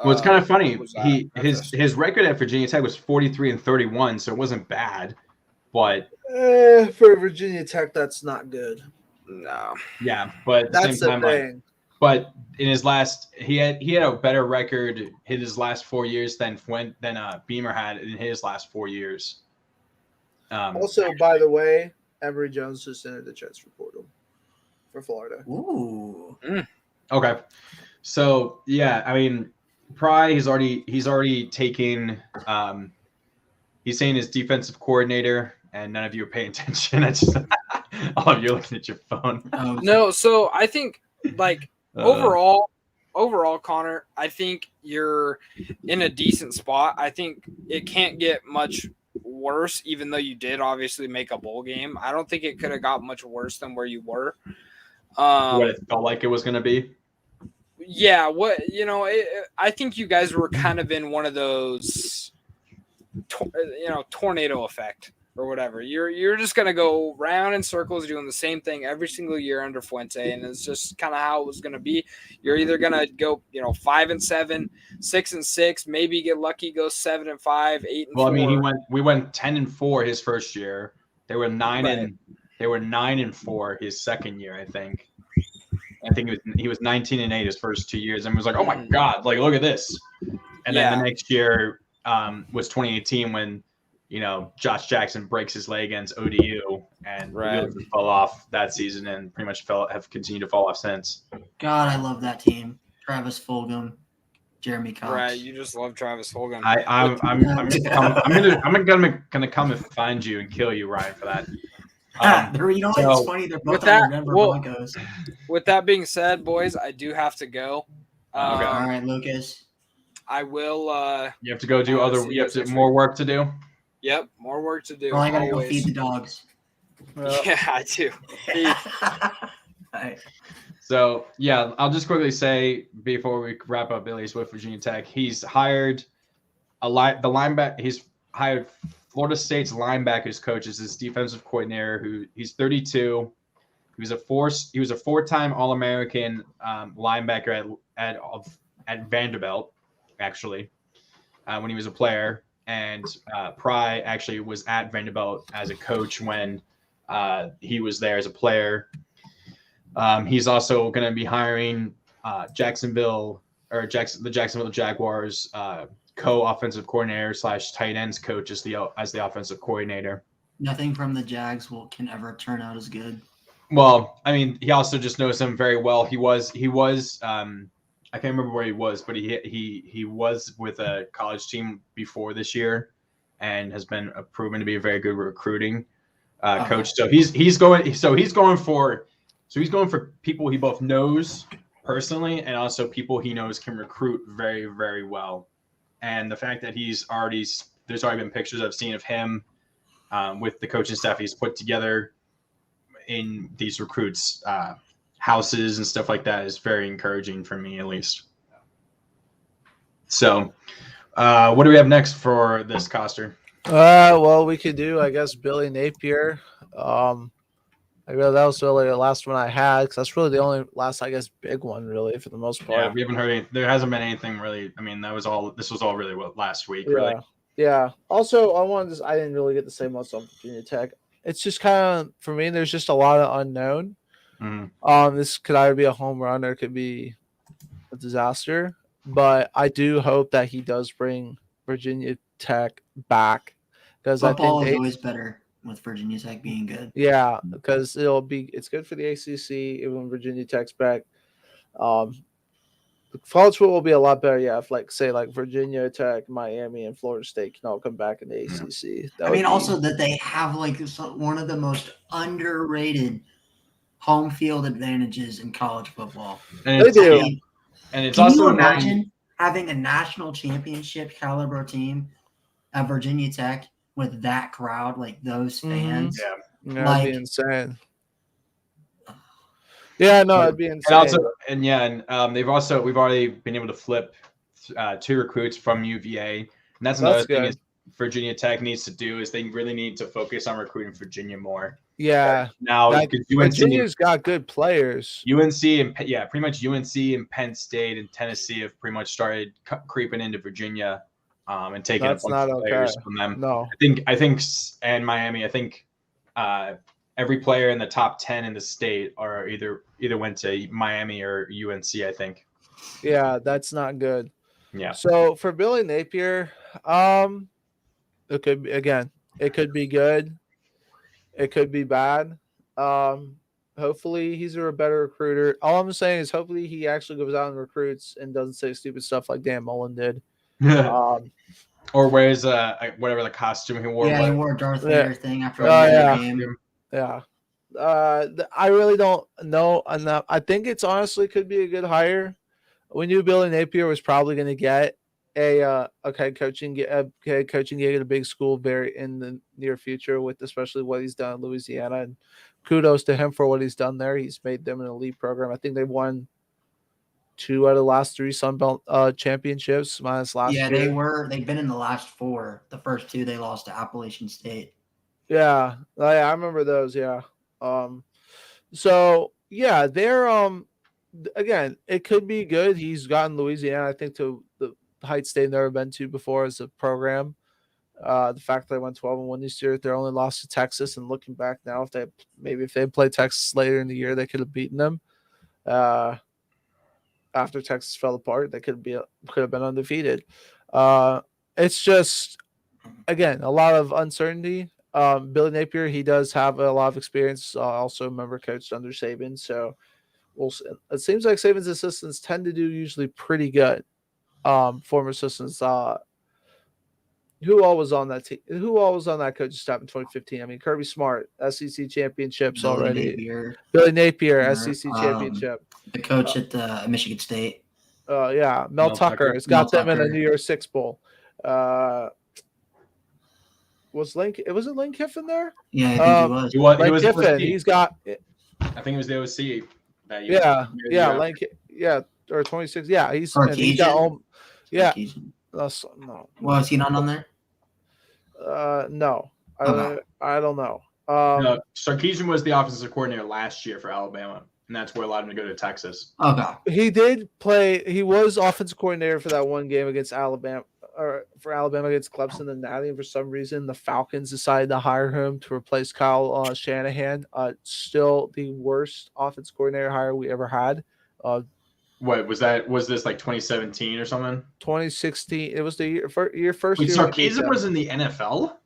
[SPEAKER 1] Well, it's kind of funny.
[SPEAKER 6] what was that?
[SPEAKER 1] His record at Virginia Tech was 43-31, so it wasn't bad. But
[SPEAKER 2] for Virginia Tech, that's not good.
[SPEAKER 6] No.
[SPEAKER 1] yeah, but at the
[SPEAKER 2] That's
[SPEAKER 1] same time,
[SPEAKER 2] the thing.
[SPEAKER 1] but in his last, he had a better record in his last 4 years than Beamer had in his last 4 years.
[SPEAKER 2] Also, by the way, Emory Jones just entered the transfer portal for Florida.
[SPEAKER 3] Ooh.
[SPEAKER 1] Okay, so yeah, I mean, Pry he's already taken. He's saying his defensive coordinator, and none of you are paying attention. I just all of you are looking at your phone.
[SPEAKER 6] No, so I think like overall, Connor, I think you're in a decent spot. I think it can't get much worse, even though you did obviously make a bowl game. I don't think it could have got much worse than where you were.
[SPEAKER 1] What it felt like it was going to be.
[SPEAKER 6] Yeah, I think you guys were kind of in one of those, tornado effect or whatever. You're just gonna go round in circles doing the same thing every single year under Fuente, and it's just kind of how it was gonna be. You're either gonna go 5-7, 6-6, maybe get lucky, go 7-5, 8-4.
[SPEAKER 1] Well, I mean, we went 10-4 his first year. They were 9-4 his second year, I think. I think he was 19-8 his first 2 years, and was like, oh my god, like look at this. And then the next year was 2018 when Josh Jackson breaks his leg against ODU and really fell off that season and pretty much have continued to fall off since.
[SPEAKER 3] God, I love that team. Travis Fulgham, Jeremy Cox.
[SPEAKER 6] Right, you just love Travis Fulgham.
[SPEAKER 1] I'm gonna come and find you and kill you, Ryan, for that.
[SPEAKER 3] It's funny. They're both on the Denver Broncos.
[SPEAKER 6] With that being said, boys, I do have to go.
[SPEAKER 1] Okay.
[SPEAKER 3] All right, Lucas.
[SPEAKER 6] I will.
[SPEAKER 1] You have to go do other. You have more work to do.
[SPEAKER 6] Yep, more work to do.
[SPEAKER 3] Well, I gotta go feed the dogs.
[SPEAKER 6] Yeah, I do.
[SPEAKER 3] Right.
[SPEAKER 1] So yeah, I'll just quickly say before we wrap up Billy's with Virginia Tech, he's hired He's hired Florida State's linebackers coach as his defensive coordinator. Who he's 32. He was a four-time All-American linebacker at Vanderbilt, actually, when he was a player. And Pry actually was at Vanderbilt as a coach when he was there as a player. He's also going to be hiring the Jacksonville Jaguars co-offensive coordinator / tight ends coach as the offensive coordinator.
[SPEAKER 3] Nothing from the Jags can ever turn out as good.
[SPEAKER 1] Well, I mean, he also just knows him very well. He was I can't remember where he was, but he was with a college team before this year, and has been proven to be a very good recruiting coach. So he's going for people he both knows personally and also people he knows can recruit very, very well. And the fact that there's already been pictures I've seen of him with the coaching staff he's put together in these recruits' houses and stuff like that is very encouraging for me, at least. So what do we have next for this, Coster?
[SPEAKER 2] Well, we could do, I guess, Billy Napier. That was really the last one I had, because that's really the only last, I guess, big one, really, for the most part.
[SPEAKER 1] Yeah, we haven't heard there hasn't been anything really. I mean, this was all really last week, really.
[SPEAKER 2] Yeah. Also, I didn't really get to say much on Virginia Tech. It's just kind of, for me, there's just a lot of unknown. Mm-hmm. This could either be a home run or it could be a disaster. But I do hope that he does bring Virginia Tech back, because
[SPEAKER 3] football is always better with Virginia Tech being good.
[SPEAKER 2] Yeah, because it's good for the ACC even when Virginia Tech's back. College football will be a lot better, if Virginia Tech, Miami, and Florida State can all come back in the ACC.
[SPEAKER 3] Also that they have one of the most underrated home field advantages in college football.
[SPEAKER 1] And they do. And it's also
[SPEAKER 3] imagine having a national championship caliber team at Virginia Tech with that crowd, those fans.
[SPEAKER 2] Mm-hmm. Yeah, that'd be insane. Yeah, no, it'd be insane.
[SPEAKER 1] We've already been able to flip 2 recruits from UVA, and that's another thing. Virginia Tech needs to do is they really need to focus on recruiting Virginia more.
[SPEAKER 2] Yeah.
[SPEAKER 1] Now,
[SPEAKER 2] Virginia's got good players.
[SPEAKER 1] UNC and pretty much UNC and Penn State and Tennessee have pretty much started creeping into Virginia and taking a bunch of players from them.
[SPEAKER 2] No,
[SPEAKER 1] I think, and Miami. I think every player in the top 10 in the state are either went to Miami or UNC. I think.
[SPEAKER 2] Yeah, that's not good.
[SPEAKER 1] Yeah.
[SPEAKER 2] So for Billy Napier, it could be good. It could be bad. Hopefully he's a better recruiter. All I'm saying is hopefully he actually goes out and recruits and doesn't say stupid stuff like Dan Mullen did.
[SPEAKER 1] Or wears whatever the costume he wore.
[SPEAKER 3] Yeah, he wore a Darth Vader thing after a game.
[SPEAKER 2] Yeah. I really don't know enough. I think it's honestly could be a good hire. We knew Billy Napier was probably going to get a head coaching gig at a big school very in the near future, with especially what he's done in Louisiana. And kudos to him for what he's done there. He's made them an elite program. I think they won 2 out of the last 3 Sun Belt championships minus last year.
[SPEAKER 3] Yeah, they've been in the last 4. The first 2 they lost to Appalachian State.
[SPEAKER 2] Yeah, I remember those. Yeah. So yeah, they're again, it could be good. He's gotten Louisiana, I think, to the heights they've never been to before as a program. The fact that they went 12-1 this year, they're only lost to Texas, and looking back now, if they played Texas later in the year, they could have beaten them. After Texas fell apart, they could have been undefeated. It's just, again, a lot of uncertainty. Billy Napier, he does have a lot of experience. Also a member coached under Saban, so it seems like Saban's assistants tend to do usually pretty good. Former assistants. Who all was on that team? Who all was on that coaching staff in 2015? I mean, Kirby Smart, SEC championships already. Billy Napier, SEC championship.
[SPEAKER 3] The coach at Michigan State.
[SPEAKER 2] Yeah, Mel Tucker. It's got them in a New Year's Six Bowl. Was Lane Kiffin there?
[SPEAKER 3] Yeah, I think he was.
[SPEAKER 1] He was
[SPEAKER 2] Kiffin. He's got.
[SPEAKER 1] I think it was the OC that year.
[SPEAKER 2] Yeah, or 26. Yeah, he's
[SPEAKER 3] got
[SPEAKER 2] all. Yeah.
[SPEAKER 3] No. Was he not on there?
[SPEAKER 2] No.
[SPEAKER 3] Okay.
[SPEAKER 2] I don't know.
[SPEAKER 1] No, Sarkisian was the offensive coordinator last year for Alabama, and that's where allowed him to go to Texas.
[SPEAKER 3] Okay.
[SPEAKER 2] He did play. He was offensive coordinator for that one game against Alabama, or for Alabama against Clemson and Natty. And for some reason, the Falcons decided to hire him to replace Kyle Shanahan. Still the worst offensive coordinator hire we ever had.
[SPEAKER 1] What was that? Was this like 2017 or something?
[SPEAKER 2] 2016. It was the first year.
[SPEAKER 1] Sarkisian was in the NFL?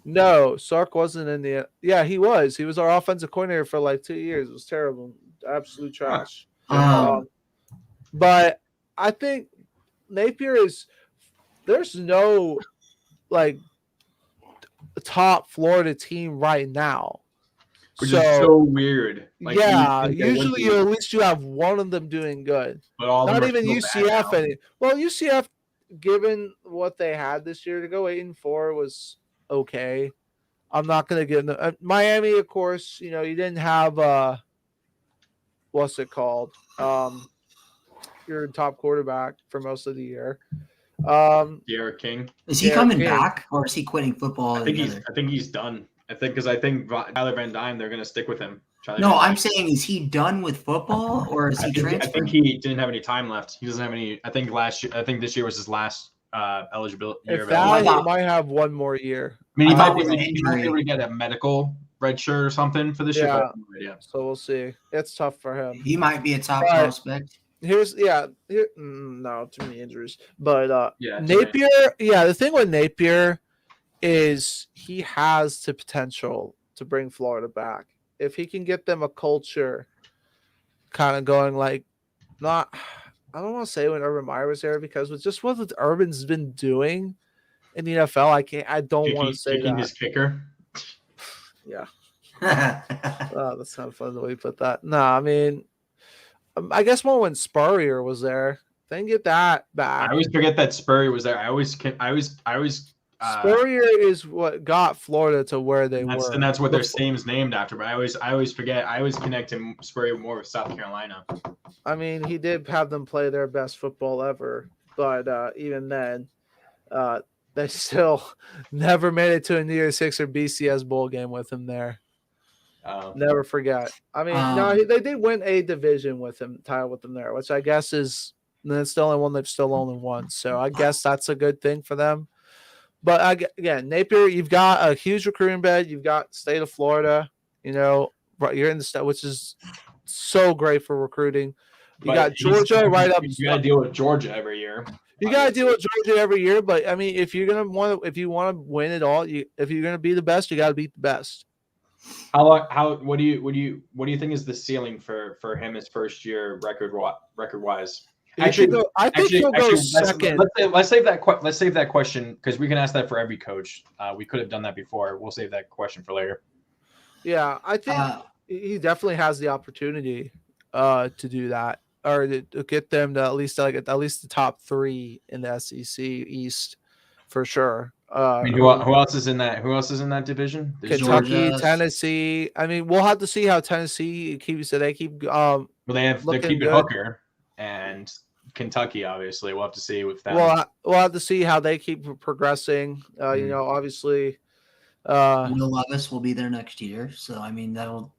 [SPEAKER 2] No, Sark wasn't in the. Yeah, he was. He was our offensive coordinator for like 2 years. It was terrible, absolute trash. But I think Napier is. There's no like top Florida team right now.
[SPEAKER 1] Which is so weird.
[SPEAKER 2] Like, usually at least you have one of them doing good.
[SPEAKER 1] But all
[SPEAKER 2] not even UCF. UCF, given what they had this year, to go 8-4 was okay. I'm not going to get into Miami, of course. You didn't have what's it called? Your top quarterback for most of the year.
[SPEAKER 1] Derek King.
[SPEAKER 3] Is he coming back, or is he quitting football?
[SPEAKER 1] I think he's done. I think Tyler Van Dyne, they're going to stick with him.
[SPEAKER 3] No, I'm saying, is he done with football, or is he transferred?
[SPEAKER 1] I think he didn't have any time left. He doesn't have any. I think this year was his last eligibility year.
[SPEAKER 2] If that, he might have one more year.
[SPEAKER 1] I mean, he might be able to get a medical red shirt or something for this year.
[SPEAKER 2] Yeah. So we'll see. It's tough for him.
[SPEAKER 3] He might be a top prospect.
[SPEAKER 2] No, too many injuries. But Napier, the thing with Napier is he has the potential to bring Florida back. If he can get them a culture kind of going, like, I don't want to say when Urban Meyer was there, because with just what Urban's been doing in the NFL, I don't want to say that.
[SPEAKER 1] His kicker.
[SPEAKER 2] Yeah. That's not fun the way you put that. No, I mean, I guess more when Spurrier was there. Then get that back.
[SPEAKER 1] I always forget that Spurrier was there. I always
[SPEAKER 2] Spurrier is what got Florida to where they were,
[SPEAKER 1] and that's what their team's named after. But I always forget. I always connect him Spurrier more with South Carolina.
[SPEAKER 2] I mean, he did have them play their best football ever, but even then, they still never made it to a New Year's Six or BCS bowl game with him there. Never forget. I mean, no, they did win a division with him, title with him there, which I guess is that's the only one they've still only won. So I guess that's a good thing for them. But again, Napier, you've got a huge recruiting bed. You've got state of Florida. You know, you're in the state, which is so great for recruiting. You got Georgia right up.
[SPEAKER 1] You got to deal with Georgia every year.
[SPEAKER 2] You got to deal with Georgia every year, but I mean, if you want to win it all, if you're gonna be the best, you got to beat the best.
[SPEAKER 1] What do you think is the ceiling for him his first year record wise? Actually,
[SPEAKER 2] I think he'll go second.
[SPEAKER 1] Let's save that question because we can ask that for every coach. We could have done that before. We'll save that question for later.
[SPEAKER 2] Yeah, I think he definitely has the opportunity to do that, or to get them to at least the top 3 in the SEC East for sure.
[SPEAKER 1] I mean, who else is in that? Who else is in that division?
[SPEAKER 2] There's Kentucky, Georgia. Tennessee. I mean, we'll have to see how Tennessee keeps. So they keep.
[SPEAKER 1] Well, they're keeping Hooker and Kentucky. Obviously, we'll have to see with them.
[SPEAKER 2] Well, we'll have to see how they keep progressing. You know, obviously,
[SPEAKER 3] Will Levis will be there next year, so I mean that'll.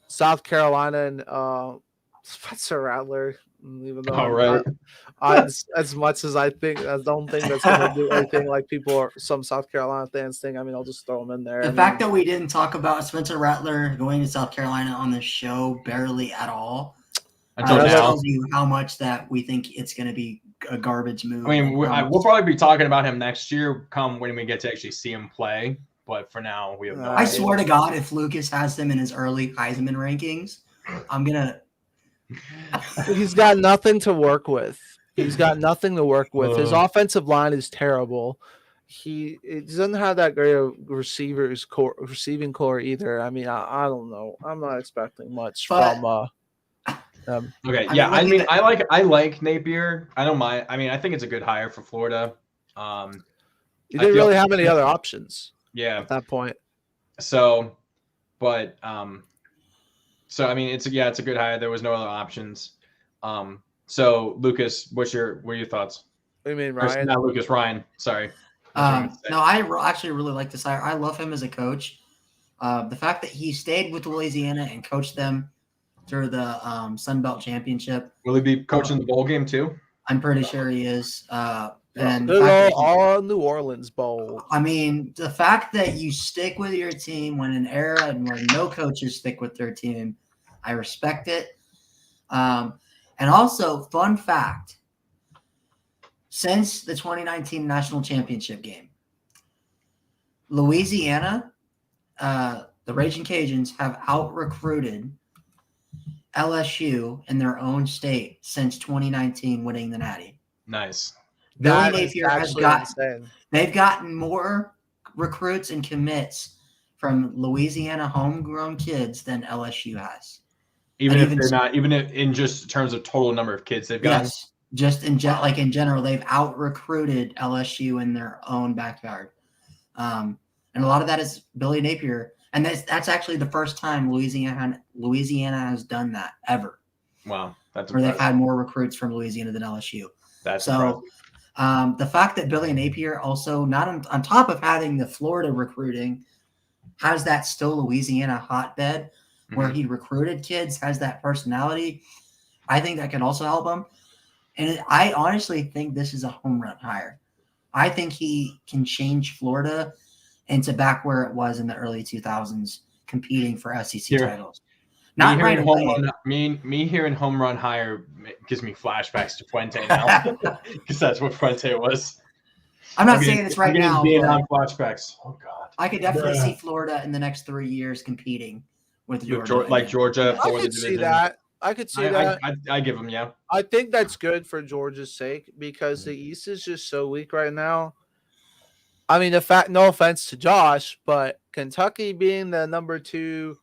[SPEAKER 2] South Carolina and Spencer Rattler. Even though as much as I don't think that's going to do anything like some South Carolina fans think. I mean, I'll just throw them in there.
[SPEAKER 3] The fact that we didn't talk about Spencer Rattler going to South Carolina on the show barely at all tells you how much that we think it's going to be a garbage move.
[SPEAKER 1] I mean, we'll probably be talking about him next year when we get to actually see him play. But for now, we have no idea.
[SPEAKER 3] I swear to God, if Lucas has him in his early Heisman rankings, I'm going to.
[SPEAKER 2] He's got nothing to work with. His offensive line is terrible. He doesn't have that great of receiving core either. I mean, I don't know. I'm not expecting much from them.
[SPEAKER 1] Okay, yeah. I mean, I like Napier. I don't mind. I mean, I think it's a good hire for Florida.
[SPEAKER 2] You didn't really have any other options.
[SPEAKER 1] Yeah.
[SPEAKER 2] At that point.
[SPEAKER 1] So, but So I mean, it's a good hire. There was no other options. So Lucas, what are your thoughts?
[SPEAKER 2] What do you mean, Ryan?
[SPEAKER 1] Not Lucas, Ryan. Sorry.
[SPEAKER 3] No, I actually really like this hire. I love him as a coach. The fact that he stayed with Louisiana and coached them through the Sun Belt Championship.
[SPEAKER 1] Will he be coaching the bowl game too?
[SPEAKER 3] I'm pretty sure he is. And
[SPEAKER 2] all New Orleans Bowl.
[SPEAKER 3] I mean, the fact that you stick with your team when an era where no coaches stick with their team, I respect it. And also, fun fact, since the 2019 National Championship game, Louisiana, the Raging Cajuns, have out-recruited LSU in their own state since 2019 winning the Natty.
[SPEAKER 1] Nice.
[SPEAKER 3] Billy Napier they've gotten more recruits and commits from Louisiana homegrown kids than LSU has.
[SPEAKER 1] Even in just terms of total number of kids they've got.
[SPEAKER 3] Yes, just in general, they've out recruited LSU in their own backyard, and a lot of that is Billy Napier, and that's actually the first time Louisiana has done that ever.
[SPEAKER 1] Wow, that's
[SPEAKER 3] where
[SPEAKER 1] impressive.
[SPEAKER 3] They've had more recruits from Louisiana than LSU.
[SPEAKER 1] That's
[SPEAKER 3] so. The fact that Billy Napier also, not on top of having the Florida recruiting, has that still Louisiana hotbed where he recruited kids, has that personality, I think that could also help him. And I honestly think this is a home run hire. I think he can change Florida into back where it was in the early 2000s, competing for SEC titles. Not right away.
[SPEAKER 1] Me hearing home run hire gives me flashbacks to Fuente now, because that's what Fuente was.
[SPEAKER 3] I'm not saying this right now.
[SPEAKER 1] Vietnam flashbacks. Oh God.
[SPEAKER 3] I could definitely see Florida in the next 3 years competing with Georgia.
[SPEAKER 1] Like Georgia.
[SPEAKER 2] I could see that.
[SPEAKER 1] I give them, yeah.
[SPEAKER 2] I think that's good for Georgia's sake because the East is just so weak right now. I mean, no offense to Josh, but Kentucky being the number 2,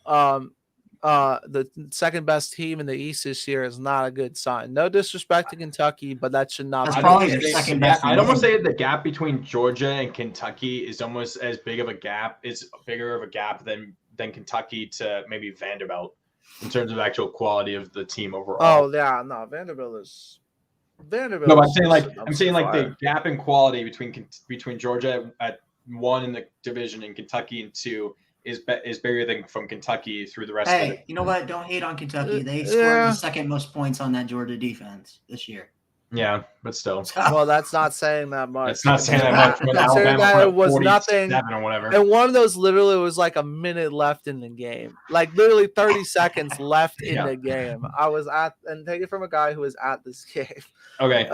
[SPEAKER 2] the second best team in the East this year is not a good sign. No disrespect to Kentucky, but that should not be
[SPEAKER 3] probably the second best.
[SPEAKER 1] I'd almost say the gap between Georgia and Kentucky is almost as big of a gap. It's bigger of a gap than Kentucky to maybe Vanderbilt in terms of actual quality of the team overall.
[SPEAKER 2] Oh yeah, no, Vanderbilt is Vanderbilt.
[SPEAKER 1] No, but I'm saying like
[SPEAKER 2] fire.
[SPEAKER 1] the gap in quality between Georgia at 1 in the division and Kentucky in 2 is bigger than from Kentucky through the rest of
[SPEAKER 3] Hey,
[SPEAKER 1] it.
[SPEAKER 3] you know what? Don't hate on Kentucky. They scored
[SPEAKER 2] Yeah.
[SPEAKER 3] the second most points on that Georgia defense this year.
[SPEAKER 1] Yeah, but still,
[SPEAKER 2] Well, that's not saying that much.
[SPEAKER 1] it's not saying that much when
[SPEAKER 2] Considering
[SPEAKER 1] Alabama
[SPEAKER 2] that
[SPEAKER 1] put
[SPEAKER 2] it
[SPEAKER 1] up
[SPEAKER 2] was
[SPEAKER 1] 47
[SPEAKER 2] nothing.
[SPEAKER 1] or whatever.
[SPEAKER 2] And one of those literally was like a minute left in the game, like literally 30 seconds left in the game. I was at, and take it from a guy who was at this game.
[SPEAKER 1] Okay,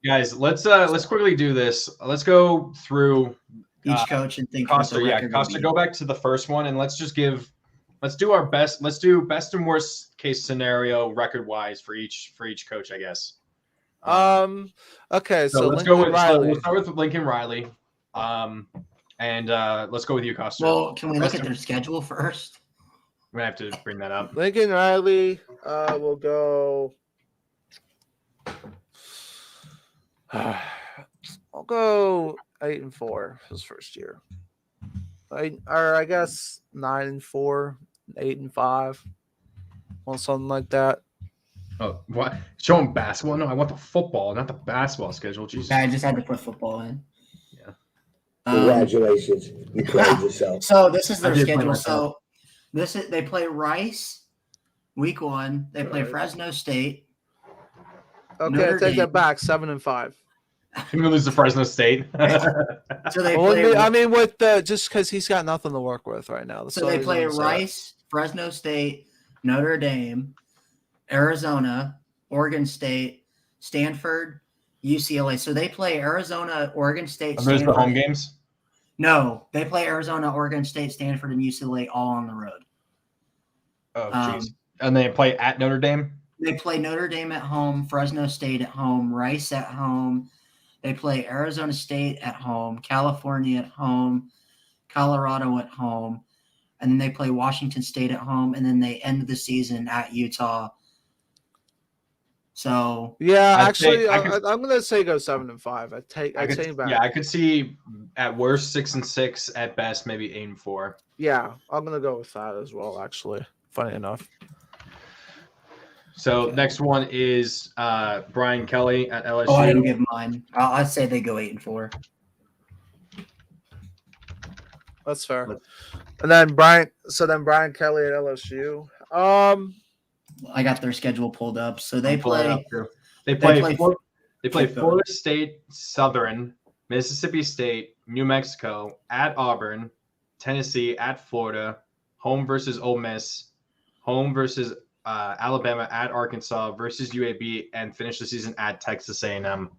[SPEAKER 1] guys, let's quickly do this. Let's go through
[SPEAKER 3] Each coach and think what the
[SPEAKER 1] Costa. Yeah,
[SPEAKER 3] record would
[SPEAKER 1] Costa.
[SPEAKER 3] be.
[SPEAKER 1] Go back to the first one and let's do our best. Let's do best and worst case scenario record wise for each coach, I guess.
[SPEAKER 2] Okay, so
[SPEAKER 1] let's
[SPEAKER 2] Lincoln
[SPEAKER 1] go with
[SPEAKER 2] Riley.
[SPEAKER 1] we'll start with Lincoln Riley. And let's go with you, Costa.
[SPEAKER 3] Well, can we look at their schedule first?
[SPEAKER 1] I'm gonna have to bring that up.
[SPEAKER 2] Lincoln Riley will go. I'll go 8-4 his first year. Or I guess 9-4, 8-5, or something like that.
[SPEAKER 1] Oh, what? Show him basketball? No, I want the football, not the basketball schedule. Jesus.
[SPEAKER 3] Yeah, I just had to put football in.
[SPEAKER 1] Yeah.
[SPEAKER 4] Congratulations, you played yourself.
[SPEAKER 3] So this is their
[SPEAKER 1] I did play
[SPEAKER 3] schedule.
[SPEAKER 1] myself.
[SPEAKER 3] So they play Rice week 1. They play Fresno State.
[SPEAKER 2] Okay,
[SPEAKER 3] Notre
[SPEAKER 2] take that
[SPEAKER 3] Dame.
[SPEAKER 2] back. 7-5.
[SPEAKER 1] You're gonna lose to Fresno State.
[SPEAKER 3] So they
[SPEAKER 2] Well,
[SPEAKER 3] play.
[SPEAKER 2] I mean, with just because he's got nothing to work with right now.
[SPEAKER 3] So they play Rice, Fresno State, Notre Dame, Arizona, Oregon State, Stanford, UCLA. So they play Arizona, Oregon State.
[SPEAKER 1] Are those the home games?
[SPEAKER 3] No, they play Arizona, Oregon State, Stanford, and UCLA all on the road.
[SPEAKER 1] Oh, jeez. And they play at Notre Dame?
[SPEAKER 3] They play Notre Dame at home, Fresno State at home, Rice at home. They play Arizona State at home, California at home, Colorado at home, and then they play Washington State at home, and then they end the season at Utah. So
[SPEAKER 2] yeah,
[SPEAKER 1] I'd
[SPEAKER 2] actually,
[SPEAKER 1] say-
[SPEAKER 2] I'm gonna say go 7-5. I take back.
[SPEAKER 1] Yeah, I could see at worst 6-6, at best maybe 8-4.
[SPEAKER 2] Yeah, I'm gonna go with that as well. Actually, funny enough.
[SPEAKER 1] So next one is Brian Kelly at LSU.
[SPEAKER 3] I didn't give mine. I'd say they go 8-4.
[SPEAKER 2] That's fair. And then Brian Kelly at LSU.
[SPEAKER 3] I got their schedule pulled up. So they
[SPEAKER 1] Pull it
[SPEAKER 3] play.
[SPEAKER 1] up here. They play
[SPEAKER 3] Florida.
[SPEAKER 1] Florida State, Southern, Mississippi State, New Mexico, at Auburn, Tennessee, at Florida, home versus Ole Miss, home versus Alabama, at Arkansas, versus UAB, and finish the season at Texas A&M.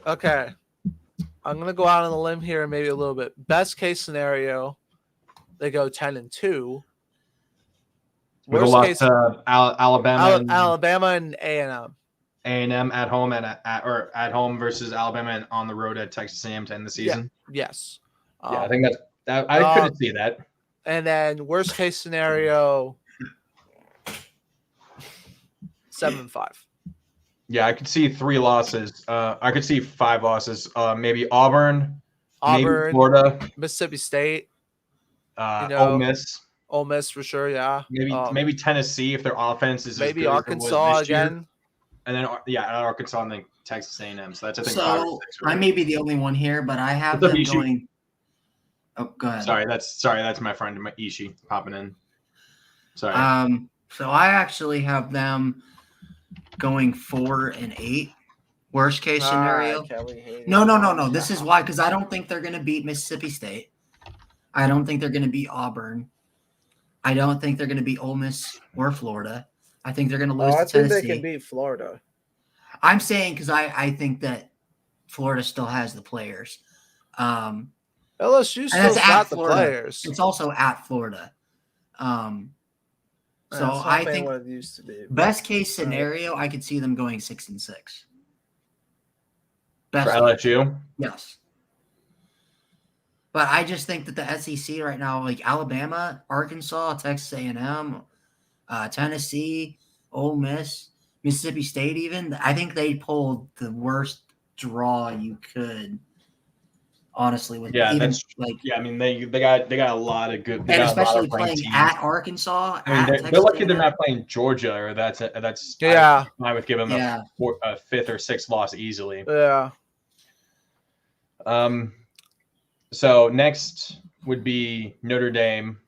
[SPEAKER 2] Okay, I'm gonna go out on a limb here, maybe a little bit. Best case scenario, they go 10-2.
[SPEAKER 1] With a
[SPEAKER 2] Worst
[SPEAKER 1] lot
[SPEAKER 2] case,
[SPEAKER 1] to
[SPEAKER 2] Alabama and A&M.
[SPEAKER 1] A&M at home and at home versus Alabama and on the road at Texas A&M to end the season.
[SPEAKER 2] Yes.
[SPEAKER 1] Yeah, I think that I couldn't see that.
[SPEAKER 2] And then worst case scenario, 7-5.
[SPEAKER 1] Yeah, I could see 3 losses. I could see 5 losses. Maybe Auburn, maybe Florida,
[SPEAKER 2] Mississippi State,
[SPEAKER 1] Ole Miss
[SPEAKER 2] for sure. Yeah.
[SPEAKER 1] maybe Tennessee if their offense is
[SPEAKER 2] maybe
[SPEAKER 1] as good
[SPEAKER 2] Arkansas
[SPEAKER 1] as it was this year.
[SPEAKER 2] again.
[SPEAKER 1] And then Arkansas and then Texas A&M. So that's I think 5 or
[SPEAKER 3] So
[SPEAKER 1] 6.
[SPEAKER 3] I may be the only one here, but I have
[SPEAKER 1] What's up,
[SPEAKER 3] them
[SPEAKER 1] Ishi?
[SPEAKER 3] going. Oh, go ahead.
[SPEAKER 1] Sorry, that's my friend Ishi popping in. Sorry.
[SPEAKER 3] So I actually have them going 4-8. Worst case scenario. No. This is why, because I don't think they're going to beat Mississippi State. I don't think they're going to beat Auburn. I don't think they're going to beat Ole Miss or Florida. I think they're going to lose to
[SPEAKER 2] I
[SPEAKER 3] Tennessee.
[SPEAKER 2] think they can beat Florida.
[SPEAKER 3] I'm saying because I think that Florida still has the players.
[SPEAKER 2] LSU still got the players.
[SPEAKER 3] It's also at Florida. So I think
[SPEAKER 2] what it used to be.
[SPEAKER 3] best case scenario, I could see them going 6-6.
[SPEAKER 1] For LSU?
[SPEAKER 3] Yes. But I just think that the SEC right now, like Alabama, Arkansas, Texas A&M, Tennessee, Ole Miss, Mississippi State even, I think they pulled the worst draw you could honestly. With
[SPEAKER 1] Yeah,
[SPEAKER 3] even
[SPEAKER 1] that's
[SPEAKER 3] like,
[SPEAKER 1] I mean, they got a lot of good, they
[SPEAKER 3] and
[SPEAKER 1] got a lot
[SPEAKER 3] especially
[SPEAKER 1] of ranked
[SPEAKER 3] playing
[SPEAKER 1] teams.
[SPEAKER 3] at Arkansas,
[SPEAKER 1] I mean,
[SPEAKER 3] at
[SPEAKER 1] they're
[SPEAKER 3] Texas
[SPEAKER 1] lucky they're
[SPEAKER 3] A&M.
[SPEAKER 1] not playing Georgia, or that's
[SPEAKER 2] Yeah.
[SPEAKER 1] I would give them
[SPEAKER 3] Yeah.
[SPEAKER 1] a fifth or sixth loss easily.
[SPEAKER 2] Yeah.
[SPEAKER 1] So next would be Notre Dame.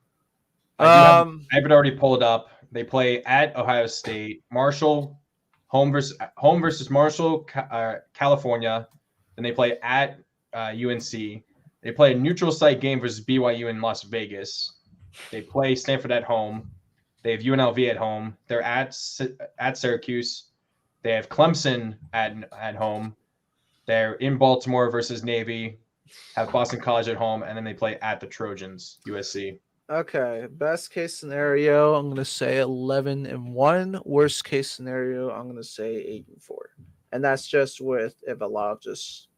[SPEAKER 1] I have it already pulled up. They play at Ohio State, Marshall, home versus Marshall, California. Then they play at UNC. They play a neutral site game versus BYU in Las Vegas. They play Stanford at home. They have UNLV at home. They're at Syracuse. They have Clemson at home. They're in Baltimore versus Navy. Have Boston College at home, and then they play at the Trojans, USC.
[SPEAKER 2] Okay, best case scenario, I'm gonna say 11-1. Worst case scenario, I'm gonna say 8-4, and that's just with if a lot of just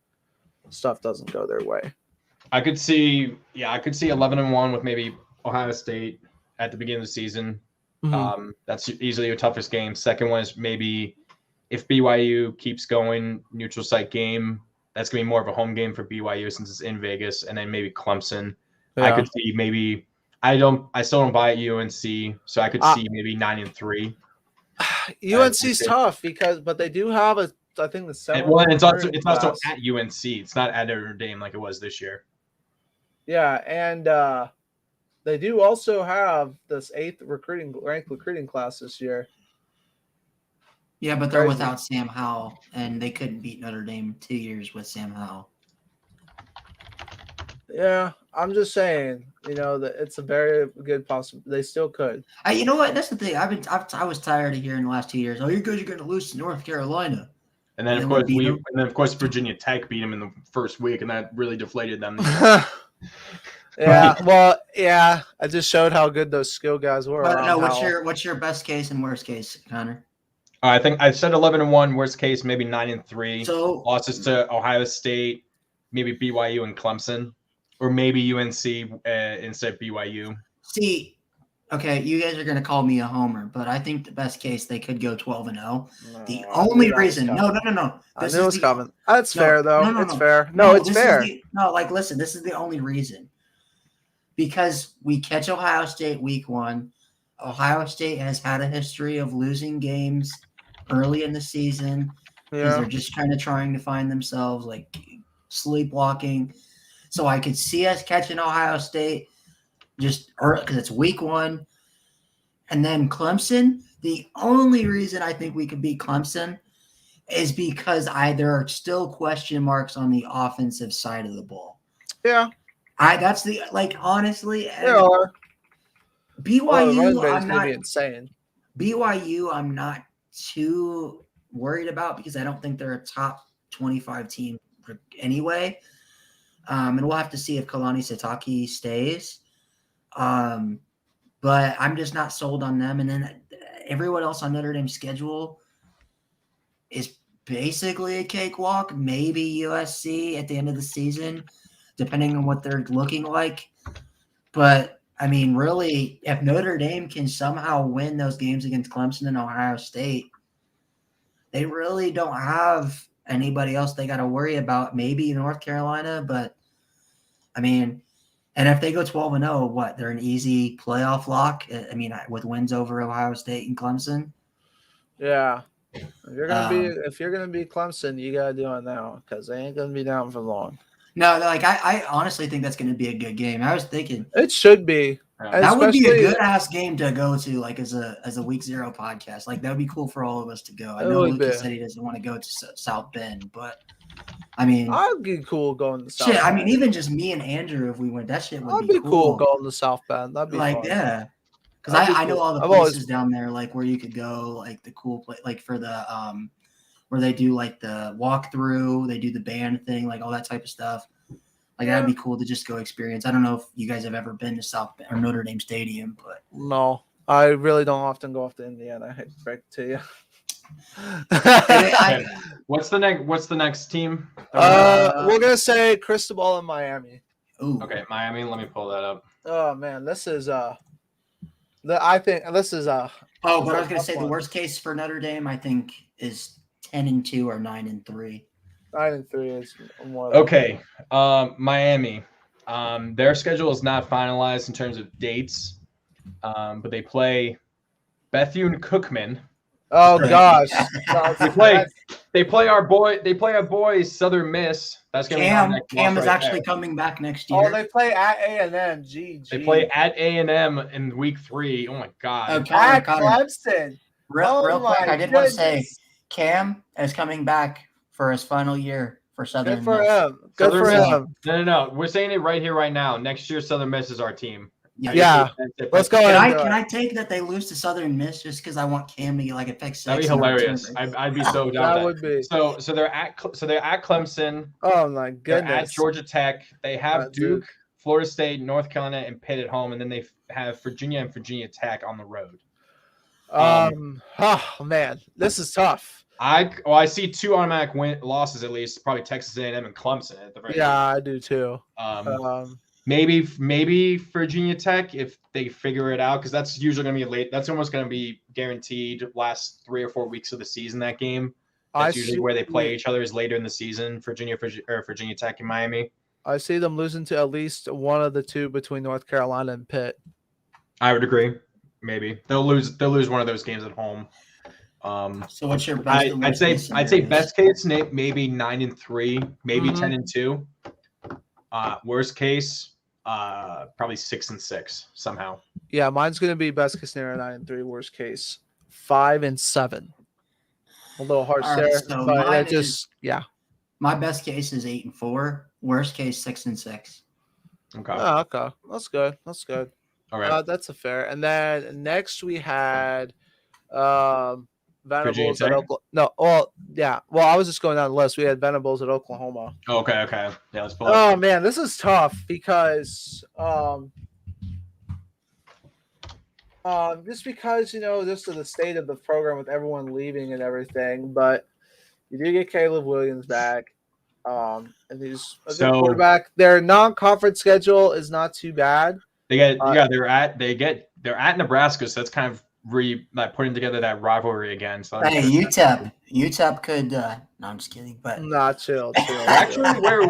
[SPEAKER 2] stuff doesn't go their way.
[SPEAKER 1] I could see 11-1 with maybe Ohio State at the beginning of the season.
[SPEAKER 2] Mm-hmm.
[SPEAKER 1] That's easily your toughest game. Second one is maybe if BYU keeps going neutral site game, that's gonna be more of a home game for BYU since it's in Vegas, and then maybe Clemson.
[SPEAKER 2] Yeah.
[SPEAKER 1] I could see maybe. I still don't buy it UNC, so I could see maybe 9-3.
[SPEAKER 2] UNC's tough but they do have I think the 7th.
[SPEAKER 1] Well, it's also at UNC. It's not at Notre Dame like it was this year.
[SPEAKER 2] Yeah, and they do also have this 8th ranked recruiting class this year.
[SPEAKER 3] Yeah, but they're without Sam Howell, and they couldn't beat Notre Dame 2 years with Sam Howell.
[SPEAKER 2] Yeah, I'm just saying, that it's a very good possibility. They still could.
[SPEAKER 3] You know what? That's the thing. I was tired of hearing the last 2 years. Oh, you guys are going to lose to North Carolina.
[SPEAKER 1] And then of course Virginia Tech beat them in the first week, and that really deflated them.
[SPEAKER 2] Yeah, well, yeah. I just showed how good those skill guys were.
[SPEAKER 3] But no, what's your best case and worst case, Connor?
[SPEAKER 1] I think I said 11-1. Worst case, maybe 9-3.
[SPEAKER 3] So
[SPEAKER 1] losses to Ohio State, maybe BYU and Clemson, or maybe UNC instead of BYU.
[SPEAKER 3] See, okay, you guys are going to call me a homer, but I think the best case they could go 12-0. The only reason, no.
[SPEAKER 2] I knew it was coming. That's fair, though. It's fair. No, it's fair.
[SPEAKER 3] Listen, this is the only reason. Because we catch Ohio State week 1. Ohio State has had a history of losing games early in the season because they're just kind of trying to find themselves, like sleepwalking. So I could see us catching Ohio State just because it's week 1. And then Clemson, the only reason I think we could beat Clemson is because there are still question marks on the offensive side of the ball.
[SPEAKER 2] Yeah.
[SPEAKER 3] That's the honestly.
[SPEAKER 2] There are.
[SPEAKER 3] BYU,
[SPEAKER 2] I'm not insane.
[SPEAKER 3] BYU, I'm not too worried about because I don't think they're a top 25 team anyway. And we'll have to see if Kalani Sitake stays. But I'm just not sold on them. And then everyone else on Notre Dame's schedule is basically a cakewalk. Maybe USC at the end of the season, depending on what they're looking like. But, I mean, really, if Notre Dame can somehow win those games against Clemson and Ohio State, they really don't have anybody else they got to worry about. Maybe North Carolina, but, I mean, and if they go 12-0, they're an easy playoff lock? I mean, with wins over Ohio State and Clemson?
[SPEAKER 2] Yeah. If you're gonna be Clemson, you gotta do it now because they ain't gonna be down for long.
[SPEAKER 3] No, I honestly think that's gonna be a good game. I was thinking
[SPEAKER 2] it should be.
[SPEAKER 3] That would be a good ass game to go to, as a week 0 podcast. That would be cool for all of us to go. I know Lucas said he doesn't want to go to South Bend, but I mean,
[SPEAKER 2] I'd be cool going to South Bend.
[SPEAKER 3] I mean, even just me and Andrew, if we went, that shit would
[SPEAKER 2] be cool going to South Bend. That'd be fun.
[SPEAKER 3] Yeah. Because I know all the places down there, where you could go, the cool place, for the where they do the walkthrough, they do the band thing, all that type of stuff. That'd be cool to just go experience. I don't know if you guys have ever been to South Bend or Notre Dame Stadium, but
[SPEAKER 2] no, I really don't often go off to Indiana. I hate to break it to you.
[SPEAKER 1] What's the next team?
[SPEAKER 2] We're gonna say Cristobal in Miami.
[SPEAKER 3] Ooh.
[SPEAKER 1] Okay, Miami. Let me pull that up.
[SPEAKER 2] Oh man, this is I think this is
[SPEAKER 3] but I was gonna say the worst case for Notre Dame, I think, is 10-2 or 9-3.
[SPEAKER 2] 9-3 is more. Like
[SPEAKER 1] Okay, Miami. Their schedule is not finalized in terms of dates, but they play Bethune-Cookman.
[SPEAKER 2] Oh gosh,
[SPEAKER 1] They play our boys Southern Miss. That's gonna be our next
[SPEAKER 3] Cam
[SPEAKER 1] loss
[SPEAKER 3] is
[SPEAKER 1] right
[SPEAKER 3] actually
[SPEAKER 1] there.
[SPEAKER 3] coming back next year.
[SPEAKER 2] Oh, they play at A&M. GG.
[SPEAKER 1] They play at A&M in week 3. Oh my god.
[SPEAKER 3] Oh,
[SPEAKER 2] At
[SPEAKER 3] Connor.
[SPEAKER 2] Clemson.
[SPEAKER 3] Real quick, I did want to say
[SPEAKER 2] goodness.
[SPEAKER 3] Cam is coming back for his final year for Southern
[SPEAKER 2] Good for
[SPEAKER 3] Miss.
[SPEAKER 2] him. Good
[SPEAKER 1] Southern
[SPEAKER 2] for
[SPEAKER 1] Miss.
[SPEAKER 2] him.
[SPEAKER 1] No. We're saying it right here, right now. Next year, Southern Miss is our team.
[SPEAKER 2] Yeah. Let's go
[SPEAKER 3] Can
[SPEAKER 2] ahead.
[SPEAKER 3] I take that they lose to Southern Miss just because I want Cam to get like a pick 6?
[SPEAKER 1] That'd be hilarious. I'd be so down.
[SPEAKER 2] That would be.
[SPEAKER 1] So they're at Clemson.
[SPEAKER 2] Oh my goodness.
[SPEAKER 1] They're at Georgia Tech. They have Duke, Florida State, North Carolina, and Pitt at home, and then they have Virginia and Virginia Tech on the road.
[SPEAKER 2] Oh man, this is tough.
[SPEAKER 1] I see 2 automatic losses at least. Probably Texas A&M and Clemson at the very least.
[SPEAKER 2] I do too.
[SPEAKER 1] Maybe Virginia Tech if they figure it out, because that's usually going to be late. That's almost going to be guaranteed last 3 or 4 weeks of the season. That game. That's usually where they play each other is later in the season. Virginia Tech and Miami.
[SPEAKER 2] I see them losing to at least one of the 2 between North Carolina and Pitt.
[SPEAKER 1] I would agree. Maybe they'll lose one of those games at home.
[SPEAKER 3] So what's your best?
[SPEAKER 1] I'd say best case maybe 9-3, maybe 10-2. Worst case, probably 6-6 somehow.
[SPEAKER 2] Yeah, mine's gonna be best case scenario 9-3. Worst case 5-7. A little harsh there,
[SPEAKER 3] so
[SPEAKER 2] but that just
[SPEAKER 3] My best case is 8-4. Worst case 6-6.
[SPEAKER 1] Okay.
[SPEAKER 2] Oh, okay, that's good. That's good.
[SPEAKER 1] All right.
[SPEAKER 2] That's a fair. And then next we had Venables at Oklahoma. No, well, yeah. Well, I was just going down the list. We had Venables at Oklahoma.
[SPEAKER 1] Okay. Yeah, let's pull
[SPEAKER 2] Oh
[SPEAKER 1] up.
[SPEAKER 2] man, this is tough because just because just of the state of the program with everyone leaving and everything, but you do get Caleb Williams back. And he's a good quarterback. Their non-conference schedule is not too bad.
[SPEAKER 1] They're at Nebraska, so that's kind of putting together that rivalry again. So
[SPEAKER 3] hey, UTEP could. No, I'm just kidding. But
[SPEAKER 2] not chill.
[SPEAKER 1] Actually,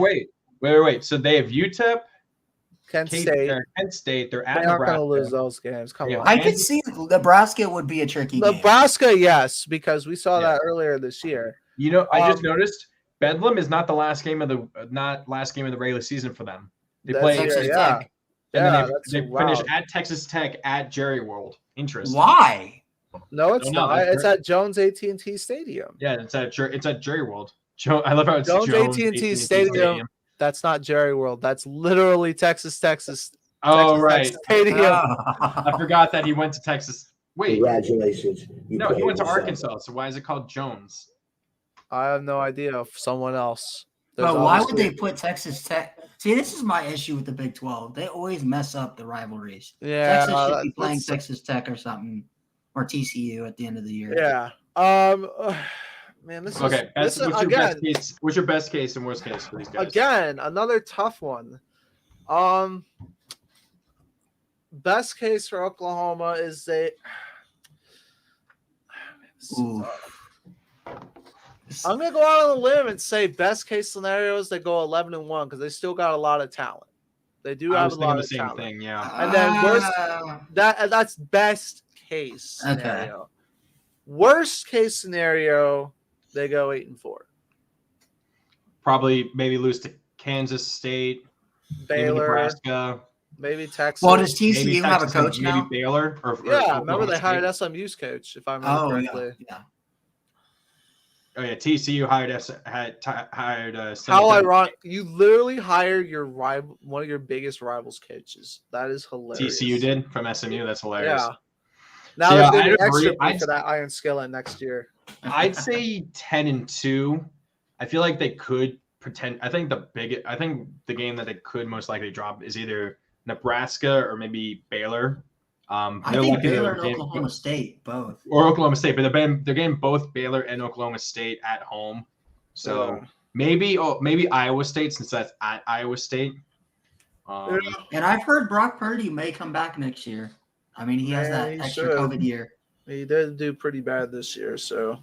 [SPEAKER 1] wait. So they have UTEP,
[SPEAKER 2] Kent
[SPEAKER 1] State. They're at
[SPEAKER 2] Nebraska. They're not going to lose those games. Come on.
[SPEAKER 3] I could see Nebraska would be a tricky game.
[SPEAKER 2] Nebraska, yes, because we saw that earlier this year.
[SPEAKER 1] I just noticed Bedlam is not the last game of the regular season for them. They play
[SPEAKER 3] Texas Tech.
[SPEAKER 1] And then they finish at Texas Tech at Jerry World. Interesting.
[SPEAKER 3] Why?
[SPEAKER 2] No, it's not. It's at Jones AT&T Stadium.
[SPEAKER 1] Yeah, it's at Jerry World. I love how it's
[SPEAKER 2] Jones AT&T Stadium. That's not Jerry World. That's literally Texas.
[SPEAKER 1] Oh, right.
[SPEAKER 2] Texas Stadium.
[SPEAKER 1] I forgot that he went to Texas. Wait.
[SPEAKER 4] Congratulations.
[SPEAKER 1] No, he went to Arkansas. So why is it called Jones?
[SPEAKER 2] I have no idea. Of someone else.
[SPEAKER 3] But why would they put Texas Tech? See, this is my issue with the Big 12. They always mess up the rivalries.
[SPEAKER 2] Yeah,
[SPEAKER 3] Texas should be playing Texas Tech or something, or TCU at the end of the year.
[SPEAKER 2] Yeah. Man, this
[SPEAKER 1] okay.
[SPEAKER 2] What's
[SPEAKER 1] your best case and worst case for these guys?
[SPEAKER 2] Again, another tough one. Best case for Oklahoma is I'm gonna go out on a limb and say best case scenario is they go 11-1 because they still got a lot of talent. They do have a lot of talent.
[SPEAKER 1] Thing, yeah.
[SPEAKER 2] And then that's best case scenario.
[SPEAKER 3] Okay.
[SPEAKER 2] Worst case scenario, they go 8-4.
[SPEAKER 1] Probably maybe lose to Kansas State,
[SPEAKER 2] Baylor,
[SPEAKER 1] maybe Nebraska,
[SPEAKER 2] maybe Texas.
[SPEAKER 3] Well, does TCU have a coach now?
[SPEAKER 1] Maybe Baylor.
[SPEAKER 2] Remember they hired SMU's coach, if I remember correctly.
[SPEAKER 3] Yeah.
[SPEAKER 1] Oh yeah, TCU hired
[SPEAKER 2] How ironic! You literally hired your rival, one of your biggest rivals' coaches. That is hilarious.
[SPEAKER 1] TCU did from SMU. That's hilarious.
[SPEAKER 2] Yeah. Now there's gonna be extra pay for that iron skillet next year.
[SPEAKER 1] I'd say 10-2. I feel like they could pretend. I think the game that they could most likely drop is either Nebraska or maybe Baylor.
[SPEAKER 3] I think Baylor and Oklahoma State both.
[SPEAKER 1] Or Oklahoma State, but they're getting both Baylor and Oklahoma State at home. So maybe Iowa State, since that's at Iowa State.
[SPEAKER 3] And I've heard Brock Purdy may come back next year. I mean, he has that extra COVID year.
[SPEAKER 2] He did do pretty bad this year, so.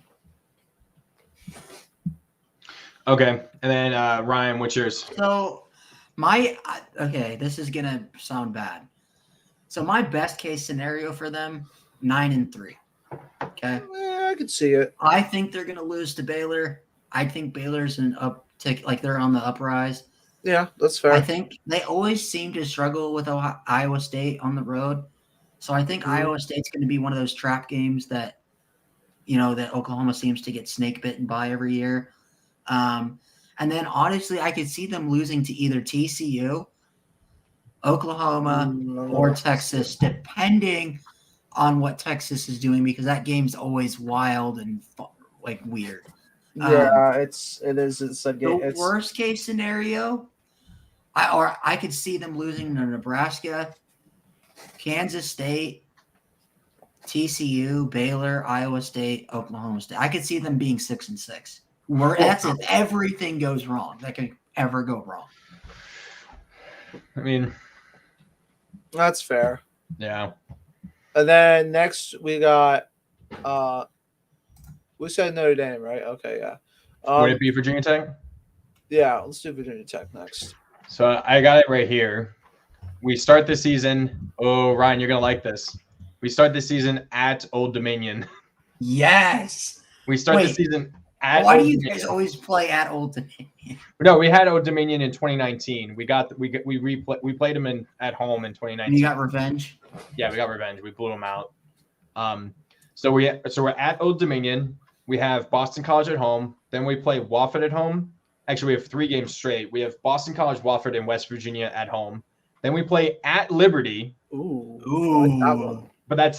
[SPEAKER 1] Okay, and then Ryan, what's yours?
[SPEAKER 3] So this is gonna sound bad. So my best case scenario for them, 9-3. Okay.
[SPEAKER 2] I could see it.
[SPEAKER 3] I think they're gonna lose to Baylor. I think Baylor's an uptick, like they're on the uprise.
[SPEAKER 2] Yeah, that's fair.
[SPEAKER 3] I think they always seem to struggle with Iowa State on the road. So I think Iowa State's going to be one of those trap games that, that Oklahoma seems to get snake bitten by every year. And then honestly, I could see them losing to either TCU, Oklahoma, or Texas, depending on what Texas is doing, because that game's always wild and like weird.
[SPEAKER 2] Yeah, it is. It's a game.
[SPEAKER 3] The worst case scenario, I could see them losing to Nebraska, Kansas State, TCU, Baylor, Iowa State, Oklahoma State. I could see them being 6-6. That's if everything goes wrong that could ever go wrong.
[SPEAKER 1] I mean,
[SPEAKER 2] that's fair.
[SPEAKER 1] Yeah.
[SPEAKER 2] And then next we got we said Notre Dame, right? Okay, yeah.
[SPEAKER 1] Would it be Virginia Tech?
[SPEAKER 2] Yeah, let's do Virginia Tech next.
[SPEAKER 1] So I got it right here. We start the season. Oh, Ryan, you're gonna like this. We start the season at Old Dominion.
[SPEAKER 3] Yes.
[SPEAKER 1] We start the season at.
[SPEAKER 3] Why
[SPEAKER 1] Old
[SPEAKER 3] do you
[SPEAKER 1] Dominion.
[SPEAKER 3] guys always play at Old Dominion?
[SPEAKER 1] No, we had Old Dominion in 2019. We played them at home in 2019.
[SPEAKER 3] And you got revenge.
[SPEAKER 1] Yeah, we got revenge. We blew them out. So we're at Old Dominion. We have Boston College at home. Then we play Wofford at home. Actually, we have 3 games straight. We have Boston College, Wofford, and West Virginia at home. Then we play at Liberty.
[SPEAKER 2] Ooh.
[SPEAKER 3] I like that one.
[SPEAKER 1] But that's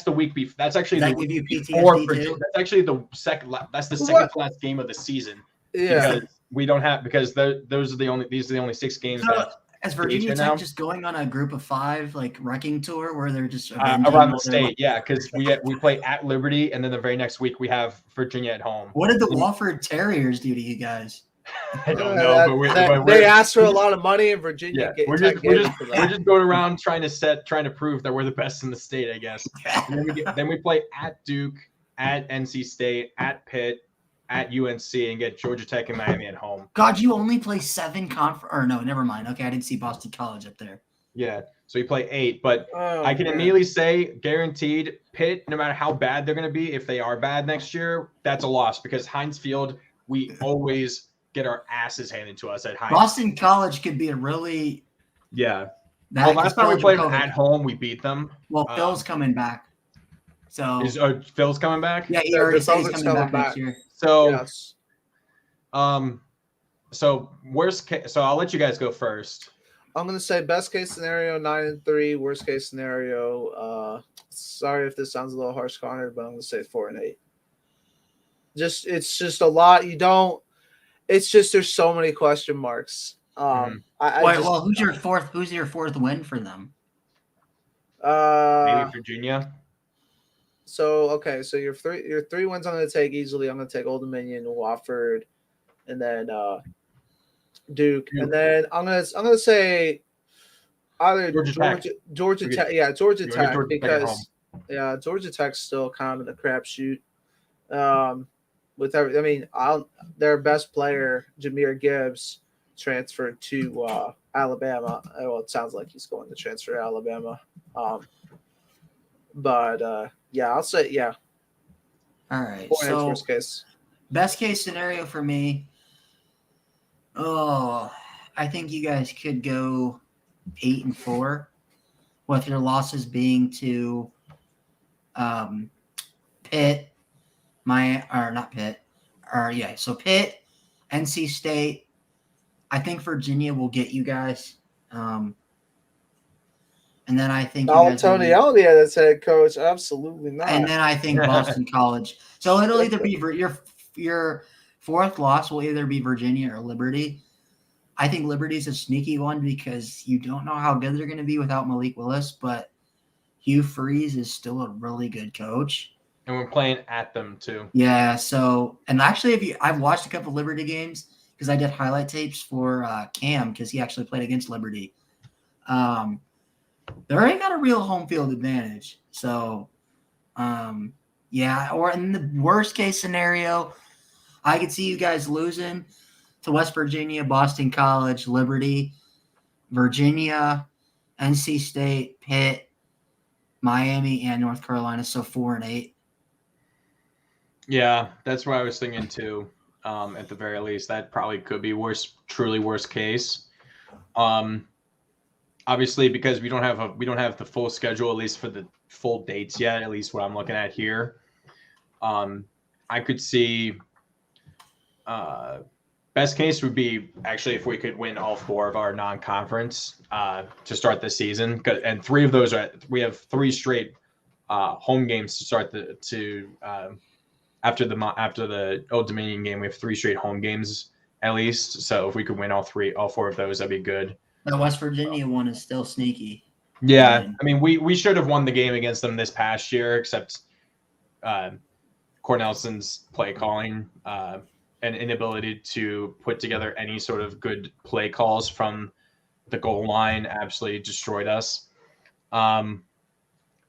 [SPEAKER 1] the week before. That's actually
[SPEAKER 3] Does
[SPEAKER 1] the
[SPEAKER 3] that give you
[SPEAKER 1] week before.
[SPEAKER 3] PTSD too?
[SPEAKER 1] That's actually the second. That's the second last game of the season.
[SPEAKER 2] Yeah.
[SPEAKER 1] Because we don't have these are the only 6 games.
[SPEAKER 3] So, is Virginia Tech
[SPEAKER 1] now.
[SPEAKER 3] just going on a group of 5 like wrecking tour where they're just
[SPEAKER 1] Around the state? Yeah, because we play at Liberty, and then the very next week we have Virginia at home.
[SPEAKER 3] What did the Wofford Terriers do to you guys?
[SPEAKER 1] I don't know, but
[SPEAKER 2] they asked for a lot of money in Virginia.
[SPEAKER 1] Yeah, we're just going around trying to prove that we're the best in the state, I guess. And then we play at Duke, at NC State, at Pitt, at UNC, and get Georgia Tech and Miami at home.
[SPEAKER 3] God, you only play 7 or no, never mind. Okay, I didn't see Boston College up there.
[SPEAKER 1] Yeah, so we play 8, but I can immediately say, guaranteed, Pitt, no matter how bad they're going to be, if they are bad next year, that's a loss because Heinz Field, we always get our asses handed to us at Heinz.
[SPEAKER 3] Boston College could be a really
[SPEAKER 1] last time we played them at home, we beat them.
[SPEAKER 3] Well, Phil's coming back. So
[SPEAKER 1] is Phil's coming back?
[SPEAKER 3] Yeah, he already said he's coming back next year.
[SPEAKER 1] So,
[SPEAKER 2] yes.
[SPEAKER 1] So worst case. So I'll let you guys go first.
[SPEAKER 2] I'm gonna say best case scenario 9-3. Worst case scenario. Sorry if this sounds a little harsh, Connor, but I'm gonna say 4-8. It's just a lot. It's just there's so many question marks.
[SPEAKER 3] Who's your fourth win for them?
[SPEAKER 1] Maybe Virginia.
[SPEAKER 2] So your 3 wins I'm gonna take easily. I'm gonna take Old Dominion, Wofford, and then Duke, and then I'm gonna say either Georgia Tech. Yeah, Georgia Tech because Georgia Tech's still kind of in the crapshoot. Their best player, Jahmyr Gibbs, transferred to Alabama. Well, it sounds like he's going to transfer to Alabama. I'll say All
[SPEAKER 3] right. So
[SPEAKER 2] worst case.
[SPEAKER 3] Best case scenario for me. I think you guys could go 8-4, with your losses being to Pitt, so Pitt, NC State. I think Virginia will get you guys. And then I think
[SPEAKER 2] Tony Elliott as head coach. Absolutely not.
[SPEAKER 3] And then I think Boston College. So it'll either be your fourth loss will either be Virginia or Liberty. I think Liberty's a sneaky one because you don't know how good they're going to be without Malik Willis, but Hugh Freeze is still a really good coach.
[SPEAKER 1] And we're playing at them too.
[SPEAKER 3] Yeah. So, and actually, I've watched a couple of Liberty games because I did highlight tapes for Cam because he actually played against Liberty. They already got a real home field advantage. So, or in the worst case scenario, I could see you guys losing to West Virginia, Boston College, Liberty, Virginia, NC State, Pitt, Miami, and North Carolina. So 4-8.
[SPEAKER 1] Yeah, that's what I was thinking too. At the very least, that probably could be truly worst case. Obviously, because we don't have the full schedule, at least for the full dates yet. At least what I'm looking at here. I could see. Best case would be actually if we could win all 4 of our non-conference to start the season, and 3 of those we have 3 straight home games to start after the Old Dominion game. We have 3 straight home games at least. So if we could win all 4 of those, that'd be good.
[SPEAKER 3] The West Virginia one is still sneaky.
[SPEAKER 1] Yeah, I mean we should have won the game against them this past year, except Cornelson's play calling. And inability to put together any sort of good play calls from the goal line absolutely destroyed us. And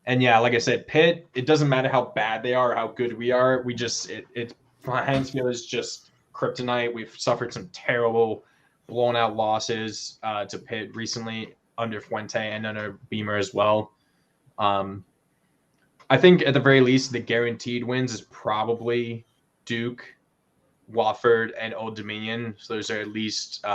[SPEAKER 1] yeah, like I said, Pitt, it doesn't matter how bad they are or how good we are. We just, Hansfield is just kryptonite. We've suffered some terrible blown out losses to Pitt recently under Fuente and under Beamer as well. I think at the very least, the guaranteed wins is probably Duke, Wofford, and Old Dominion. So those are at least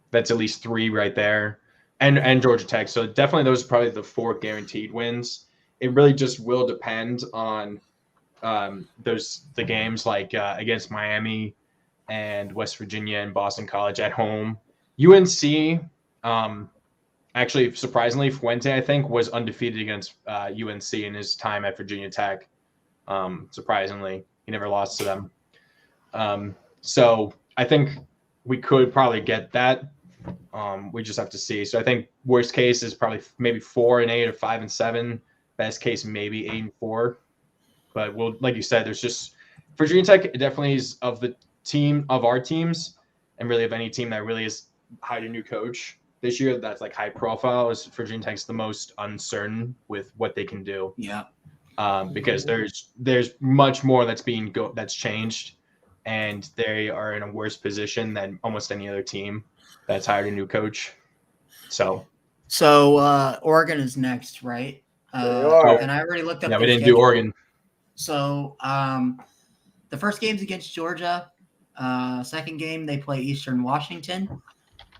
[SPEAKER 1] that's at least 3 right there, and Georgia Tech. So definitely those are probably the 4 guaranteed wins. It really just will depend on the games like against Miami and West Virginia and Boston College at home. UNC, actually surprisingly, Fuente I think was undefeated against UNC in his time at Virginia Tech. Surprisingly, he never lost to them. So I think we could probably get that. We just have to see. So I think worst case is probably maybe 4-8 or 5-7. Best case maybe 8-4. But we'll, like you said, there's just Virginia Tech definitely is of our teams, and really of any team that really is hired a new coach this year that's like high profile. Is Virginia Tech's the most uncertain with what they can do.
[SPEAKER 3] Yeah.
[SPEAKER 1] Because there's much more that's changed. And they are in a worse position than almost any other team that's hired a new coach. So
[SPEAKER 3] Oregon is next, right? And I already looked up.
[SPEAKER 1] Yeah, we didn't do Oregon.
[SPEAKER 3] So the first game's against Georgia. Second game they play Eastern Washington.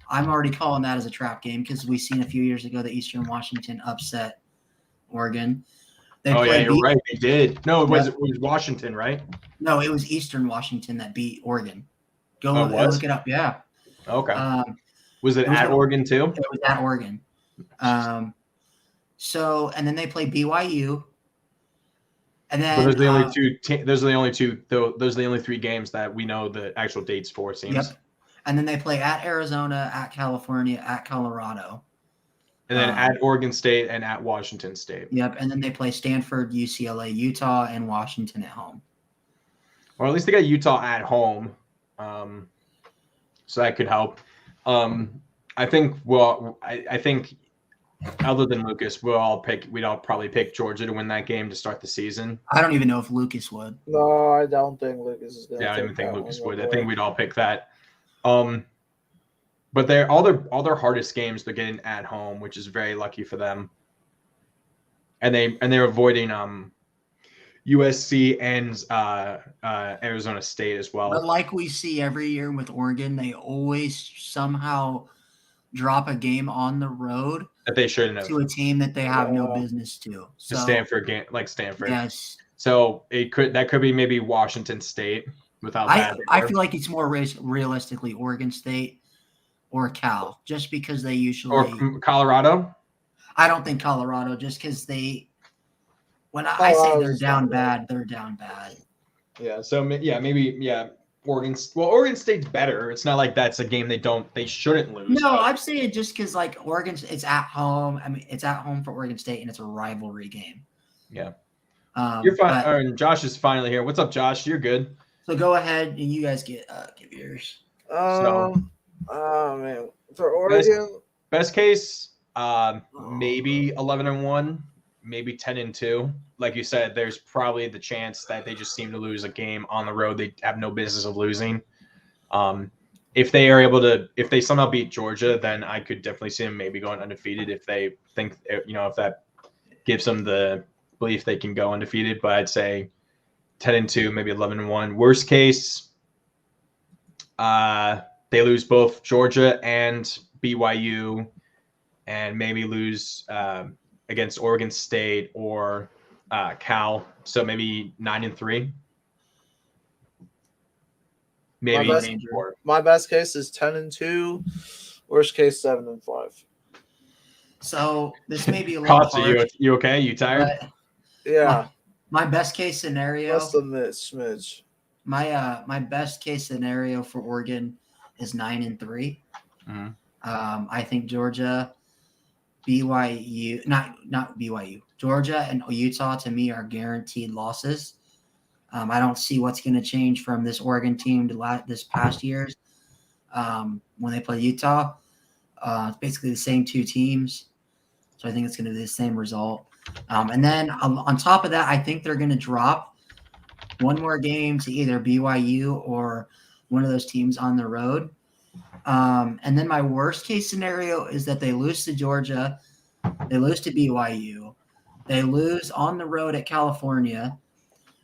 [SPEAKER 3] I'm already calling that as a trap game because we seen a few years ago that Eastern Washington upset Oregon.
[SPEAKER 1] You're right. They did. No, it was Washington, right?
[SPEAKER 3] No, it was Eastern Washington that beat Oregon. Go look it up. Yeah.
[SPEAKER 1] Okay. Was it at Oregon too?
[SPEAKER 3] It was at Oregon. So and then they play BYU. And then
[SPEAKER 1] those are the only 2. Those are the only 2. Those are the only 3 games that we know the actual dates for. It seems.
[SPEAKER 3] Yep. And then they play at Arizona, at California, at Colorado.
[SPEAKER 1] And then at Oregon State and at Washington State.
[SPEAKER 3] Yep. And then they play Stanford, UCLA, Utah, and Washington at home.
[SPEAKER 1] Or at least they got Utah at home. So that could help. I think other than Lucas, we'd all probably pick Georgia to win that game to start the season.
[SPEAKER 3] I don't even know if Lucas would.
[SPEAKER 2] No, I don't think Lucas is going to.
[SPEAKER 1] Yeah, I don't even think Lucas would. I think we'd all pick that. But all their hardest games they're getting at home, which is very lucky for them. And they're avoiding USC and Arizona State as well.
[SPEAKER 3] But like we see every year with Oregon, they always somehow drop a game on the road
[SPEAKER 1] that they shouldn't have
[SPEAKER 3] to a team that they have no business to. So
[SPEAKER 1] Stanford game, like Stanford.
[SPEAKER 3] Yes.
[SPEAKER 1] So that could be maybe Washington State without that.
[SPEAKER 3] I feel like it's more realistically Oregon State or Cal, just because they usually
[SPEAKER 1] or Colorado.
[SPEAKER 3] I don't think Colorado, just because when I say they're down bad, they're down bad.
[SPEAKER 1] Yeah. So maybe Oregon. Well, Oregon State's better. It's not like that's a game they shouldn't lose.
[SPEAKER 3] No, I'm saying just because like it's at home. I mean, it's at home for Oregon State, and it's a rivalry game.
[SPEAKER 1] Yeah. You're fine. Josh is finally here. What's up, Josh? You're good.
[SPEAKER 3] So go ahead and you guys give yours.
[SPEAKER 2] Man, for Oregon,
[SPEAKER 1] best case, maybe 11-1, maybe 10-2. Like you said, there's probably the chance that they just seem to lose a game on the road they have no business of losing. If they are able to, if they somehow beat Georgia, then I could definitely see them maybe going undefeated if they think, if that gives them the belief they can go undefeated. But I'd say 10-2, maybe 11-1. Worst case, they lose both Georgia and BYU, and maybe lose against Oregon State or Cal. So maybe 9-3. Maybe
[SPEAKER 2] my best case is 10-2. Worst case 7-5.
[SPEAKER 3] So this may be a little hard.
[SPEAKER 1] You okay? You tired?
[SPEAKER 2] Yeah.
[SPEAKER 3] My best case scenario.
[SPEAKER 2] Less than this, smidge.
[SPEAKER 3] My best case scenario for Oregon is 9-3.
[SPEAKER 1] Mm-hmm.
[SPEAKER 3] I think Georgia, BYU, not BYU, Georgia and Utah to me are guaranteed losses. I don't see what's going to change from this Oregon team to this past year's when they play Utah. It's basically the same two teams, so I think it's going to be the same result. And then on top of that, I think they're going to drop one more game to either BYU or one of those teams on the road. And then my worst case scenario is that they lose to Georgia, they lose to BYU, they lose on the road at California,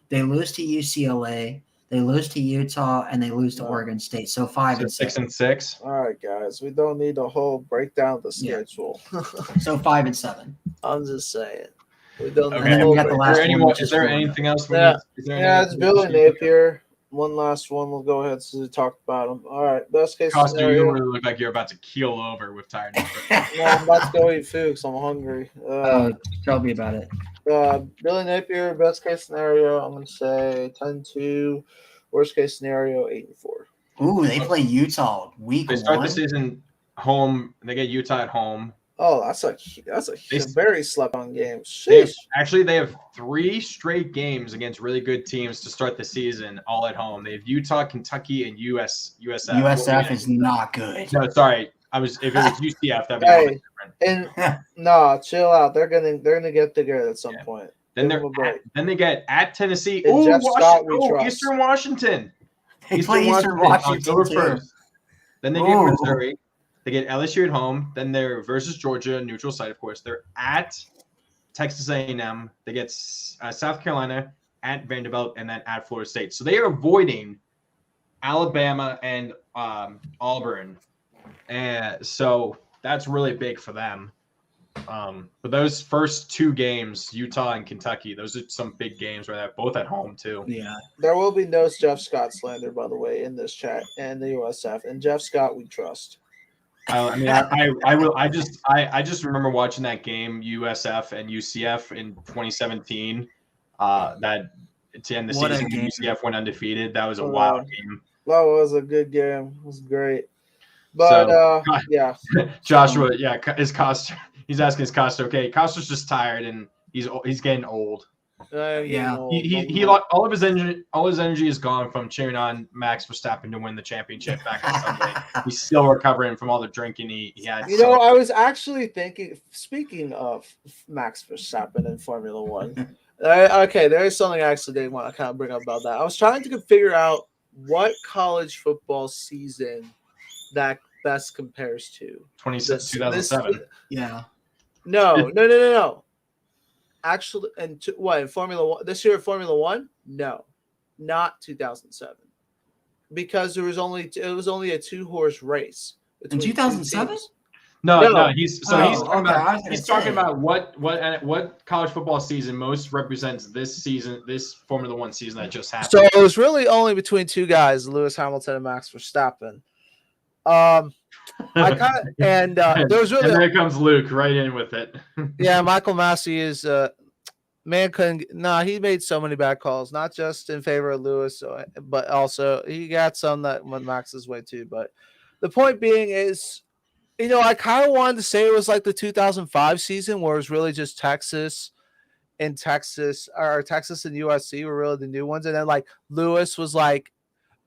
[SPEAKER 3] they lose to UCLA, they lose to Utah, and they lose to Oregon State. So
[SPEAKER 1] 6-6.
[SPEAKER 2] All right, guys, we don't need a whole breakdown of the schedule.
[SPEAKER 3] So 5-7.
[SPEAKER 2] I'm just saying. We don't.
[SPEAKER 1] Okay.
[SPEAKER 3] And we got the last one.
[SPEAKER 1] Is there anything else?
[SPEAKER 2] It's Billy Napier. One last one. We'll go ahead to talk about him. All right. Best case
[SPEAKER 1] Costa,
[SPEAKER 2] scenario.
[SPEAKER 1] you really look like you're about to keel over with tiredness.
[SPEAKER 2] No, I'm about to go eat food because I'm hungry.
[SPEAKER 3] Tell me about it.
[SPEAKER 2] Billy Napier, best case scenario, I'm going to say 10-2. Worst case scenario, 8-4.
[SPEAKER 3] Ooh, they play Utah week 1.
[SPEAKER 1] They start the season home. They get Utah at home.
[SPEAKER 2] Oh, that's a very slept-on game.
[SPEAKER 1] They have 3 straight games against really good teams to start the season, all at home. They have Utah, Kentucky, and USF.
[SPEAKER 3] USF is not good.
[SPEAKER 1] No, sorry. If it was UCF, that'd be
[SPEAKER 2] different. No, chill out. They're gonna get together at some point.
[SPEAKER 1] Then they get at Tennessee. Eastern Washington.
[SPEAKER 3] They play Eastern Washington
[SPEAKER 1] October 1st. Then they get Missouri. They get LSU at home. Then they're versus Georgia, neutral site, of course. They're at Texas A&M. They get South Carolina, at Vanderbilt, and then at Florida State. So they are avoiding Alabama and Auburn. And so that's really big for them. But those first 2 games, Utah and Kentucky, those are some big games where they're both at home too.
[SPEAKER 3] Yeah.
[SPEAKER 2] There will be no Jeff Scott slander, by the way, in this chat and the USF. And Jeff Scott, we trust.
[SPEAKER 1] I just remember watching that game, USF and UCF in 2017. That to end the season, UCF went undefeated. That was a wild game.
[SPEAKER 2] That was a good game. It was great. But yeah,
[SPEAKER 1] Joshua, is Costa? He's asking, is Costa okay? Costa's just tired and he's getting old. He all his energy is gone from cheering on Max Verstappen to win the championship back on Sunday. He's still recovering from all the drinking he had.
[SPEAKER 2] I was actually thinking. Speaking of Max Verstappen in Formula One, there is something I actually did want to kind of bring up about that. I was trying to figure out what college football season that best compares to
[SPEAKER 1] 2007.
[SPEAKER 2] Yeah. No. Actually, in Formula One this year? Formula One? No, not 2007, because it was only a 2-horse race
[SPEAKER 3] in 2007.
[SPEAKER 1] No. He's talking about what college football season most represents this season, this Formula One season that just happened.
[SPEAKER 2] So it was really only between 2 guys, Lewis Hamilton and Max Verstappen. There was really,
[SPEAKER 1] and there comes Luke right in with it.
[SPEAKER 2] Yeah, Michael Massey is he made so many bad calls, not just in favor of Lewis, but also he got some that went Max's way too. But the point being is, I kind of wanted to say it was like the 2005 season where it was really just Texas and USC were really the new ones, and then like Lewis was like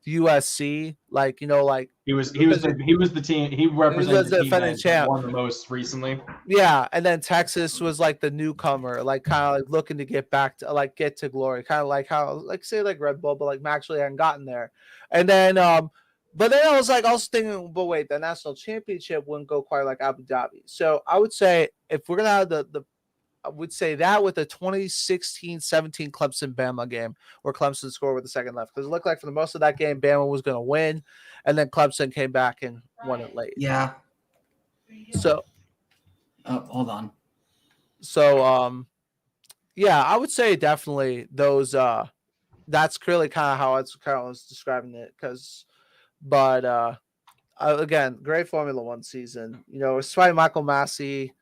[SPEAKER 2] USC, like like
[SPEAKER 1] he was the team. He represented the team
[SPEAKER 2] defending champ.
[SPEAKER 1] Won the most recently.
[SPEAKER 2] Yeah, and then Texas was like the newcomer, like kind of like looking to get back to like get to glory, kind of like how like say like Red Bull, but like actually hadn't gotten there. And then but then I was like also thinking, but wait, the national championship wouldn't go quite like Abu Dhabi. So I would say if we're gonna have I would say that with the 2016-17 Clemson-Bama game where Clemson scored with the second left. Because it looked like for the most of that game, Bama was going to win. And then Clemson came back and won it late.
[SPEAKER 3] Yeah.
[SPEAKER 2] So.
[SPEAKER 3] Hold on.
[SPEAKER 2] So, yeah, I would say definitely those. That's clearly kind of how I was describing it. But again, great Formula One season. Despite Michael Massey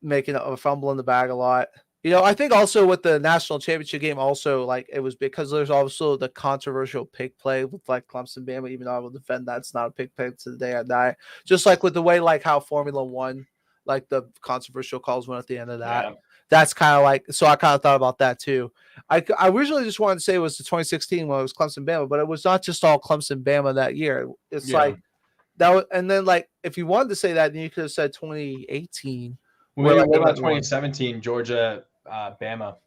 [SPEAKER 2] making a fumble in the bag a lot. I think also with the national championship game, also like it was because there's also the controversial pick play with like Clemson Bama, even though I will defend that it's not a pick play to the day I die. Just like with the way like how Formula One, like the controversial calls went at the end of that. Yeah. That's kind of like, so I kind of thought about that too. I originally just wanted to say it was the 2016 when it was Clemson Bama, but it was not just all Clemson Bama that year. It's like that was, and then like if you wanted to say that, then you could have said 2018.
[SPEAKER 1] What about 2017 Georgia Bama?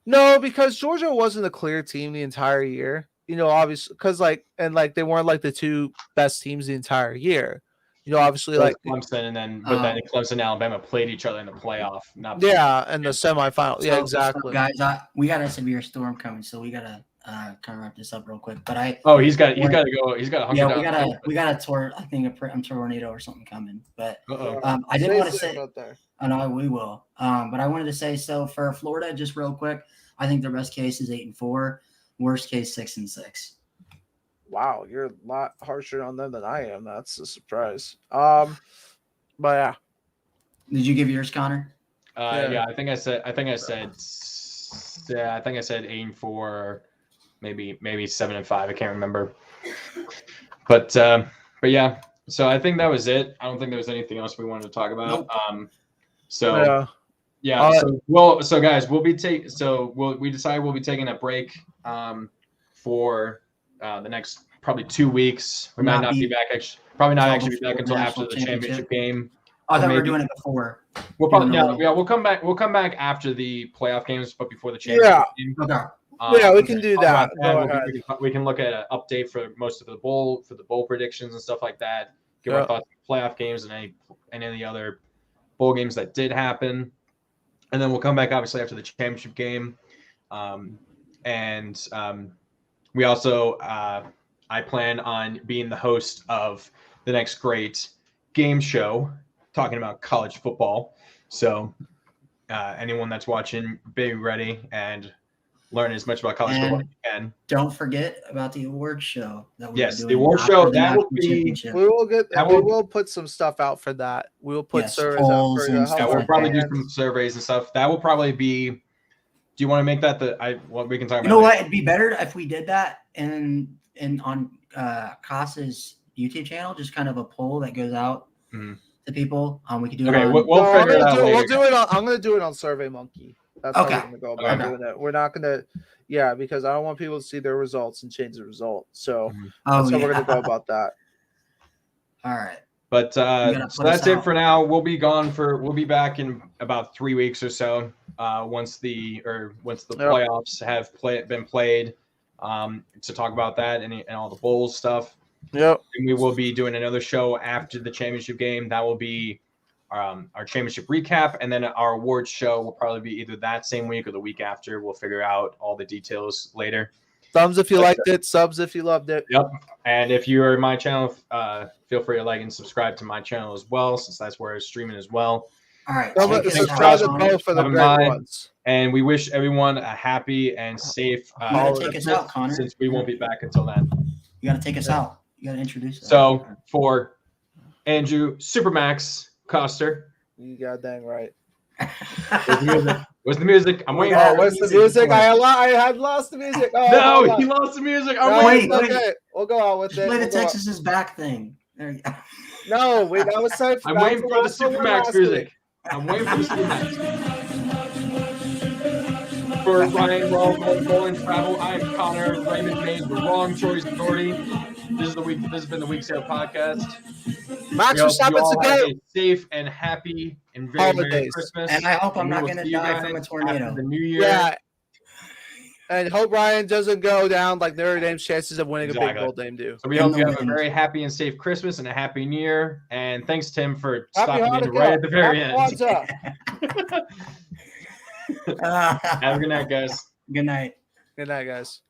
[SPEAKER 2] No, because Georgia wasn't a clear team the entire year. Obviously, because they weren't like the two best teams the entire year. Obviously, like
[SPEAKER 1] Clemson, and then then Clemson and Alabama played each other in the playoff.
[SPEAKER 2] And the semifinal. Yeah, exactly.
[SPEAKER 3] Guys, we got a severe storm coming, so we gotta kind of wrap this up real quick. But
[SPEAKER 1] he's got to go. He's got to hunker down.
[SPEAKER 3] we got a tornado or something coming. But I didn't want to say. I know we will. But I wanted to say, so for Florida, just real quick, I think their best case is 8-4, worst case 6-6.
[SPEAKER 2] Wow, you're a lot harsher on them than I am. That's a surprise. But yeah.
[SPEAKER 3] Did you give yours, Connor?
[SPEAKER 1] Yeah, I think I said 8-4, maybe 7-5. I can't remember. But yeah. So I think that was it. I don't think there was anything else we wanted to talk about.
[SPEAKER 3] Nope.
[SPEAKER 1] So guys, we decided we'll be taking a break for the next probably 2 weeks. We might not be back. Probably not actually be back until after the championship game.
[SPEAKER 3] I thought we were doing it before.
[SPEAKER 1] We'll probably we'll come back. We'll come back after the playoff games, but before the championship game.
[SPEAKER 3] Okay.
[SPEAKER 2] We can do that.
[SPEAKER 1] We can look at an update for most of the bowl predictions and stuff like that. Give our thoughts on playoff games and any of the other bowl games that did happen, and then we'll come back obviously after the championship game. We also I plan on being the host of the next great game show talking about college football. So anyone that's watching, be ready and learn as much about college football as you can.
[SPEAKER 3] Don't forget about the award show.
[SPEAKER 1] The award show that will be.
[SPEAKER 2] We will put some stuff out for that. We will put surveys out for that.
[SPEAKER 1] Yeah, we'll probably do some surveys and stuff. That will probably be. Do you want to make that we can talk about?
[SPEAKER 3] You know what? It'd be better if we did that and on Kos's YouTube channel, just kind of a poll that goes out to people. We could do it.
[SPEAKER 1] Okay, we'll figure it out.
[SPEAKER 2] We'll do it. I'm going to do it on SurveyMonkey. That's how we're going to go about doing it. We're not going to, because I don't want people to see their results and change the result. So that's how we're going to go about that.
[SPEAKER 3] All right.
[SPEAKER 1] But so that's it for now. We'll be back in about 3 weeks or so. Once the playoffs have been played, to talk about that and all the bowl stuff.
[SPEAKER 2] Yep.
[SPEAKER 1] And we will be doing another show after the championship game. That will be our championship recap, and then our awards show will probably be either that same week or the week after. We'll figure out all the details later.
[SPEAKER 2] Thumbs if you liked it, subs if you loved it.
[SPEAKER 1] Yep. And if you are in my channel, feel free to like and subscribe to my channel as well, since that's where it's streaming as well.
[SPEAKER 3] All right.
[SPEAKER 2] Subscribe to both for the great ones.
[SPEAKER 1] And we wish everyone a happy and safe
[SPEAKER 3] take us out, Connor.
[SPEAKER 1] Since we won't be back until then.
[SPEAKER 3] You got to take us out. You got to introduce us.
[SPEAKER 1] So for Andrew Supermax Coster.
[SPEAKER 2] You got dang right.
[SPEAKER 1] Where's the music? I'm waiting.
[SPEAKER 2] Where's the music? I had lost the music.
[SPEAKER 1] No, he lost the music. I'm waiting.
[SPEAKER 2] Okay. We'll go out with it.
[SPEAKER 3] Play the Texas is back thing. There you go.
[SPEAKER 2] No, wait, that was time.
[SPEAKER 1] I'm waiting for the Supermax music. I'm waiting for the Supermax. For Ryan Bowling Travel, I am Connor. Raymond made the wrong choice authority. This has been the Week Sale Podcast.
[SPEAKER 2] Max
[SPEAKER 1] We hope you all
[SPEAKER 2] Verstappen's
[SPEAKER 1] have
[SPEAKER 2] again.
[SPEAKER 1] a safe and happy and very Merry
[SPEAKER 2] Holidays.
[SPEAKER 1] Christmas.
[SPEAKER 3] And I hope I'm
[SPEAKER 1] we
[SPEAKER 3] not
[SPEAKER 1] will
[SPEAKER 3] going to
[SPEAKER 1] see you
[SPEAKER 3] die
[SPEAKER 1] guys
[SPEAKER 3] from a
[SPEAKER 1] after
[SPEAKER 3] tornado.
[SPEAKER 1] the new year.
[SPEAKER 2] Yeah. And hope Ryan doesn't go down like Notre Dame's chances of winning a big bowl game do.
[SPEAKER 1] So we hope you have a very happy and safe Christmas and a happy New Year. And thanks, Tim, for stopping in right at the very end. Have a good night, guys.
[SPEAKER 3] Good night.
[SPEAKER 2] Good night, guys.